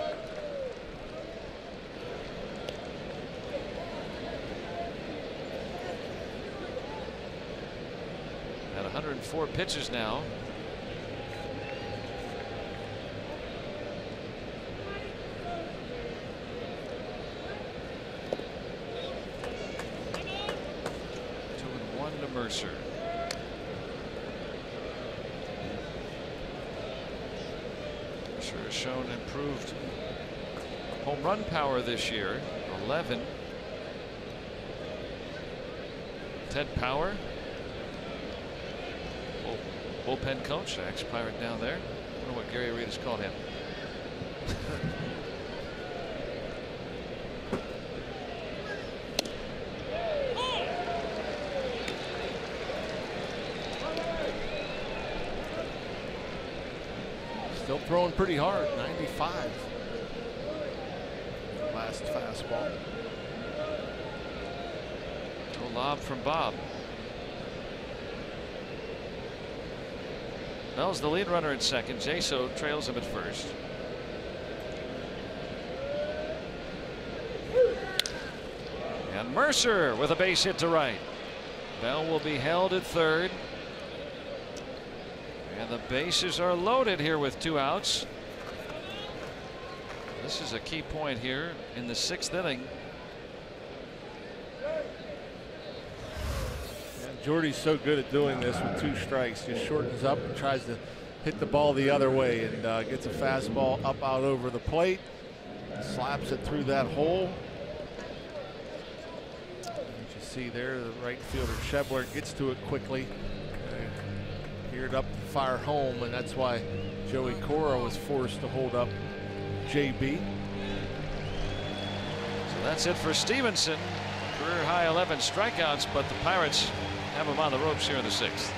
At 104 pitches now. To Mercer. Mercer has shown improved home run power this year. 11. Ted Power, bullpen coach, ex-Pirate down there. I wonder what Gary Reed has called him. Still throwing pretty hard, 95. Last fastball. A lob from Bob. Bell's the lead runner at second. Jaso trails him at first. And Mercer with a base hit to right. Bell will be held at third. And the bases are loaded here with 2 outs. This is a key point here in the 6th inning. Jordy's so good at doing this with 2 strikes. Just shortens up and tries to hit the ball the other way and gets a fastball up out over the plate. Slaps it through that hole. As you see there, the right fielder Shebler gets to it quickly. Geared up to fire home, and that's why Joey Cora was forced to hold up JB. So that's it for Stevenson. Career high 11 strikeouts, but the Pirates have him on the ropes here in the 6th.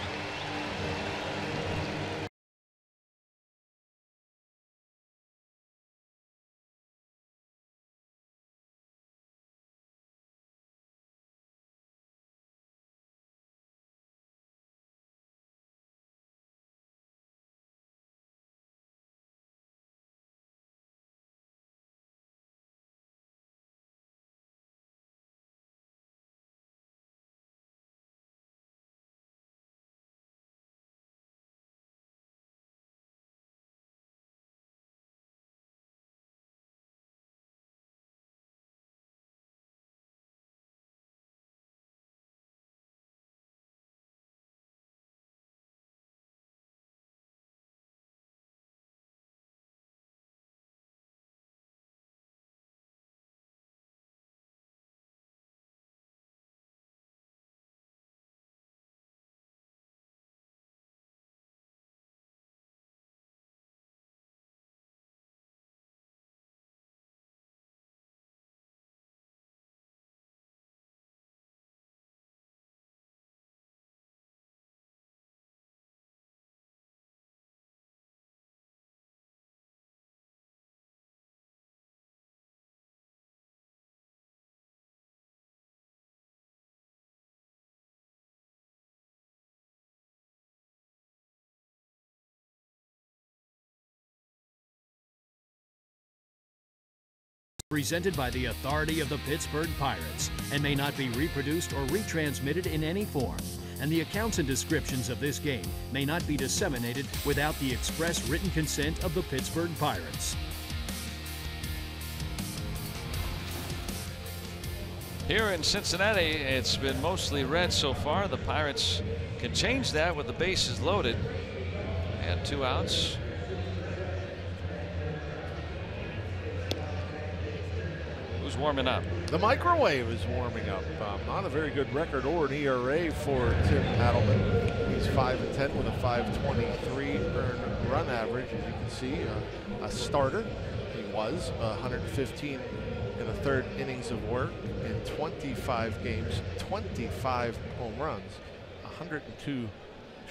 presented by the authority of the Pittsburgh Pirates and may not be reproduced or retransmitted in any form. And the accounts and descriptions of this game may not be disseminated without the express written consent of the Pittsburgh Pirates. Here in Cincinnati, it's been mostly red so far. The Pirates can change that with the bases loaded and 2 outs. Who's warming up? The microwave is warming up. Not a very good record or an ERA for Tim Adelman. He's 5-10 with a 5.23 earned run average. As you can see, a starter. He was 115 in the third innings of work in 25 games, 25 home runs, 102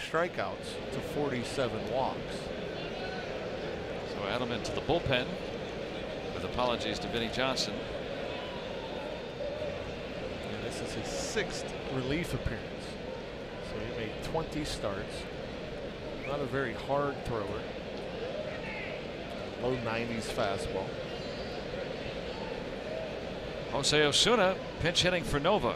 strikeouts to 47 walks. So Adelman to the bullpen with apologies to Vinnie Johnson. And this is his 6th relief appearance. So he made 20 starts. Not a very hard thrower. Low 90s fastball. Jose Osuna pinch hitting for Nova.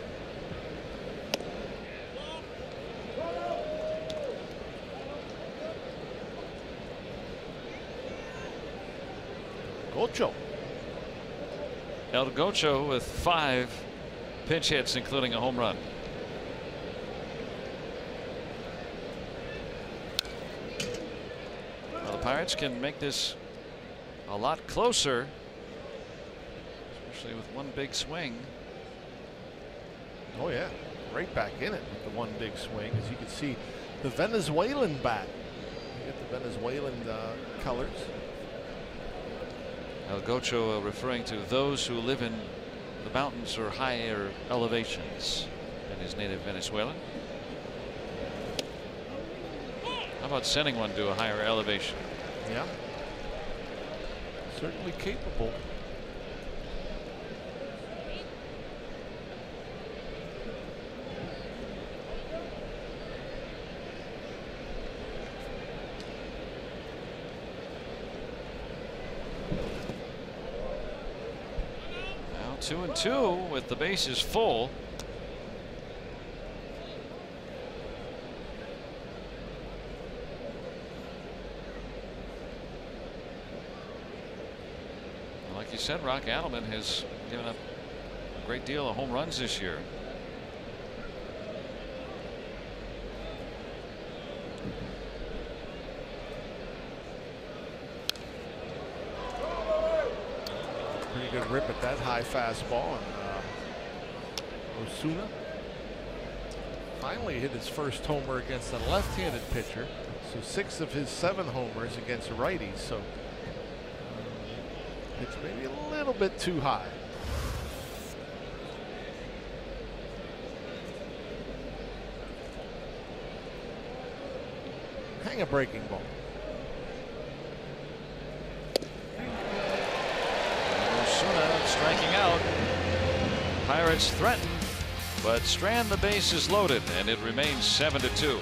Gocho. El Gocho with 5 pinch hits, including a home run. Well, the Pirates can make this a lot closer, especially with one big swing. Oh yeah, right back in it with the one big swing. As you can see, the Venezuelan bat. You get the Venezuelan colors. El Gocho referring to those who live in the mountains or higher elevations than his native Venezuela. How about sending one to a higher elevation? Yeah. Certainly capable. Now 2-2 with the bases full. Like you said, Rock Adelman has given up a great deal of home runs this year. Pretty good rip at that high fastball. And Osuna finally hit his first homer against a left-handed pitcher. So 6 of his 7 homers against righties. So it's maybe a little bit too high. Hang a breaking ball. Osuna striking out. Pirates threaten, but Strand the base is loaded, and it remains 7-2.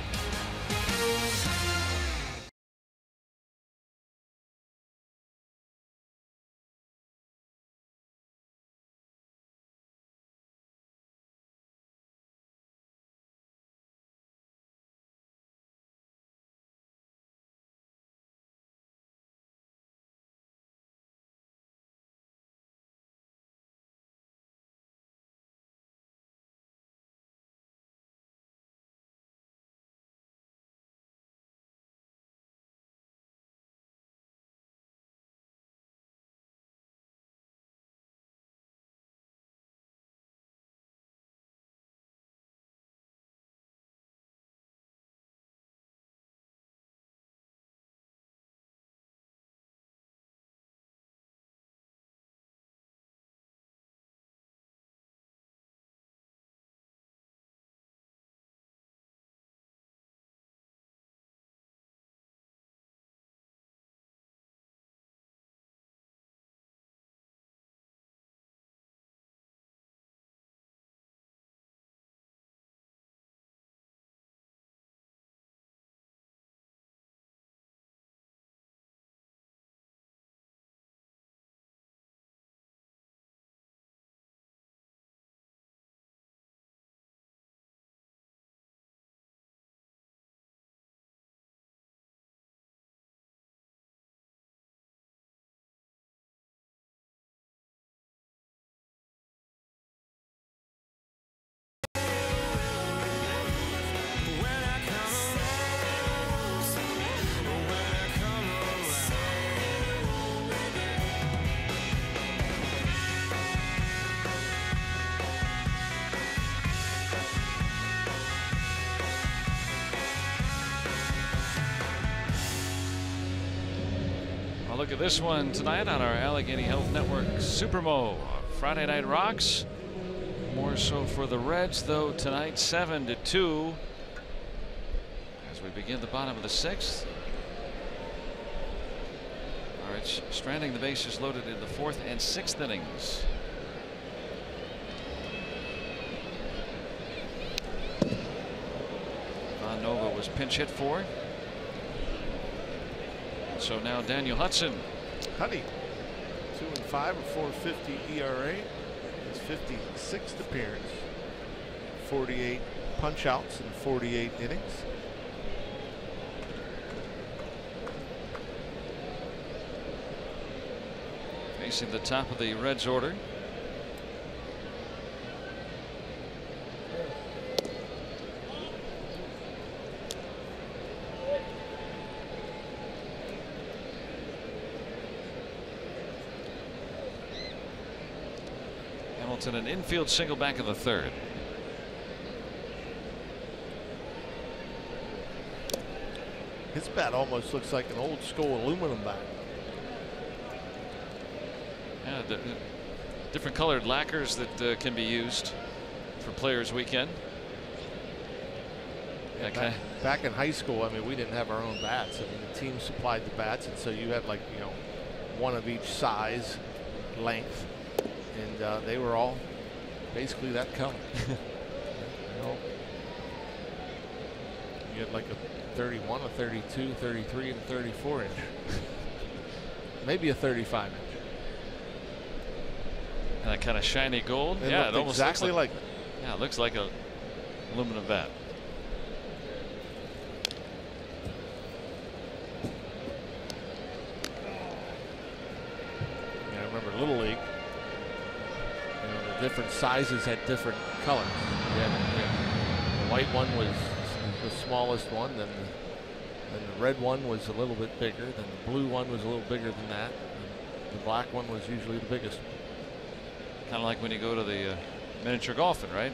look at this one tonight on our Allegheny Health Network Supermo. Friday Night Rocks. More so for the Reds, though, tonight 7-2 as we begin the bottom of the 6th. Pirates stranding the bases loaded in the 4th and 6th innings. Von Nova was pinch hit for. So now Daniel Hudson. Huddy, 2-5, a 4.50 ERA. His 56th appearance. 48 punch outs in 48 innings. Facing the top of the Reds order. Hamilton, an infield single back in the 3rd. His bat almost looks like an old school aluminum bat. Yeah, the different colored lacquers that can be used for Players Weekend. Yeah, back in high school, I mean, we didn't have our own bats. I mean, the team supplied the bats, and so you had, like, you know, one of each size, length, and they were all basically that color. You know, you had like a 31, a 32, 33, and a 34 inch, maybe a 35 inch. And that kind of shiny gold. It yeah, it almost exactly looks like it. Yeah, it looks like a aluminum bat. Yeah, I remember Little League. You know, the different sizes had different colors. The white one was the smallest one, then the red one was a little bit bigger, then the blue one was a little bigger than that, and the black one was usually the biggest. Kind of like when you go to the miniature golfing, right?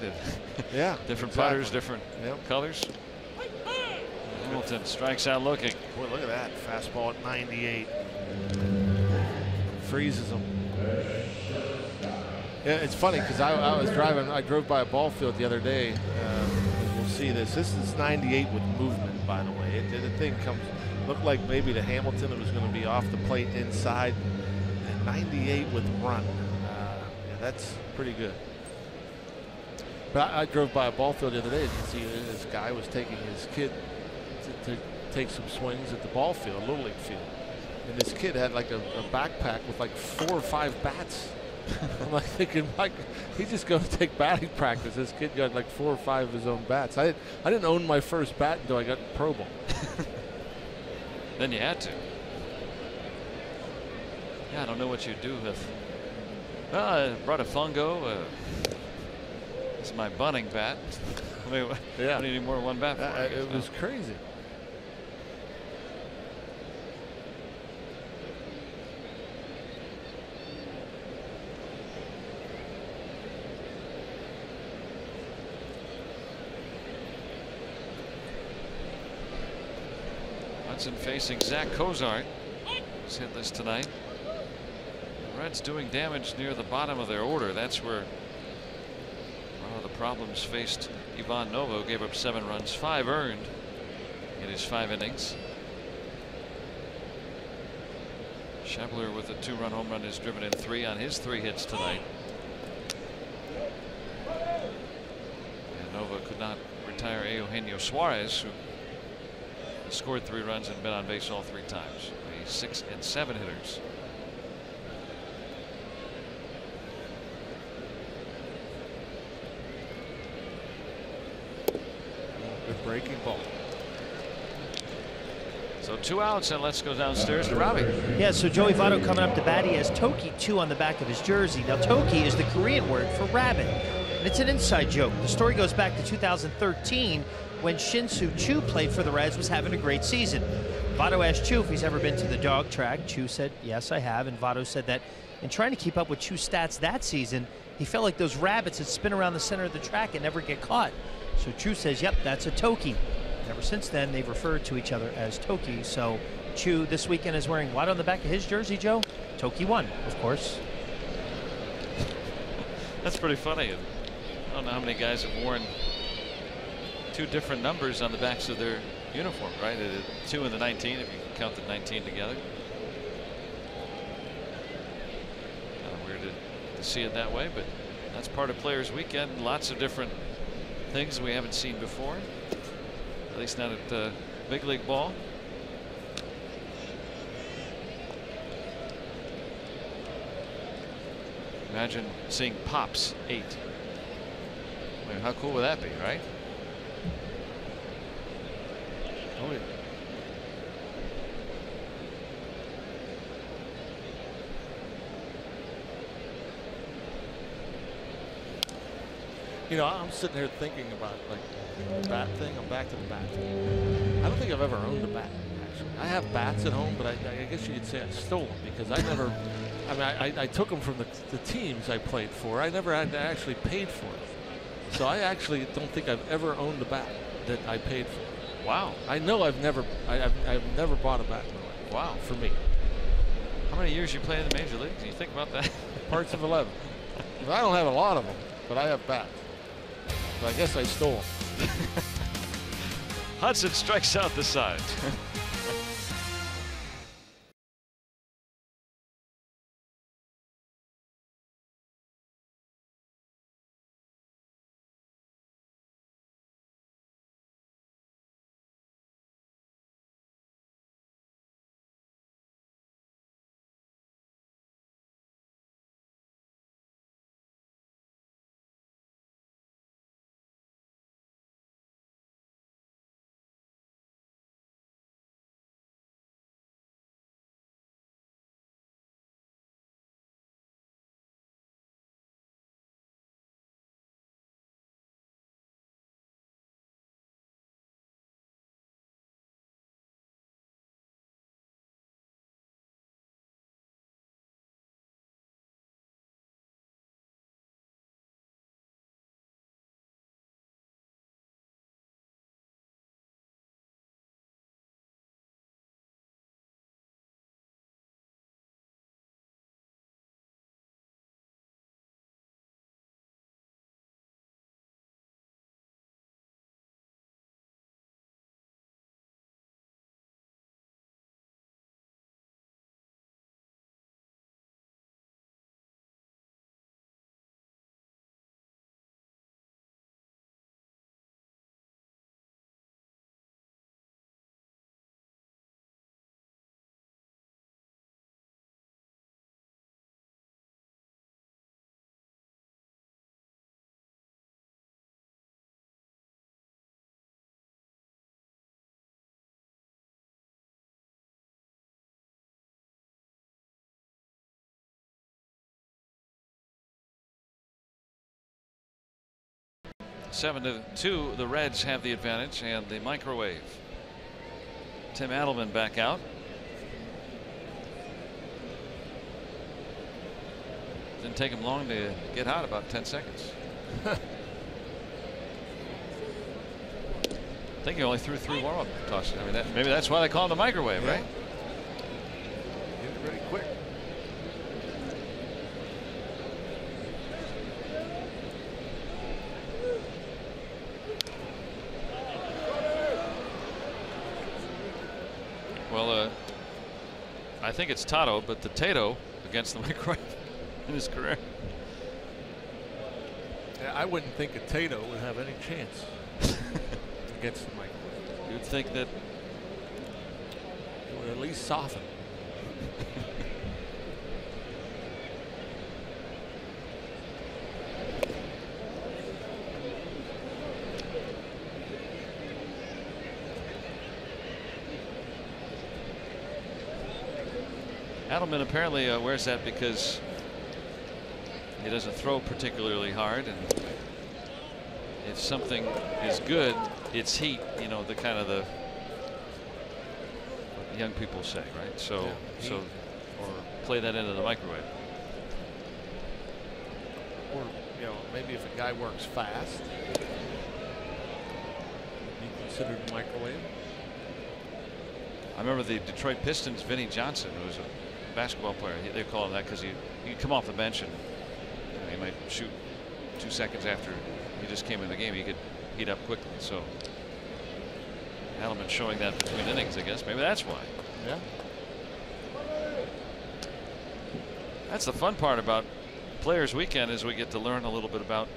Yeah. Different exactly. putters, different colors. Hamilton strikes out looking. Boy, look at that fastball at 98. Freezes him. Yeah, it's funny because I drove by a ball field the other day. We'll see this. This is 98 with movement, by the way. The thing looked like maybe to Hamilton it was going to be off the plate inside. And 98 with run. That's pretty good. But I drove by a ball field the other day and you see this guy was taking his kid to take some swings at the ball field, Little League field. And this kid had like a backpack with like 4 or 5 bats. I'm like thinking, Mike, he's just going to take batting practice. This kid got like 4 or 5 of his own bats. I didn't own my first bat until I got in Pro Bowl. Then you had to. Yeah, I don't know what you'd do with. Well, I brought a fungo. It's my bunting bat. I mean, yeah. What do you need more than one bat for? It was crazy. Hudson facing Zach Cozart. He's hitless tonight. The Reds doing damage near the bottom of their order. That's where the problems faced Ivan Novo. Gave up 7 runs, 5 earned in his 5 innings. Schebler with a 2-run home run has driven in 3 on his 3 hits tonight. And Nova could not retire Eugenio Suarez, who scored 3 runs and been on base all 3 times. The 6 and 7 hitters. Good breaking ball. So 2 outs, and let's go downstairs to Robbie. Yeah, so Joey Votto coming up to bat. He has Toki 2 on the back of his jersey. Now Toki is the Korean word for rabbit, and it's an inside joke. The story goes back to 2013 when Shin-Soo Choo played for the Reds, was having a great season. Votto asked Choo if he's ever been to the dog track. Choo said, yes, I have, and Votto said that in trying to keep up with Choo's stats that season, he felt like those rabbits that spin around the center of the track and never get caught. So Choo says, yep, that's a Toki. Ever since then, they've referred to each other as Toki. So Chu this weekend is wearing what on the back of his jersey, Joe? Toki 1, of course. That's pretty funny. I don't know how many guys have worn 2 different numbers on the backs of their uniform, right? 2 and the 19, if you can count the 19 together. Kind of weird to see it that way, but that's part of Players Weekend. Lots of different things we haven't seen before, at least not at big league ball. Imagine seeing Pops 8. I mean, how cool would that be, right? Oh, yeah. You know, I'm sitting here thinking about like the bat thing. I'm back to the bat thing. I don't think I've ever owned a bat. Actually, I have bats at home, but I guess you could say I stole them because I never. I mean, I took them from the teams I played for. I never had to actually paid for them. So I actually don't think I've ever owned a bat that I paid for. Wow. I know I've never bought a bat in my life. Wow. For me. How many years you play in the major leagues? Do you think about that? Parts of 11. I don't have a lot of them, but I have bats. So I guess I stole them. Hudson strikes out the side. Seven to 2, the Reds have the advantage and the microwave. Tim Adelman back out. Didn't take him long to get out, about 10 seconds. I think he only threw 3 warm-up tosses. I mean, maybe that's why they call it the microwave, yeah. Right? Get it ready quick. Well, I think it's Tato, but the Tato against the microwave in his career. Yeah, I wouldn't think a Tato would have any chance against the microwave. You'd think that It would at least soften. Adelman apparently wears that because he doesn't throw particularly hard, and if something is good, it's heat. You know, the kind of the what young people say, right? So, Yeah, or play that into the microwave. Or, you know, maybe if a guy works fast, be considered a microwave. I remember the Detroit Pistons, Vinnie Johnson, who was a basketball player. They call him that because he'd come off the bench and he might shoot 2 seconds after he just came in the game. He could heat up quickly. So Adelman showing that between innings, I guess. Maybe that's why. Yeah. That's the fun part about Players Weekend, is we get to learn a little bit about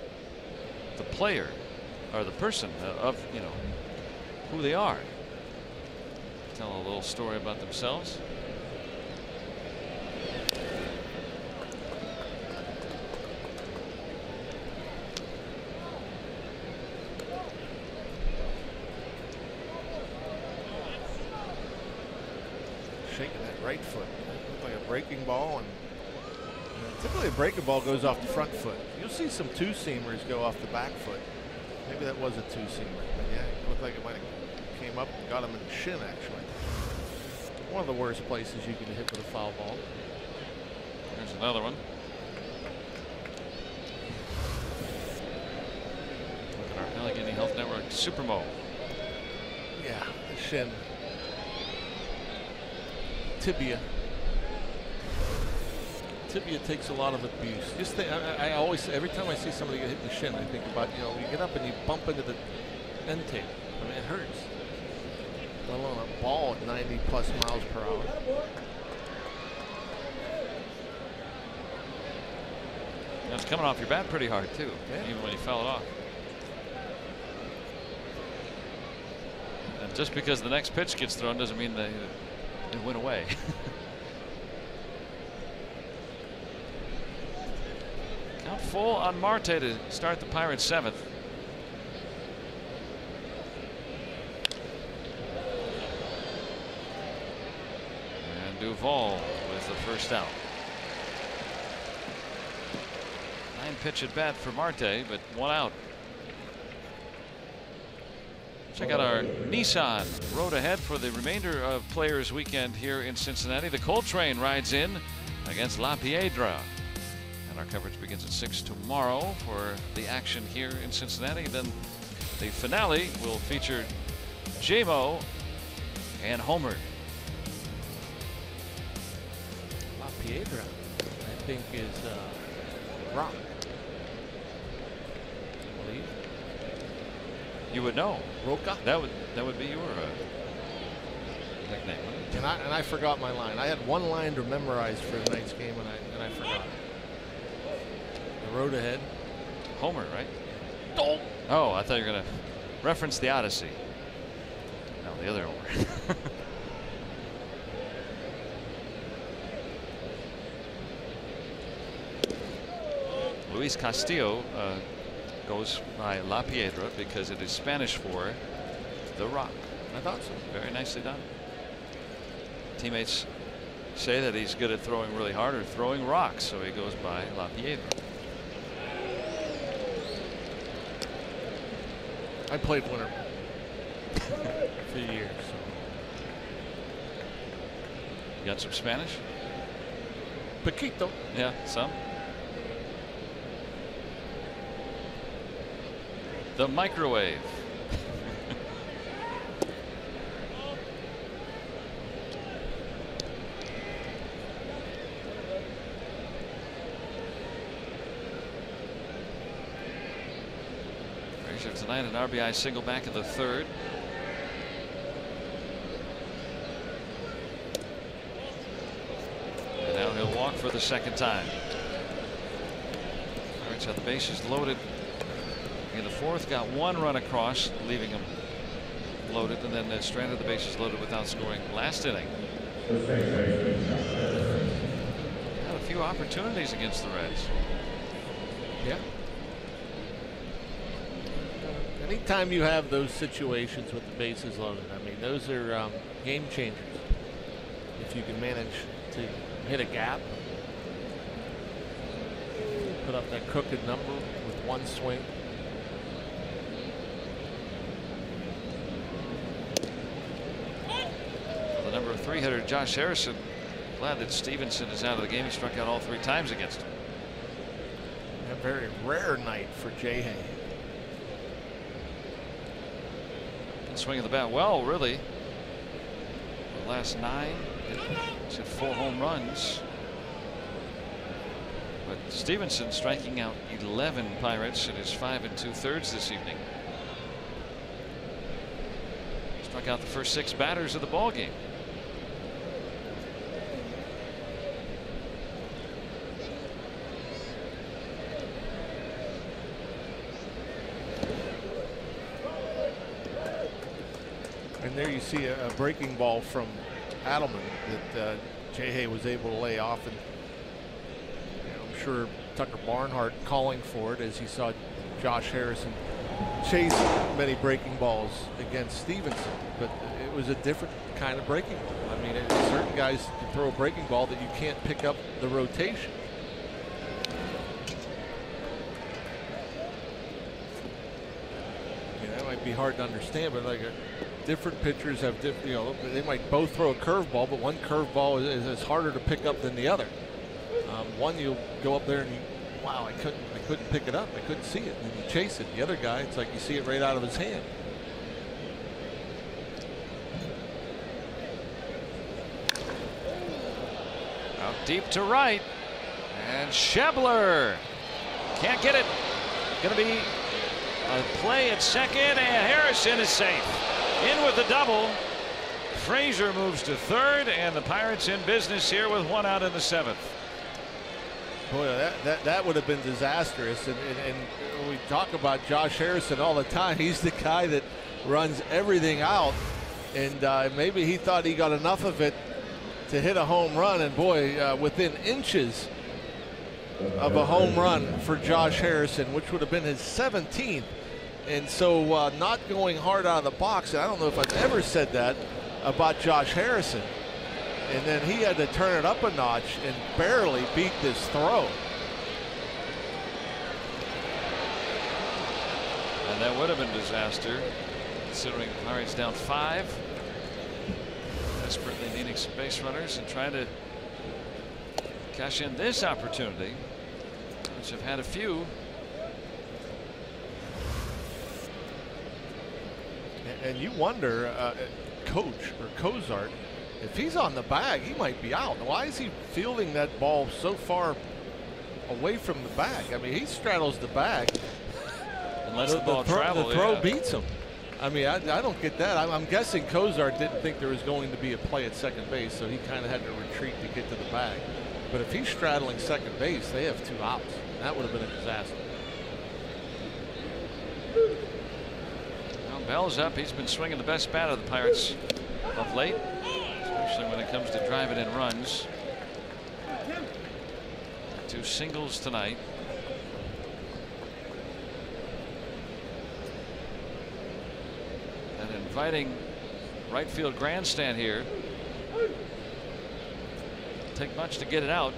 the player or the person of, you know, who they are. Tell a little story about themselves. Shaking that right foot. Looked like a breaking ball, and typically a breaking ball goes off the front foot. You'll see some two-seamers go off the back foot. Maybe that was a two-seamer. But yeah, it looked like it might have came up and got him in the shin, actually. One of the worst places you can hit with a foul ball. There's another one. Look at our Allegheny Health Network Supermo. Yeah, the shin. Tibia. Tibia takes a lot of abuse. Just think, I always, every time I see somebody get hit in the shin, I think about, you know, you get up and you bump into the end tape. I mean, it hurts. Let alone a ball at 90+ miles per hour. It's coming off your bat pretty hard too, even when you foul it off. And just because the next pitch gets thrown doesn't mean that it went away. Count full on Marte to start the Pirates' 7th. And Duvall with the first out. 9-pitch at bat for Marte, but 1 out. Check out our Nissan road ahead for the remainder of Players Weekend here in Cincinnati. The Coal Train rides in against La Piedra. And our coverage begins at 6 tomorrow for the action here in Cincinnati. Then the finale will feature J-Mo and Homer. La Piedra, I think, is rock. I believe. You would know. Roca. That would be your nickname. And I forgot my line. I had one line to memorize for tonight's game, and I forgot it. The road ahead. Homer, right? Oh. Oh, I thought you were going to reference the Odyssey. No, the other Homer. Luis Castillo goes by La Piedra because it is Spanish for the rock. I thought so. Very nicely done. Teammates say that he's good at throwing really hard or throwing rocks, so he goes by La Piedra. I played winter for years. So. You got some Spanish? Paquito. Yeah, some. The microwave. Frazier tonight an RBI single back in the 3rd. And now he'll walk for the 2nd time. Pirates have the bases loaded in the 4th, got 1 run across, leaving them loaded, and then stranded the bases loaded without scoring last inning. Had a few opportunities against the Reds. Yeah. Anytime you have those situations with the bases loaded, I mean, those are game changers. If you can manage to hit a gap, put up that crooked number with 1 swing. The number 3 hitter, Josh Harrison, glad that Stevenson is out of the game. He struck out all 3 times against him. A very rare night for Jay Hay. Swing of the bat well, really. last 9. He's hit 4 home runs. But Stevenson striking out 11 Pirates in his 5 2/3 this evening. Struck out the first 6 batters of the ball game. And there you see a breaking ball from Adelman that J-Hay was able to lay off, and I'm sure Tucker Barnhart calling for it as he saw Josh Harrison chase many breaking balls against Stevenson, but it was a different kind of breaking ball. I mean, certain guys can throw a breaking ball that you can't pick up the rotation. Yeah, that might be hard to understand, but like different pitchers have different, you know, they might both throw a curveball, but one curveball is harder to pick up than the other. One you go up there and you, wow, I couldn't pick it up, I couldn't see it, and you chase it. The other guy, it's like you see it right out of his hand. Out deep to right, and Schebler can't get it. Going to be a play at second, and Harrison is safe. In with the double. Frazier moves to third, and the Pirates in business here with 1 out in the 7th. Boy, that would have been disastrous. And we talk about Josh Harrison all the time. He's the guy that runs everything out, and maybe he thought he got enough of it to hit a home run. And boy, within inches of a home run for Josh Harrison, which would have been his 17th. And so not going hard out of the box, and I don't know if I've ever said that about Josh Harrison. And then he had to turn it up a notch and barely beat this throw. And that would have been disaster, considering the Pirates down 5. Desperately needing some base runners and trying to cash in this opportunity, which have had a few. And you wonder, coach or Cozart, if he's on the bag, he might be out. Why is he fielding that ball so far away from the bag? I mean, he straddles the bag. Unless the ball travels. The throw beats him. I mean, I don't get that. I'm guessing Cozart didn't think there was going to be a play at second base, so he kind of had to retreat to get to the bag. But if he's straddling second base, they have 2 outs. That would have been a disaster. Bell's up. He's been swinging the best bat of the Pirates of late, especially when it comes to driving in runs. 2 singles tonight. An inviting right field grandstand here. Take much to get it out.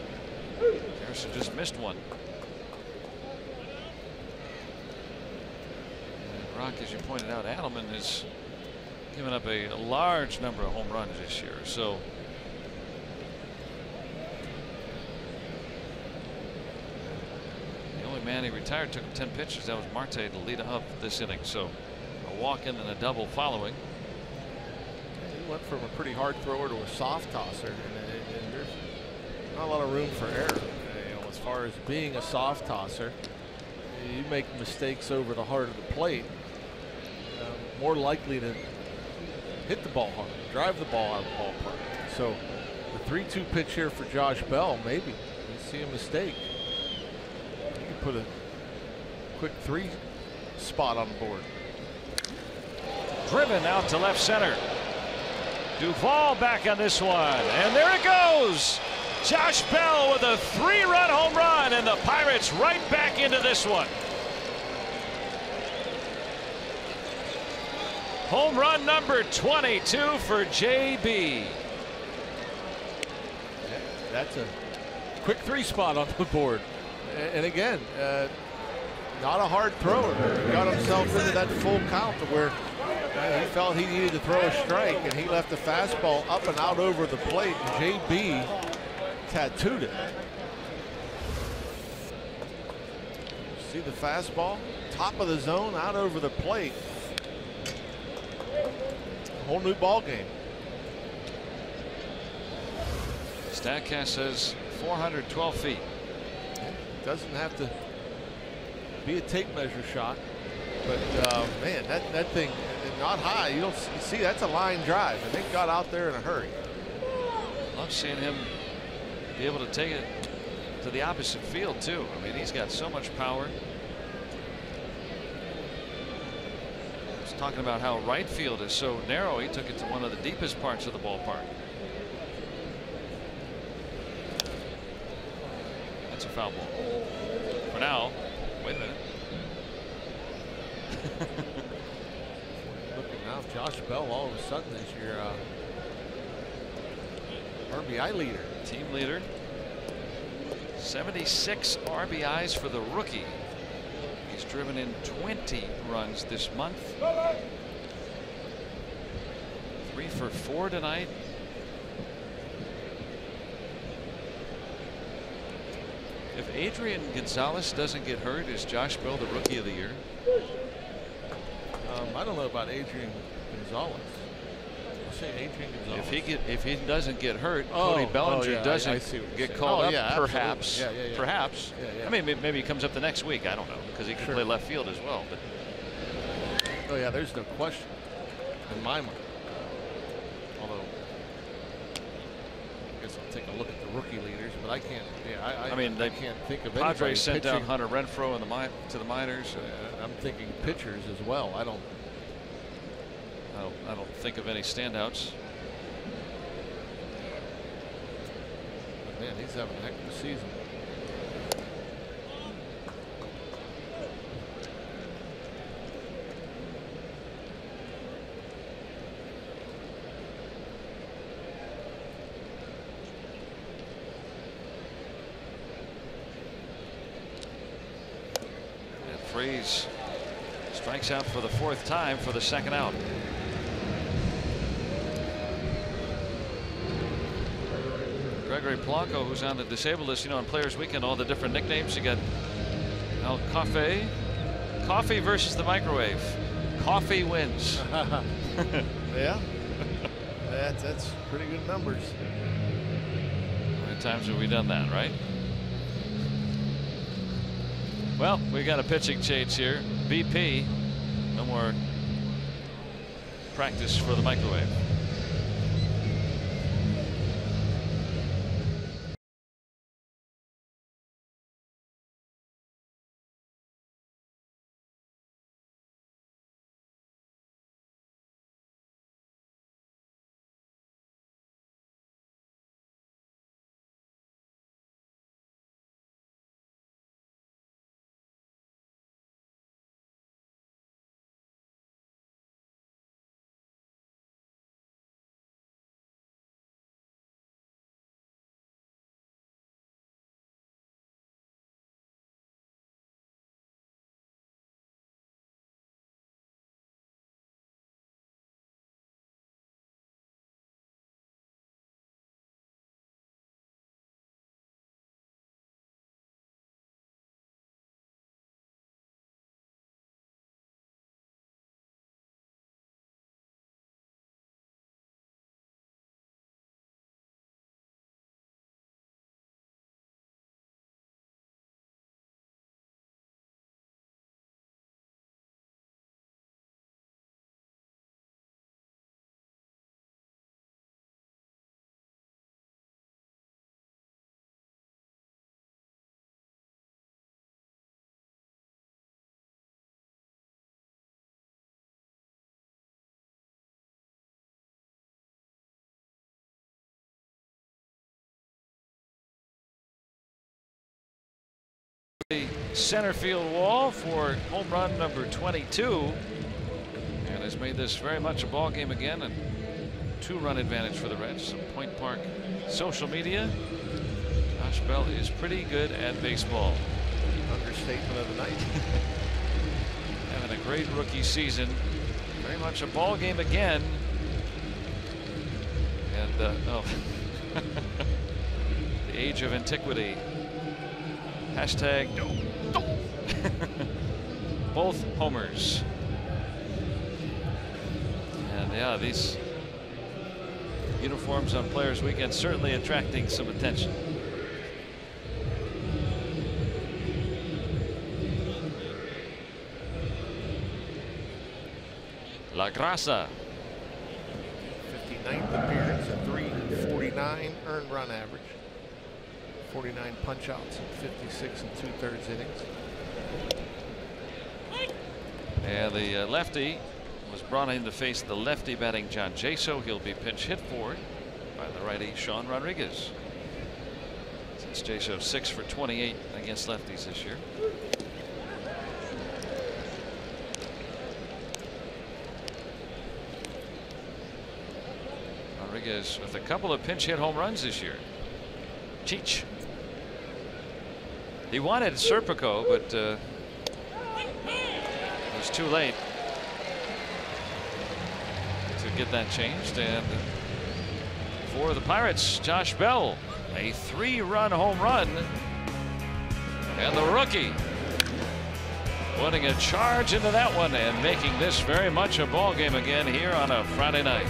Harrison just missed one. Rock, as you pointed out, Adelman has given up a large number of home runs this year. So the only man he retired took him 10 pitches. That was Marte to lead up this inning. So a walk in and a double following. He went from a pretty hard thrower to a soft tosser, and there's not a lot of room for error. You know, as far as being a soft tosser, you make mistakes over the heart of the plate. More likely to hit the ball hard, drive the ball out of the ballpark. So the 3-2 pitch here for Josh Bell, maybe you see a mistake. You can put a quick 3 spot on the board. Driven out to left center. Duvall back on this one, and there it goes. Josh Bell with a 3-run home run, and the Pirates right back into this one. Home run number 22 for JB. That's a quick 3 spot on the board. And again, not a hard thrower. He got himself into that full count to where he felt he needed to throw a strike, and he left the fastball up and out over the plate, and JB tattooed it. See the fastball? Top of the zone, out over the plate. Whole new ball game. Statcast says 412 feet. Doesn't have to be a tape measure shot, but man, that thing not high. You don't see that's a line drive, and they got out there in a hurry. Love seeing him be able to take it to the opposite field too. I mean, he's got so much power. He's talking about how right field is so narrow. He took it to one of the deepest parts of the ballpark. That's a foul ball. For now. Wait a minute. Looking now, Josh Bell all of a sudden is your RBI leader. Team leader. 76 RBIs for the rookie. He's driven in 20 runs this month. 3 for 4 tonight. If Adrian Gonzalez doesn't get hurt, is Josh Bell the rookie of the year? I don't know about Adrian Gonzalez. You say Adrian Gonzalez? If he doesn't get hurt, Cody Bellinger doesn't get called up. Perhaps. Perhaps. Yeah. I mean, maybe he comes up the next week. I don't know, because he can play left field as well. But oh yeah, there's no question in my mind. Although I guess I'll take a look at the rookie leaders, but I can't. Yeah, I mean, I can't think of anybody. Padres sent pitching down Hunter Renfroe to the minors. I'm thinking pitchers as well. I don't think of any standouts. But man, he's having a heck of a season. And Freese strikes out for the 4th time for the 2nd out. Gregory Polanco, who's on the disabled list, you know, on Players Weekend, all the different nicknames. You got El Cafe, Coffee versus the microwave. Coffee wins. Yeah, that's pretty good numbers. How many times have we done that, right? Well, we got a pitching change here. BP, no more practice for the microwave. The center field wall for home run number 22, and has made this very much a ball game again, and 2-run advantage for the Reds. Some Point Park social media. Josh Bell is pretty good at baseball. Understatement of the night. Having a great rookie season. Very much a ball game again. And the age of antiquity. Hashtag both homers. And yeah, these uniforms on Players Weekend certainly attracting some attention. La Grasa. 59th appearance at 349 earned run average. 49 punch outs in 56 and 2/3 innings. And the lefty was brought in to face the lefty batting John Jaso. He'll be pinch hit for by the righty Sean Rodriguez. Since Jaso 6 for 28 against lefties this year. Rodriguez with a couple of pinch hit home runs this year. Cheech. He wanted Serpico, but it was too late to get that changed. And for the Pirates, Josh Bell, a 3-run home run, and the rookie putting a charge into that one and making this very much a ball game again here on a Friday night.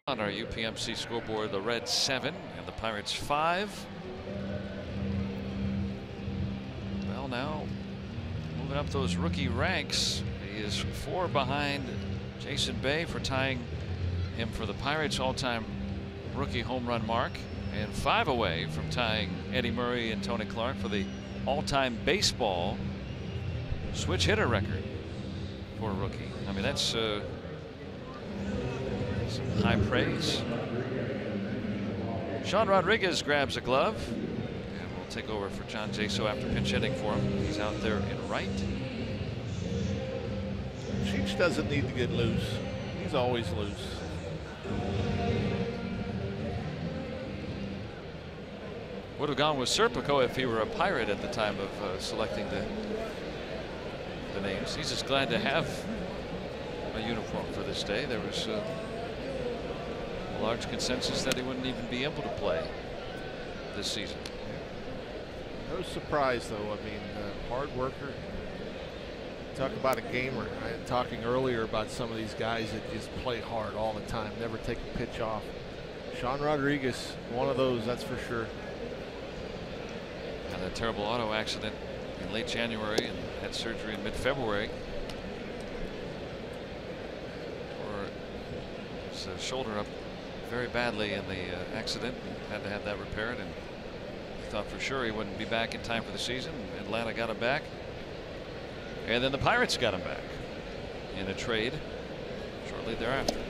On our UPMC scoreboard, the Reds 7 and the Pirates 5. Well, now moving up those rookie ranks, he is 4 behind Jason Bay for tying him for the Pirates all-time rookie home run mark, and 5 away from tying Eddie Murray and Tony Clark for the all-time baseball switch hitter record for a rookie. I mean, that's some high praise. Sean Rodriguez grabs a glove and will take over for John Jaso after pinch hitting for him. He's out there in right. Cheech doesn't need to get loose. He's always loose. Would have gone with Serpico if he were a Pirate at the time of selecting the names. He's just glad to have a uniform for this day. There was a large consensus that he wouldn't even be able to play this season. No surprise, though. I mean, hard worker. Talk about a gamer. I was talking earlier about some of these guys that just play hard all the time, never take a pitch off. Sean Rodriguez, one of those, that's for sure. Had a terrible auto accident in late January and had surgery in mid-February. Or his shoulder up very badly in the accident. Had to have that repaired, and he thought for sure he wouldn't be back in time for the season. Atlanta got him back, and then the Pirates got him back in a trade shortly thereafter.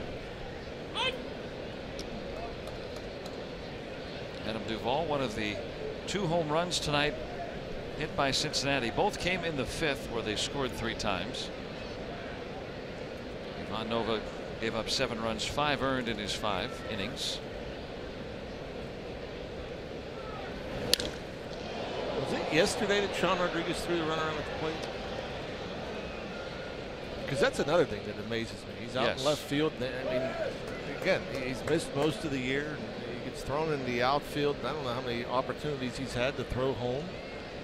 Adam Duvall, one of the 2 home runs tonight hit by Cincinnati. Both came in the 5th, where they scored 3 times. Ivan Nova gave up 7 runs, 5 earned in his 5 innings. Was it yesterday that Sean Rodriguez threw the runner on at the plate? Because that's another thing that amazes me. He's out in left field. I mean, again, he's missed most of the year. And he gets thrown in the outfield. I don't know how many opportunities he's had to throw home.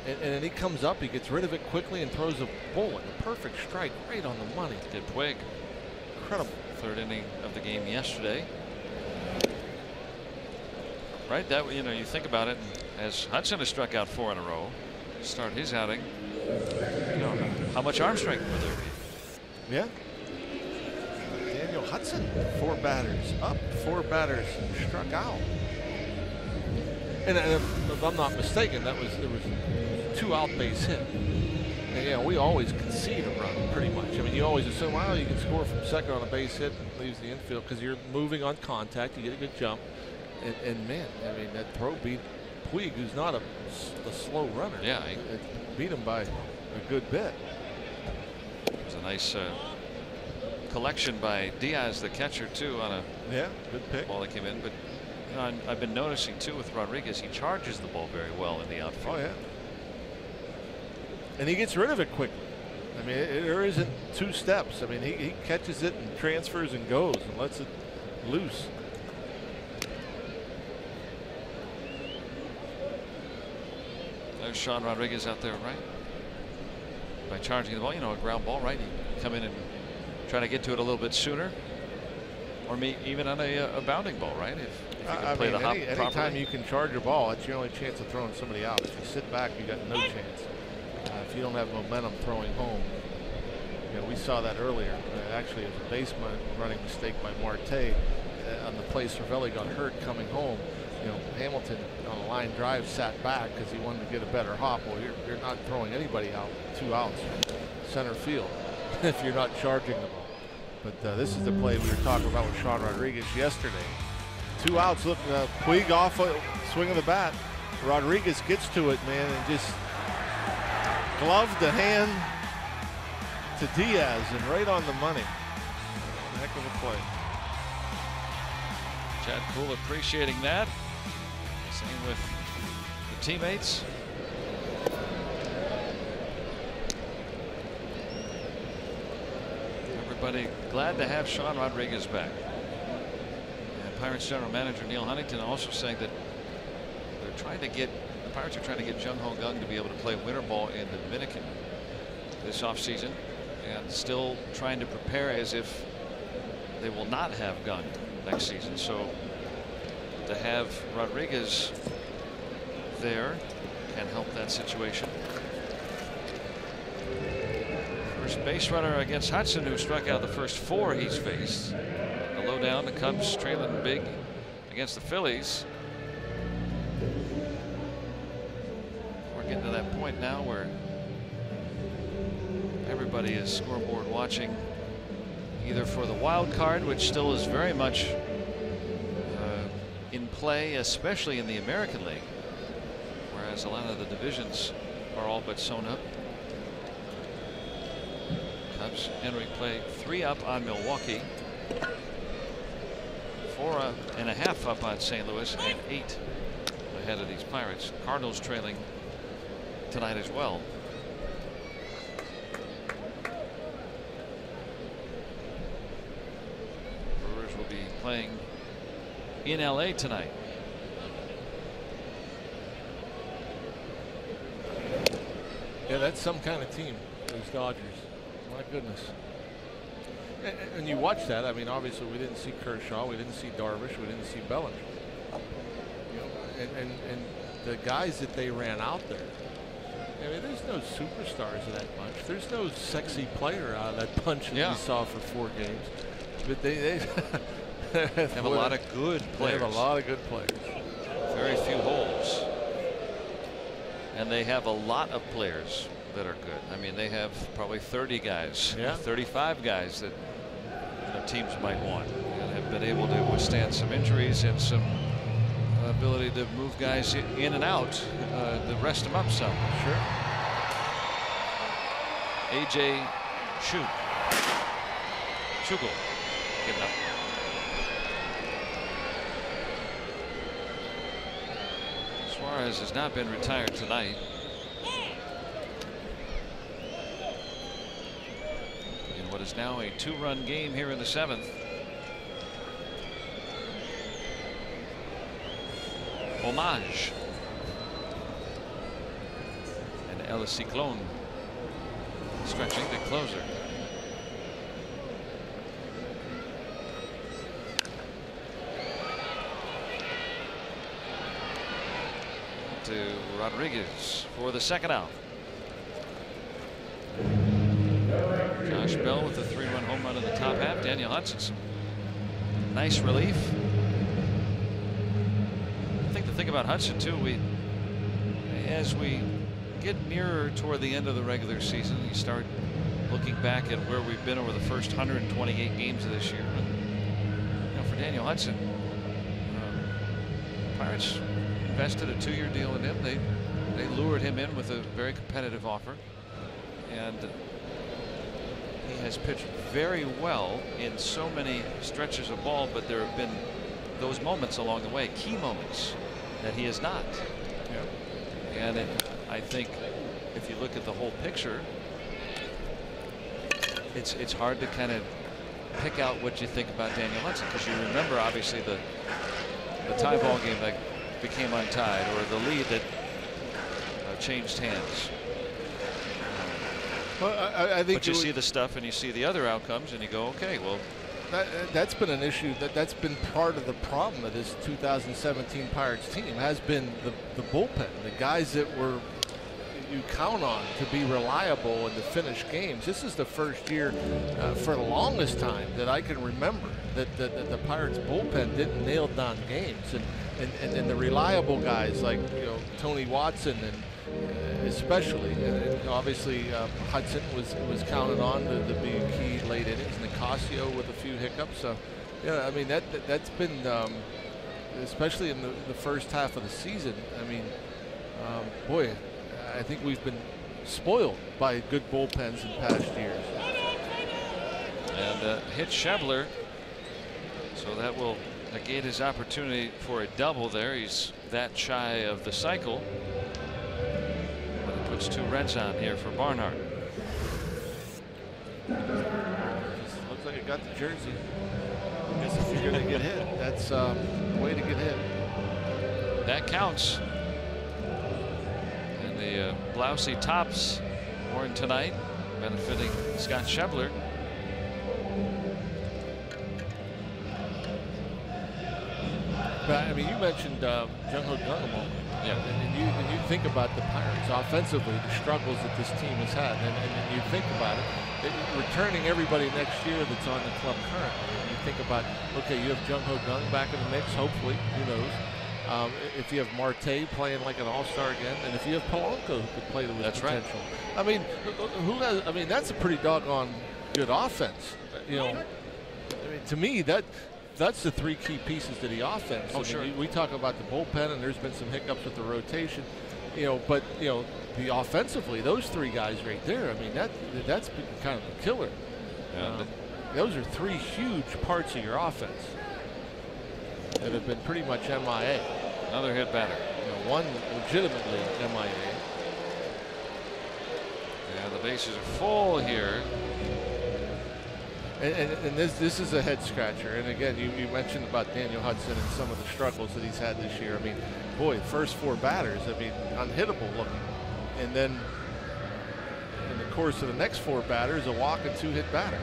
And then he comes up, he gets rid of it quickly and throws a bullet. A perfect strike, right on the money. Did Puig. Incredible. 3rd inning of the game yesterday. Right, that, you know, you think about it, as Hudson has struck out 4 in a row to start his outing, you know, how much arm strength would there be? Yeah. Daniel Hudson, 4 batters up, 4 batters struck out. And if I'm not mistaken, there was 2 out base hit. And, yeah, we always concede a run pretty much. I mean, you always assume, well, you can score from second on a base hit and leaves the infield because you're moving on contact. You get a good jump. And man, I mean, that throw beat Puig, who's not a slow runner. Yeah, it beat him by a good bit. It was a nice collection by Diaz, the catcher, too, on a good pick. Ball that came in. But you know, I've been noticing too with Rodriguez, he charges the ball very well in the outfield. Oh yeah. And he gets rid of it quickly. I mean, there isn't 2 steps. I mean, he catches it and transfers and goes and lets it loose. There's Sean Rodriguez out there, right? By charging the ball, you know, a ground ball, right? You come in and try to get to it a little bit sooner, or even on a bounding ball, right? If you can play the hop properly. Anytime you can charge a ball, it's your only chance of throwing somebody out. If you sit back, you got no chance. If you don't have momentum throwing home, you know, we saw that earlier. Actually, it was a base running mistake by Marte on the play. Cervelli got hurt coming home. You know, Hamilton on a line drive sat back because he wanted to get a better hop. Well, you're not throwing anybody out 2 outs center field if you're not charging the ball. But this is the play we were talking about with Sean Rodriguez yesterday. 2 outs. Look, Puig off a swing of the bat. Rodriguez gets to it, man, and just gloved the hand to Diaz and right on the money. Heck of a play. Chad Kuhl appreciating that. Same with the teammates. Everybody glad to have Sean Rodriguez back. And Pirates general manager Neil Huntington also saying that they're trying to get, the Pirates are trying to get Jung Ho Kang to be able to play winter ball in the Dominican this offseason, and still trying to prepare as if they will not have Kang next season. So to have Rodriguez there can help that situation. First base runner against Hudson, who struck out the first 4 he's faced. The low down, the Cubs trailing big against the Phillies. We're getting to that point now where everybody is scoreboard watching, either for the wild card, which still is very much in play, especially in the American League, whereas a lot of the divisions are all but sewn up. Cubs entering play 3 up on Milwaukee, 4.5 up on St. Louis, and 8 ahead of these Pirates. Cardinals trailing tonight as well. Brewers will be playing in LA tonight. Yeah, that's some kind of team, those Dodgers. My goodness. And you watch that. I mean, obviously we didn't see Kershaw, we didn't see Darvish, we didn't see Bellinger. You know, and the guys that they ran out there, I mean, there's no superstars of that bunch. There's no sexy player out of that bunch that we saw for 4 games. But they have a lot of good players. They have a lot of good players. Very few holes. And they have a lot of players that are good. I mean, they have probably 30 guys, 35 guys that teams might want, and have been able to withstand some injuries and some ability to move guys in and out, to rest them up some. Sure. AJ Schugel giving up. Suarez has not been retired tonight. In what is now a 2-run game here in the 7th. Homage and El Ciclón stretching the closer. To Rodriguez for the second out. Josh Bell with a 3-run home run in the top half. Daniel Hudson, some nice relief. I think the thing about Hudson too, as we get nearer toward the end of the regular season, you start looking back at where we've been over the first 128 games of this year. And, for Daniel Hudson, Pirates invested a 2-year deal in him. They lured him in with a very competitive offer, and he has pitched very well in so many stretches of ball, but there have been those moments along the way, key moments, that he has not. Yeah. And I think if you look at the whole picture, it's hard to kind of pick out what you think about Daniel Hudson, because you remember obviously the tie ball game that became untied, or the lead that changed hands. Well, I think but you see the stuff and you see the other outcomes and you go, okay, well, that's been an issue. That's been part of the problem of this 2017 Pirates team, has been the bullpen, the guys that you count on to be reliable and to finish games. This is the first year for the longest time that I can remember that the Pirates bullpen didn't nail down games, and the reliable guys like Tony Watson and especially, and obviously Hudson was counted on to be key late innings. Nicasio with a few hiccups. So yeah, I mean that's been especially in the first half of the season. I mean, boy, I think we've been spoiled by good bullpens in past years. And hit Schebler, so that will negate his opportunity for a double there. He's that shy of the cycle. But it puts 2 Reds on here for Barnhart. Looks like it got the jersey. I guess if you're going to get hit, that's the way to get hit. That counts. And the blousy tops worn tonight, benefiting Scott Schebler. But I mean, you mentioned Jung-Ho Kang a moment. Yeah. And you think about the Pirates offensively, the struggles that this team has had, and you think about it, returning everybody next year that's on the club currently. And you think about, okay, you have Jung-Ho Kang back in the mix, hopefully, who knows. If you have Marte playing like an all-star again, and if you have Polanco who could play to his potential. Right. I mean, that's a pretty doggone good offense. I mean, to me, that's the 3 key pieces to the offense. Oh, sure. We talk about the bullpen, and there's been some hiccups with the rotation, but the offensively, those 3 guys right there, I mean, that's been kind of a killer. Yeah, those are 3 huge parts of your offense that have been pretty much MIA. Another hit batter. One legitimately MIA. Yeah, the bases are full here. And this is a head scratcher. And again, you mentioned about Daniel Hudson and some of the struggles that he's had this year. I mean, boy, first 4 batters, I mean, unhittable looking. And then in the course of the next 4 batters, a walk and 2 hit batters.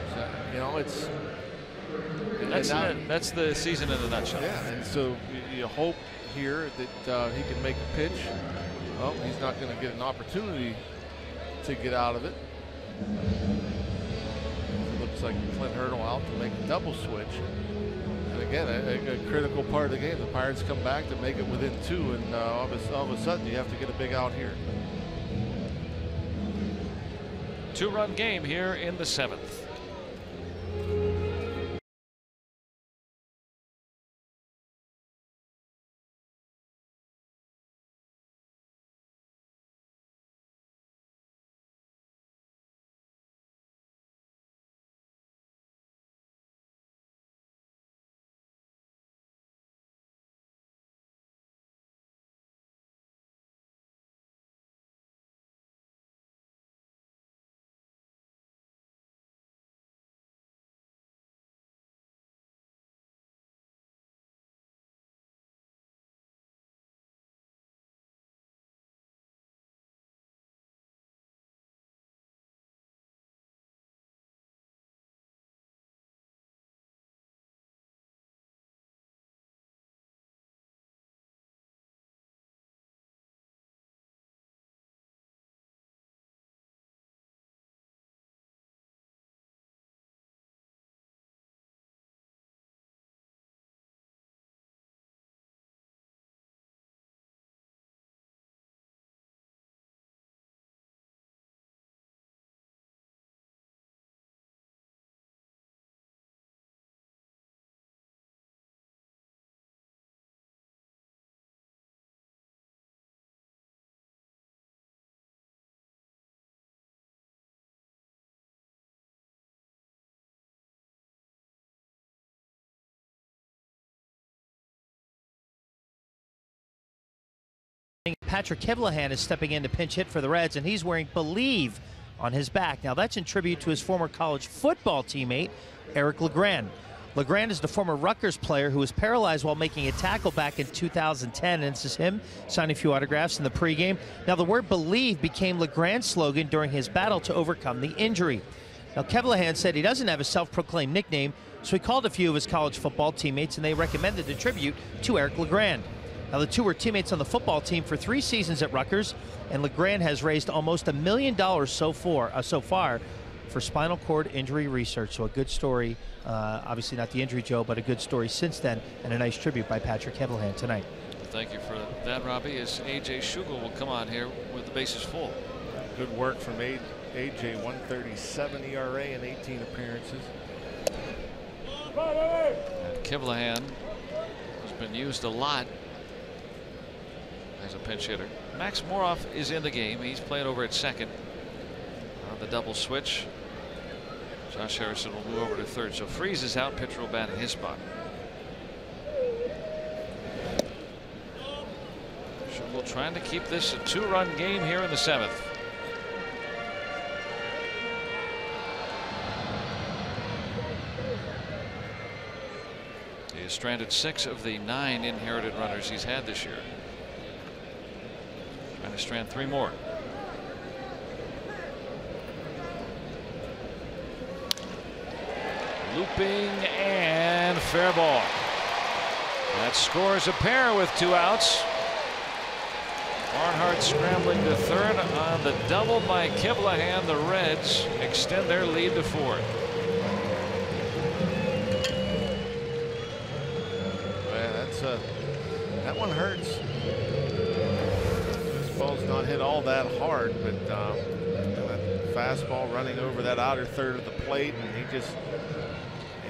That's the season in a nutshell. Yeah, and so you hope here that he can make a pitch. Well, he's not going to get an opportunity to get out of it. Looks like Clint Hurdle out to make a double switch. And again, a critical part of the game. The Pirates come back to make it within 2, and all of a sudden you have to get a big out here. 2-run game here in the 7th. Patrick Kivlahan is stepping in to pinch hit for the Reds, and he's wearing Believe on his back. Now, that's in tribute to his former college football teammate, Eric LeGrand. LeGrand is the former Rutgers player who was paralyzed while making a tackle back in 2010, and this is him signing a few autographs in the pregame. Now, the word Believe became LeGrand's slogan during his battle to overcome the injury. Now, Kevlahan said he doesn't have a self-proclaimed nickname, so he called a few of his college football teammates, and they recommended the tribute to Eric LeGrand. Now, the two were teammates on the football team for 3 seasons at Rutgers, and LeGrand has raised almost $1 million so far for spinal cord injury research. So a good story, obviously not the injury, Joe, but a good story since then, and a nice tribute by Patrick Kevlahan tonight. Thank you for that, Robbie, as A.J. Schugel will come on here with the bases full. Good work from A.J. 137 ERA in 18 appearances. And Kevlahan has been used a lot as a pinch hitter. Max Moroff is in the game. He's playing over at second on the double switch. Josh Harrison will move over to third. So Freese is out. Pitcher will bat in his spot. Schugel trying to keep this a 2-run game here in the 7th. He has stranded 6 of the 9 inherited runners he's had this year. Trying to strand 3 more. Looping and fair ball. That scores a pair with 2 outs. Barnhart scrambling to third on the double by Kivlahan. The Reds extend their lead to 4. That one hurts. This ball's not hit all that hard, but that fastball running over that outer third of the plate, and he just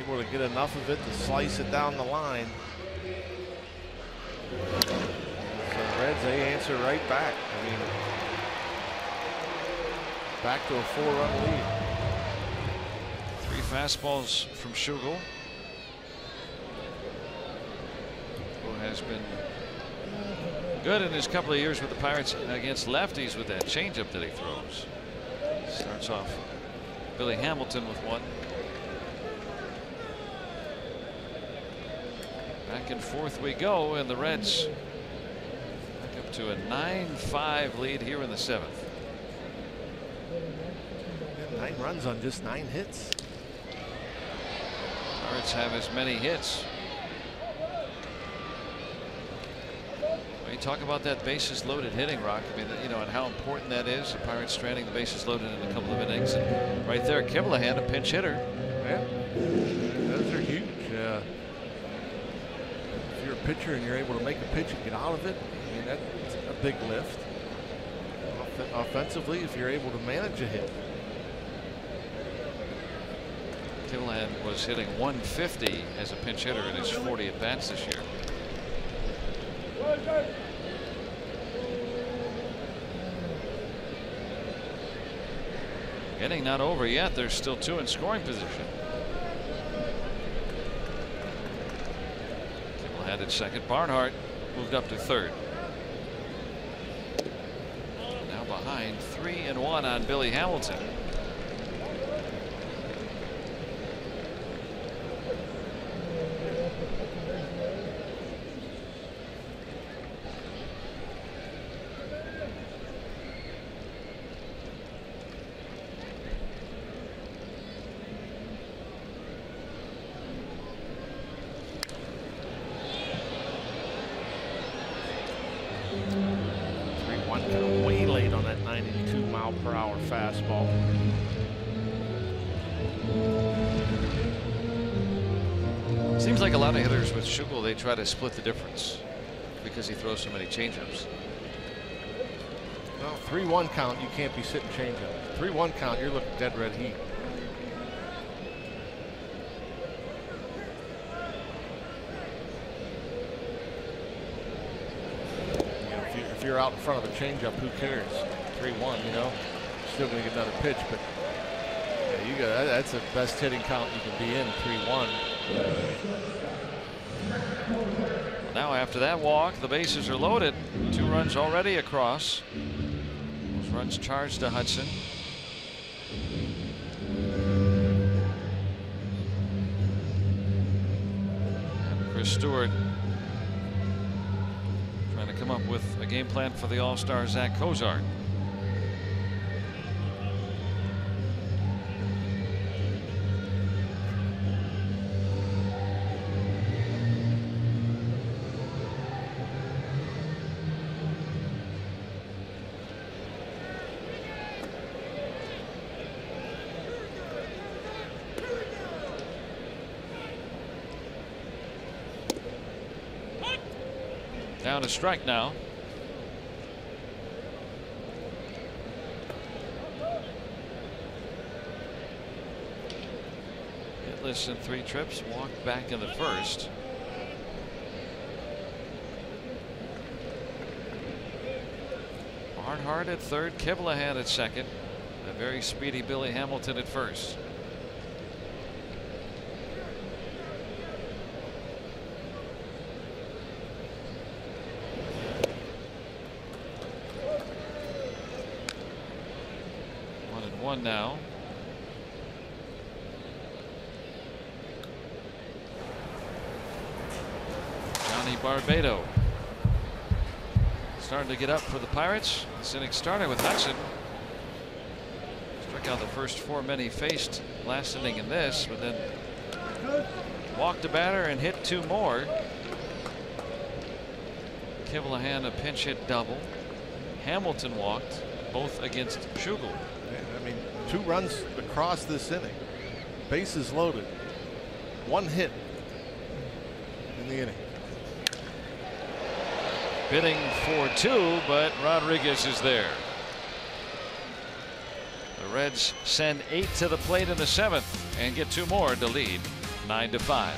able to get enough of it to slice it down the line. So the Reds, they answer right back. I mean, back to a 4-run lead. 3 fastballs from Schugel, who has been good in his couple of years with the Pirates against lefties with that changeup that he throws. Starts off Billy Hamilton with 1. Back and forth we go, and the Reds back up to a 9-5 lead here in the 7th. 9 runs on just 9 hits. Pirates have as many hits. You talk about that bases loaded hitting, Rock. I mean, you know, and how important that is. The Pirates stranding the bases loaded in a couple of innings. And right there, Kivlahan, a pinch hitter. Yeah, those are huge. If you're a pitcher and you're able to make a pitch and get out of it, I mean, that's a big lift. Offensively, if you're able to manage a hit. Kivlahan was hitting 150 as a pinch hitter in his 40 at bats this year. Inning not over yet. There's still 2 in scoring position. Kivlahan at second. Barnhart moved up to third. Now behind 3-1 on Billy Hamilton. Way late on that 92-mile-per-hour fastball. Seems like a lot of hitters with Schugel, they try to split the difference because he throws so many changeups. Well, 3-1 count, you can't be sitting changeup. 3-1 count, you're looking dead red heat. If you're out in front of a changeup, who cares? 3-1, you know, still going to get another pitch, but yeah, you got that's the best hitting count you can be in. 3-1. Now after that walk, the bases are loaded. 2 runs already across. Those runs charged to Hudson. And Chris Stewart trying to come up with a game plan for the All-Star Zach Cozart. Down to strike now. Hitless in 3 trips, walked back in the first. Barnhart at third, Kiblahan at second. A very speedy Billy Hamilton at first. Now Johnny Barbado starting to get up for the Pirates. This inning started with Hudson. Struck out the first 4 men he faced last inning in this, but then walked a batter and hit 2 more. Kiblahan a pinch hit double. Hamilton walked, both against Schugel. I mean, 2 runs across this inning. Bases loaded. 1 hit in the inning. Bidding for 2, but Rodriguez is there. The Reds send 8 to the plate in the 7th and get 2 more to lead 9-5.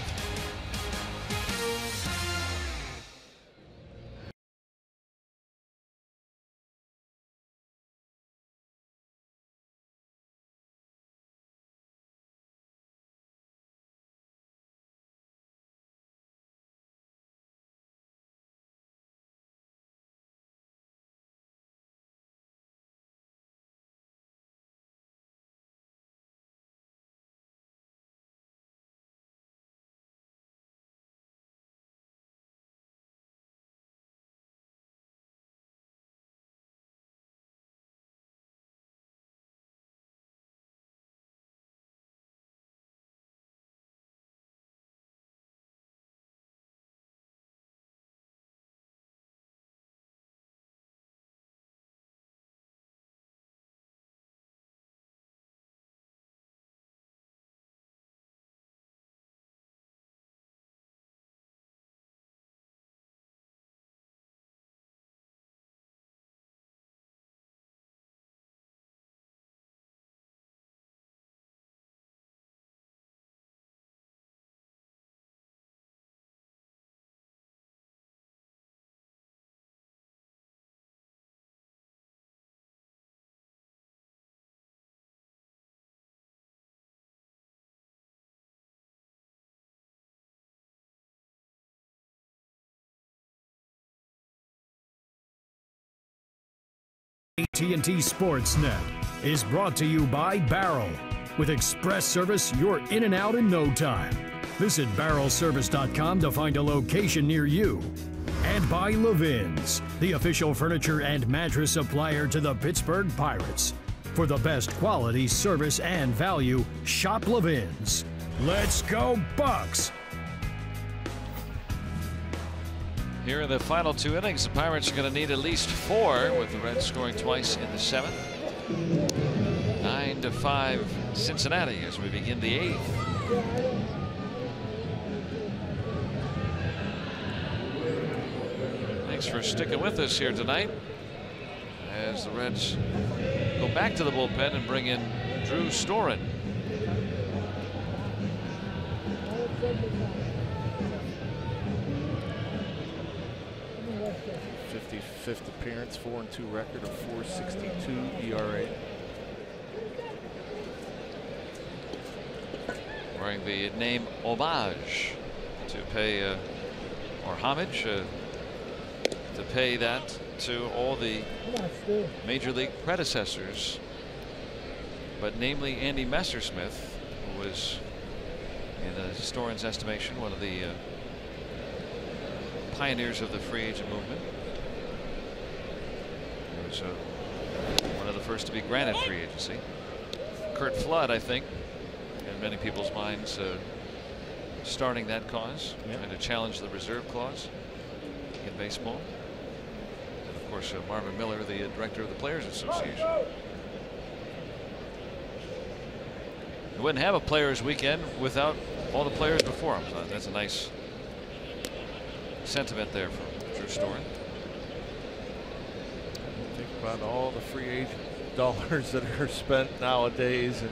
AT&T Sportsnet is brought to you by Barrel. With express service, you're in and out in no time. Visit barrelservice.com to find a location near you. And by Levin's, the official furniture and mattress supplier to the Pittsburgh Pirates. For the best quality, service, and value, shop Levin's. Let's go Bucks! Here in the final 2 innings, the Pirates are going to need at least 4, with the Reds scoring twice in the 7th. 9-5 Cincinnati as we begin the 8th. Thanks for sticking with us here tonight as the Reds go back to the bullpen and bring in Drew Storen. 55th appearance, 4-2 record, a 4.62 ERA. Wearing the name homage to pay or homage, to pay that to all the major league predecessors, but namely Andy Messersmith, who was, in a historian's estimation, one of the pioneers of the free agent movement. He was one of the first to be granted free agency. Curt Flood, I think, in many people's minds, starting that cause, trying to challenge the reserve clause in baseball. And of course, Marvin Miller, the director of the Players Association. You wouldn't have a Players Weekend without all the players before him. So that's a nice sentiment there from Drew Storen. Think about all the free agent dollars that are spent nowadays, and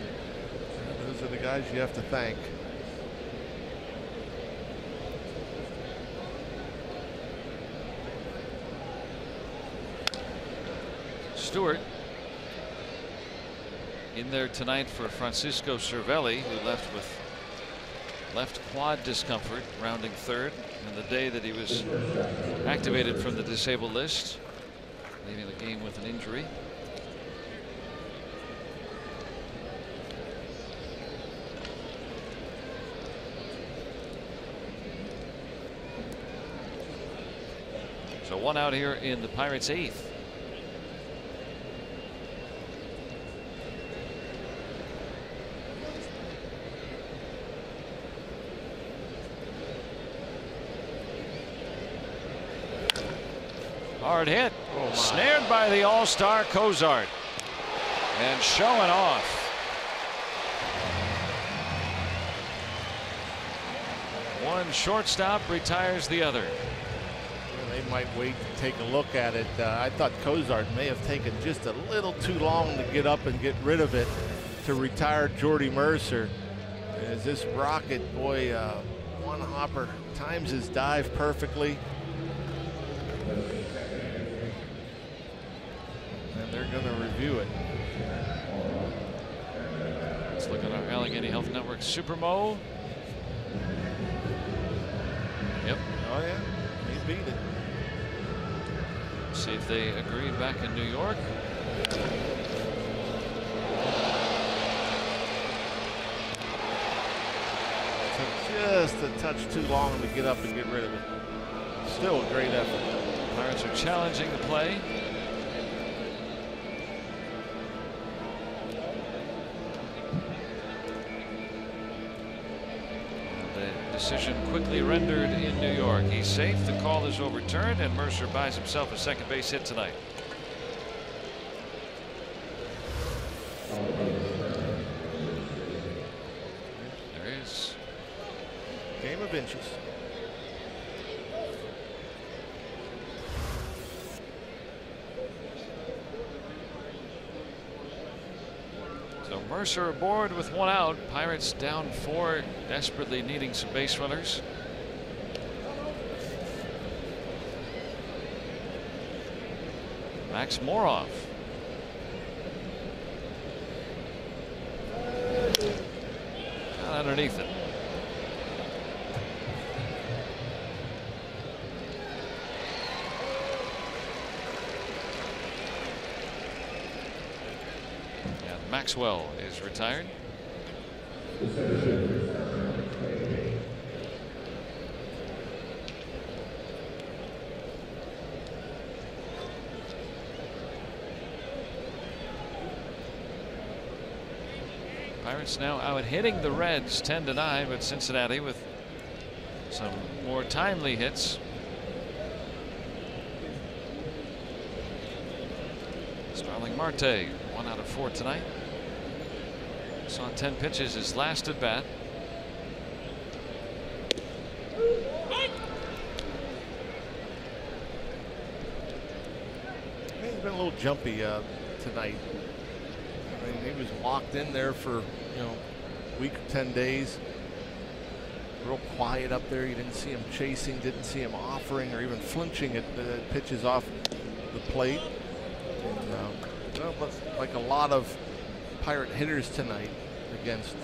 those are the guys you have to thank. Stewart in there tonight for Francisco Cervelli, who left with left quad discomfort, rounding third, and the day that he was activated from the disabled list, leaving the game with an injury. So one out here in the Pirates' eighth. Hard hit, snared by the all-star Cozart, and showing off. One shortstop retires the other. They might wait to take a look at it. I thought Cozart may have taken just a little too long to get up and get rid of it to retire Jordy Mercer. As this rocket, boy, one hopper times his dive perfectly. And they're going to review it. Let's look at our Allegheny Health Network Supermo. Yep. Oh, yeah. He beat it. See if they agree back in New York. Took just a touch too long to get up and get rid of it. Still a great effort. Pirates are challenging the play. Decision quickly rendered in New York. He's safe. The call is overturned, and Mercer buys himself a second base hit tonight. There he is. Game of inches. So Mercer aboard with one out. Pirates down 4, desperately needing some base runners. Max Moroff. Got underneath it. Maxwell is retired. Pirates now out hitting the Reds 10-9, but Cincinnati with some more timely hits. Starling Marte, 1 out of 4 tonight. Saw 10 pitches his last at bat. He's been a little jumpy tonight. I mean, he was locked in there for, a week or 10 days. Real quiet up there. You didn't see him chasing, didn't see him offering or even flinching at the pitches off the plate. And, like a lot of Pirate hitters tonight against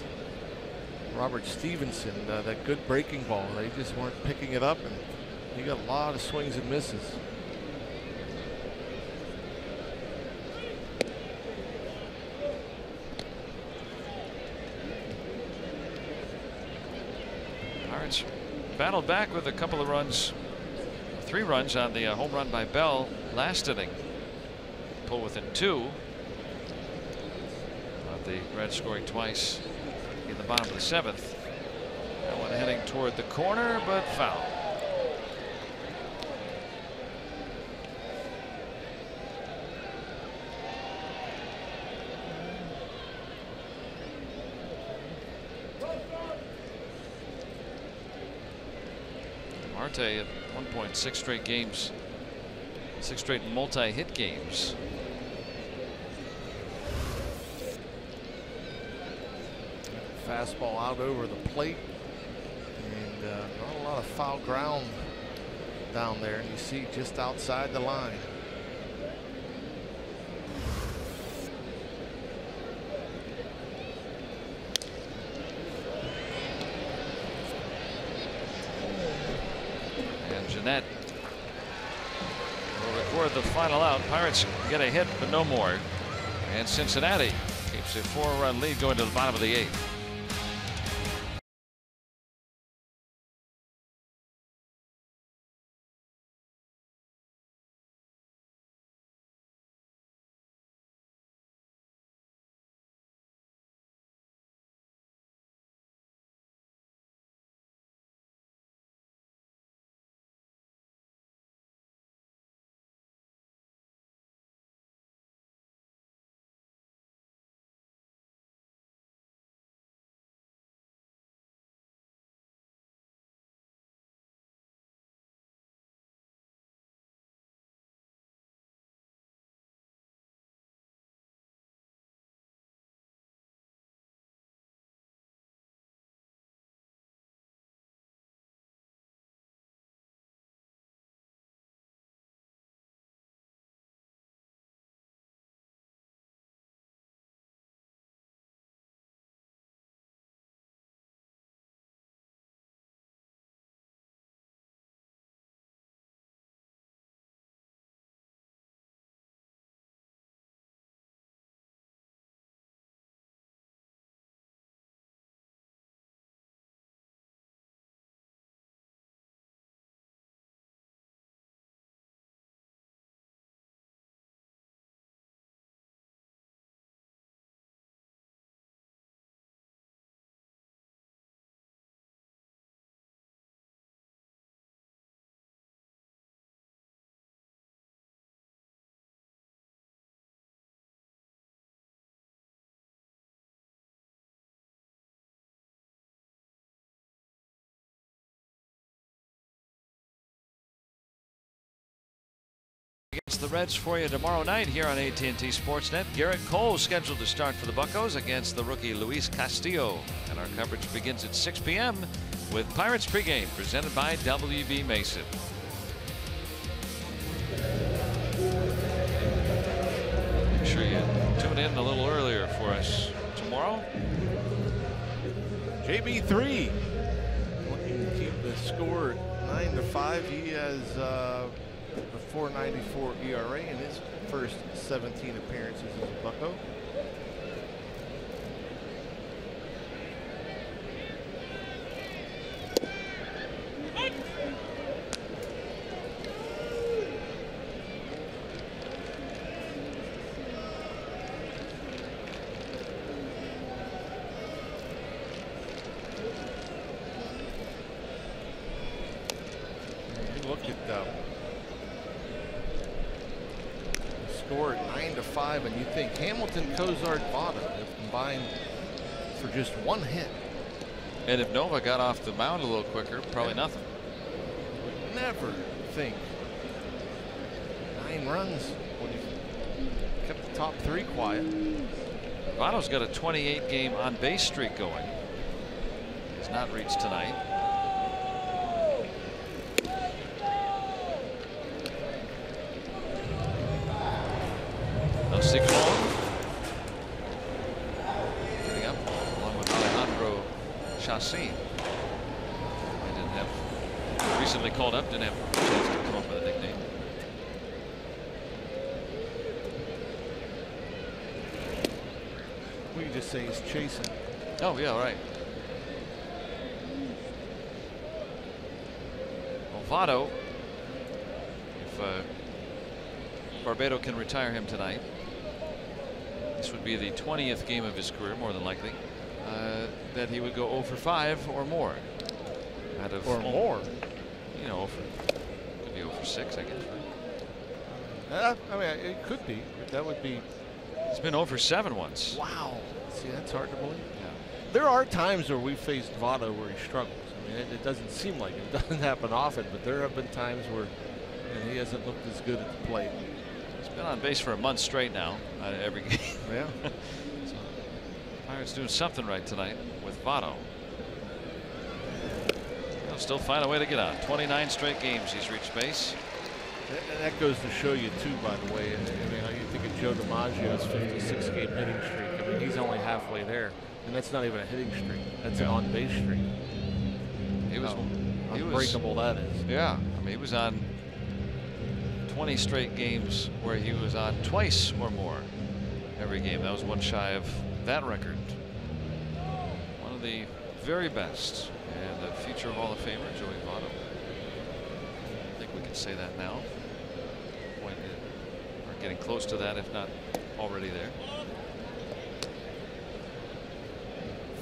Robert Stevenson, that good breaking ball, they just weren't picking it up, and He got a lot of swings and misses. Pirates battled back with a couple of runs, 3 runs on the home run by Bell last inning. Pull within 2. The Reds scoring twice in the bottom of the 7th. That one heading toward the corner, but foul. Marte at one point 6 straight games, 6 straight multi-hit games. Fastball out over the plate, and not a lot of foul ground down there. You see just outside the line. And Jeanette will record the final out. Pirates get a hit, but no more. And Cincinnati keeps a 4-run lead going to the bottom of the 8th. Against the Reds for you tomorrow night here on AT&T Sportsnet. Garrett Cole scheduled to start for the Buccos against the rookie Luis Castillo. And our coverage begins at 6 p.m. with Pirates pregame presented by WB Mason. Make sure you tune in a little earlier for us tomorrow. JB3 looking to keep the score 9-5. He has a 4.94 ERA in his first 17 appearances as a Bucco. Look at the score at 9-5, and you think Hamilton, Cozart, Votto have combined for just 1 hit. And if Nova got off the mound a little quicker, probably nothing. Would never think 9 runs when you kept the top 3 quiet. Votto's got a 28 game on base streak going. Has not reached tonight. Ciclone getting up along with Alejandro Chacin. They didn't have recently called up, didn't have a chance to come up with a nickname. We can just say he's chasing. Oh yeah, right. Votto, if Barbato can retire him tonight, this would be the 20th game of his career, more than likely, that he would go 0 for 5 or more. Out of more. You know, could be 0 for 6, I guess. Right? I mean, it could be. That would be. He's been 0 for 7 once. Wow. See, that's hard to believe. Yeah. There are times where we faced Votto where he struggles. I mean, it doesn't seem like it. It doesn't happen often, but there have been times where he hasn't looked as good at the plate. He's been on base for a month straight now, every game. Yeah. So, Pirates doing something right tonight with Votto. He'll still find a way to get out. 29 straight games he's reached base. And that goes to show you too, by the way. I mean, how you think of Joe DiMaggio's 56-game hitting streak. I mean, he's only halfway there, and that's not even a hitting streak. That's an on-base streak. He was unbreakable. That is. Yeah, I mean, he was on 20 straight games where he was on twice or more every game. That was one shy of that record. One of the very best, and a future Hall of Famer, Joey Votto. I think we can say that now. We're getting close to that, if not already there.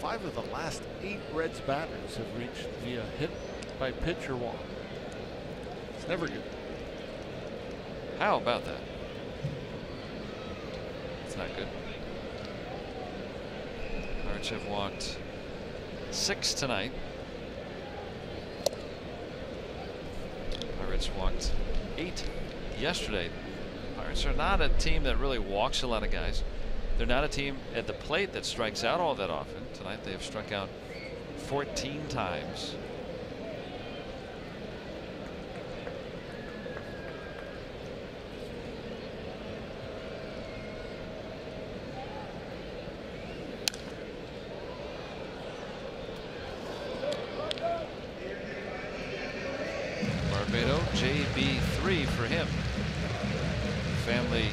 5 of the last 8 Reds batters have reached via hit by pitch or walk. It's never good. How about that? It's not good. Pirates have walked 6 tonight. Pirates walked 8 yesterday. Pirates are not a team that really walks a lot of guys. They're not a team at the plate that strikes out all that often. Tonight they have struck out 14 times. Barbato, JB3 for him. Family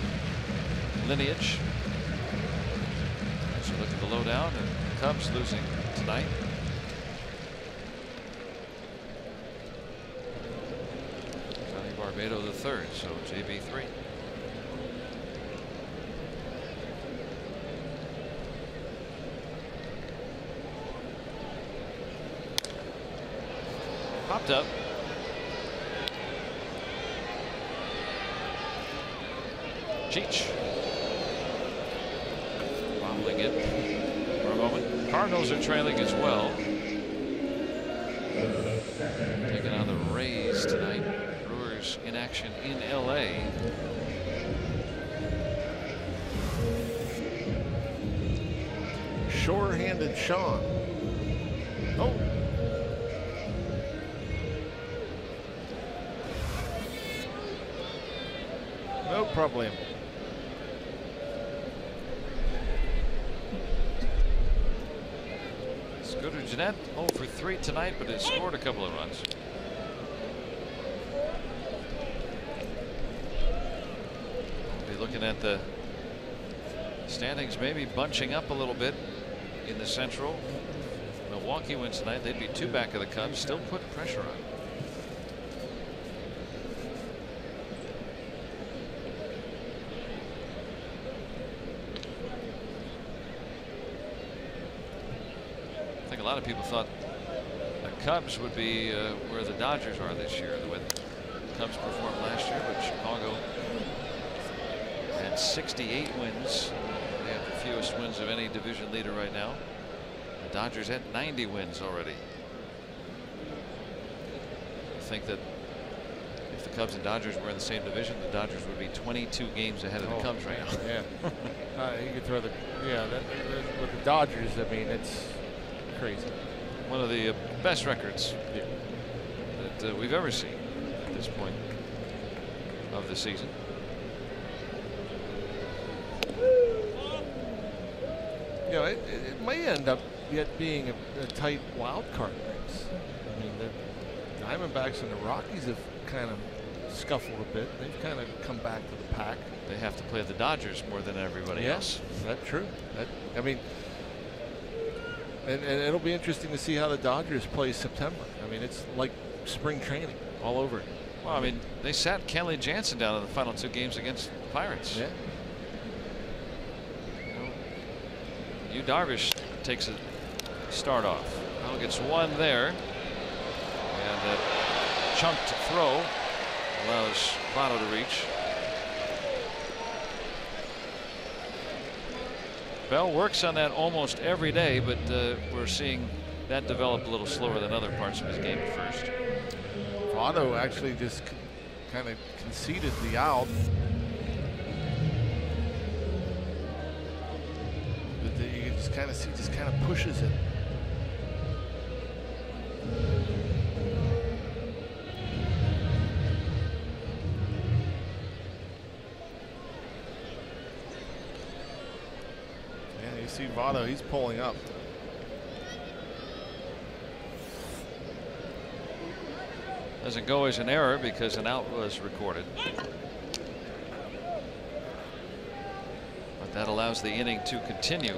lineage. So look at the lowdown, and Cubs losing tonight. Johnny Barbato the third, so JB3. Popped up. Cheech. Wobbling it for a moment. Cardinals are trailing as well. Taking on the Rays tonight. Brewers in action in LA. Sure-handed Sean. Oh. No problem. Scooter Gennett 0 for 3 tonight, but has scored a couple of runs. We'll be looking at the standings, maybe bunching up a little bit in the Central. If Milwaukee wins tonight, they'd be 2 back of the Cubs, still put pressure on. A lot of people thought the Cubs would be where the Dodgers are this year, the way the Cubs performed last year, but Chicago had 68 wins. They have the fewest wins of any division leader right now. The Dodgers had 90 wins already. I think that if the Cubs and Dodgers were in the same division, the Dodgers would be 22 games ahead of the Cubs right now. Yeah. You could throw the with the Dodgers. I mean, it's crazy. One of the best records that we've ever seen at this point of the season. You know, it may end up yet being a tight wild card race. I mean, the Diamondbacks and the Rockies have kind of scuffled a bit. They've kind of come back to the pack. They have to play the Dodgers more than everybody else. That's true. I mean, and it'll be interesting to see how the Dodgers play September. I mean, it's like spring training all over. Well, I mean, they sat Kenley Jansen down in the final 2 games against the Pirates. Yeah. Yu Darvish takes a start off. Well, gets 1 there, and that chunked throw allows Votto to reach. Bell works on that almost every day, but we're seeing that develop a little slower than other parts of his game at first. Votto actually just kind of conceded the out. But you can just kind of see, just kind of pushes it. Yeah, you see Votto, he's pulling up. Doesn't go as an error because an out was recorded. But that allows the inning to continue.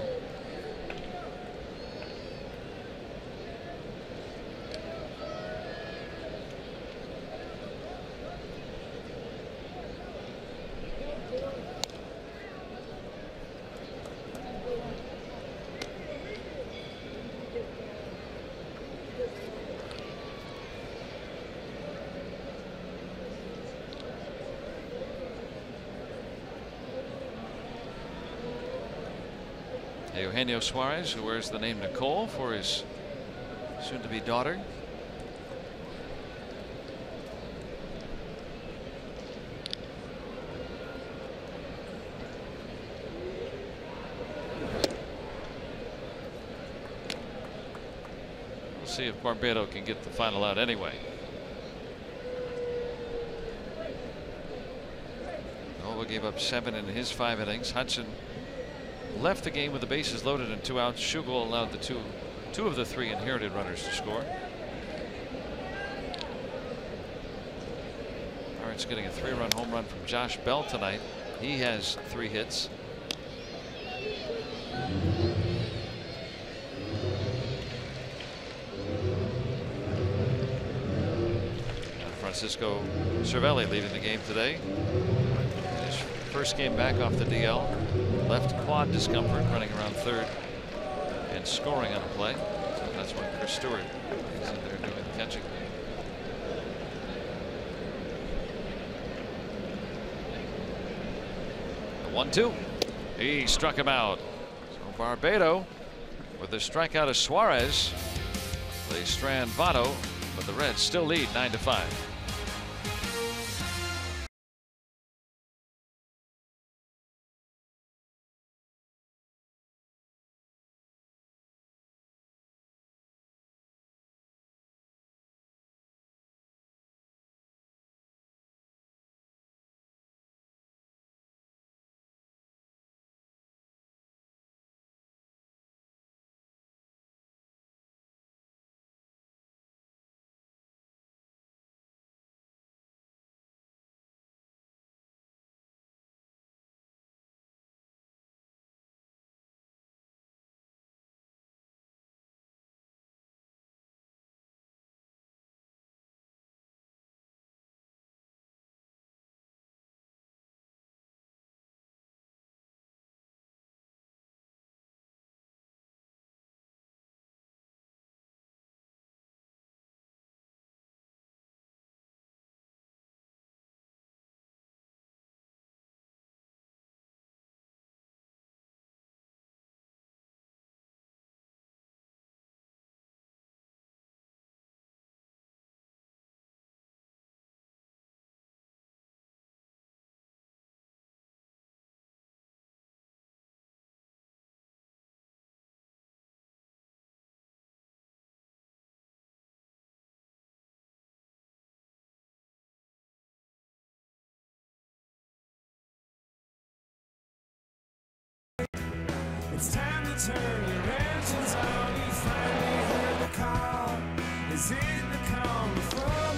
Eugenio Suarez, who wears the name Nicole for his soon-to-be daughter. We'll see if Barbado can get the final out anyway. Nova gave up 7 in his 5 innings. Hudson left the game with the bases loaded and 2 outs. Schugel allowed the two of the 3 inherited runners to score. Pirates getting a 3-run home run from Josh Bell tonight. He has 3 hits. And Francisco Cervelli leading the game today. His first game back off the DL. Left quad discomfort, running around third and scoring on a play. So that's when Chris Stewart is in there doing the catching. The 1-2. He struck him out. So Barbado with the strikeout of Suarez. They strand Votto, but the Reds still lead 9-5. It's time to turn your engines on. You finally heard the call. Is in the calm before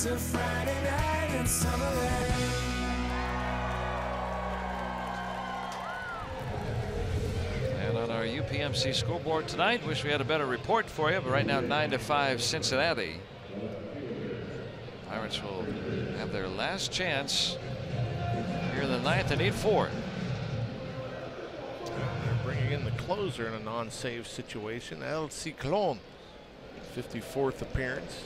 It's a Friday night in Summerland. And on our UPMC scoreboard tonight, wish we had a better report for you, but right now 9-5 Cincinnati. Pirates will have their last chance here in the ninth and need 4. They're bringing in the closer in a non-save situation. AT CIN, 54th appearance.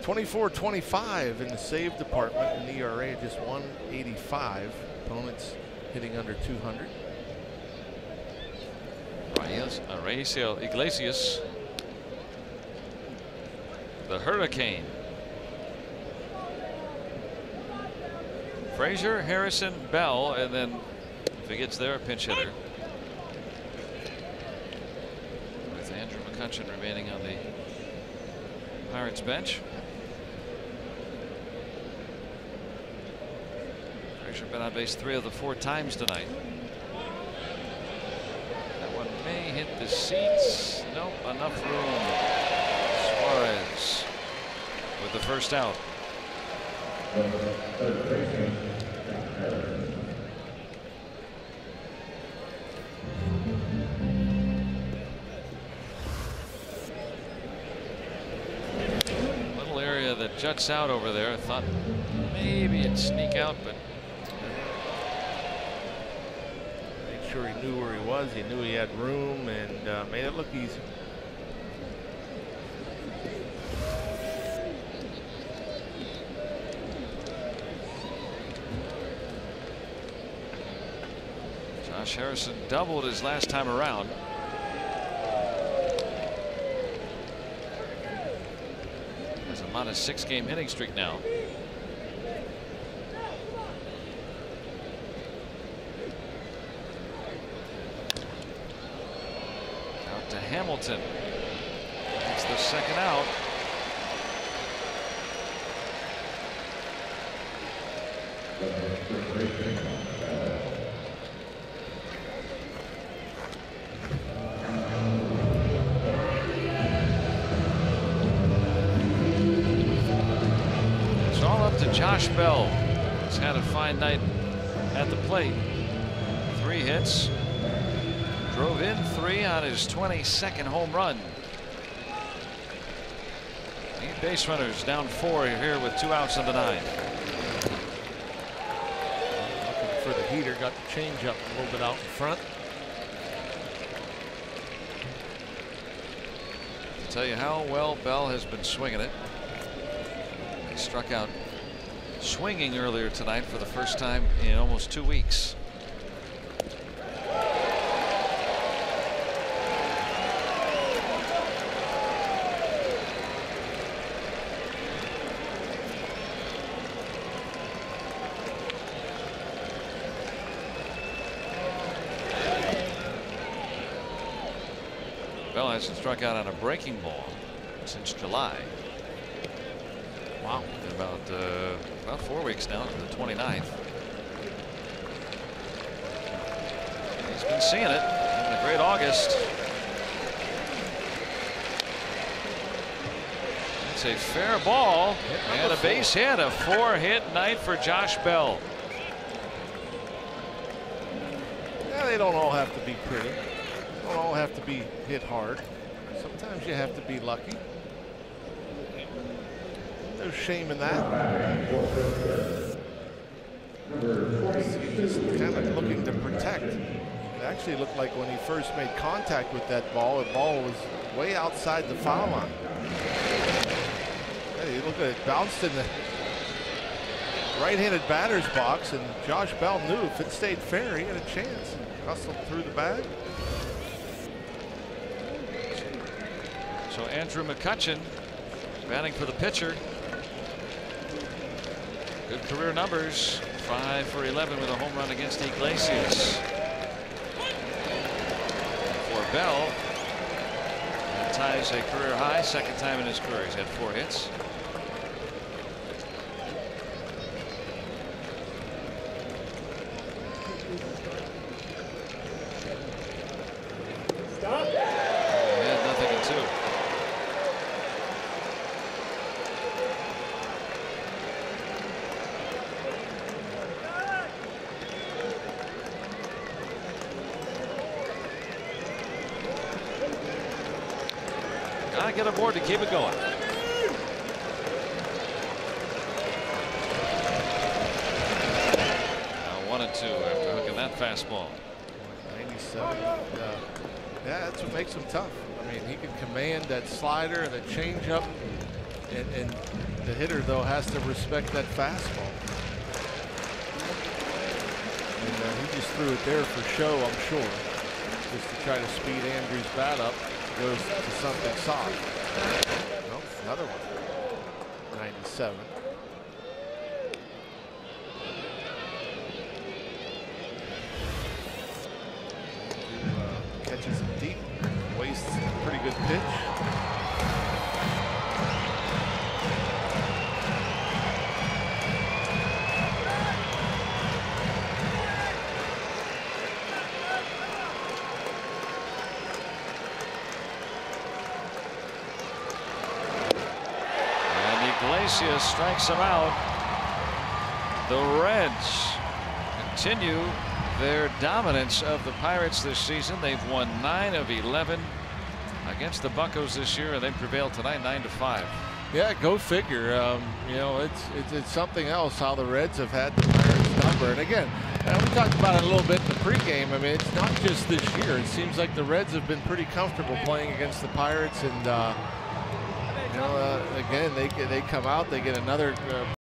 24-25 in the save department, and ERA just 185. Opponents hitting under 200. Raisel Iglesias, the Hurricane. Frazier, Harrison, Bell, and then if he gets there, a pinch hitter. With Andrew McCutchen remaining on the Pirates bench. Frazier been on base 3 of the 4 times tonight. That one may hit the seats. Nope, enough room. Suarez with the first out. Little area that juts out over there. I thought maybe it'd sneak out, but Made sure he knew where he was. He knew he had room and made it look easy. Josh Harrison doubled his last time around. Has a modest 6-game hitting streak now. Out to Hamilton. That's the second out. Josh Bell has had a fine night at the plate. 3 hits. Drove in 3 on his 22nd home run. 8 base runners, down 4 here with 2 outs in the 9th. Looking for the heater, got the change up a little bit out in front. I'll tell you how well Bell has been swinging it. He struck out swinging earlier tonight for the first time in almost 2 weeks. Bell hasn't struck out on a breaking ball since July. Wow. About 4 weeks now, to the 29th. He's been seeing it. Having a great August. It's a fair ball and a base hit. A 4-hit night for Josh Bell. Yeah, they don't all have to be pretty. They don't all have to be hit hard. Sometimes you have to be lucky. No shame in that. He's kind of looking to protect. It actually looked like when he first made contact with that ball, the ball was way outside the foul line. Hey, you look at it, bounced in the right-handed batter's box, and Josh Bell knew if it stayed fair, he had a chance. Hustled through the bag. So Andrew McCutchen batting for the pitcher. Good career numbers. 5 for 11 with a home run against Iglesias. For Bell, that ties a career high, 2nd time in his career. He's had 4 hits. Stop. He had nothing in 2. I get aboard to keep it going. 1-2 after hooking that fastball. 97. Yeah, that's what makes him tough. I mean, he can command that slider and the changeup, and the hitter though has to respect that fastball. And he just threw it there for show, I'm sure, just to try to speed Andrews' bat up. Goes to something soft. Nope, another one. 97. Catches him deep, wastes a pretty good pitch. And Iglesias strikes him out. The Reds continue their dominance of the Pirates this season. They've won 9 of 11 against the Buccos this year, and they prevailed tonight 9-5. Yeah, go figure. You know, it's something else how the Reds have had the Pirates number. And again, we talked about it a little bit in the pregame. I mean, it's not just this year. It seems like the Reds have been pretty comfortable playing against the Pirates, and you know, again, they come out, they get another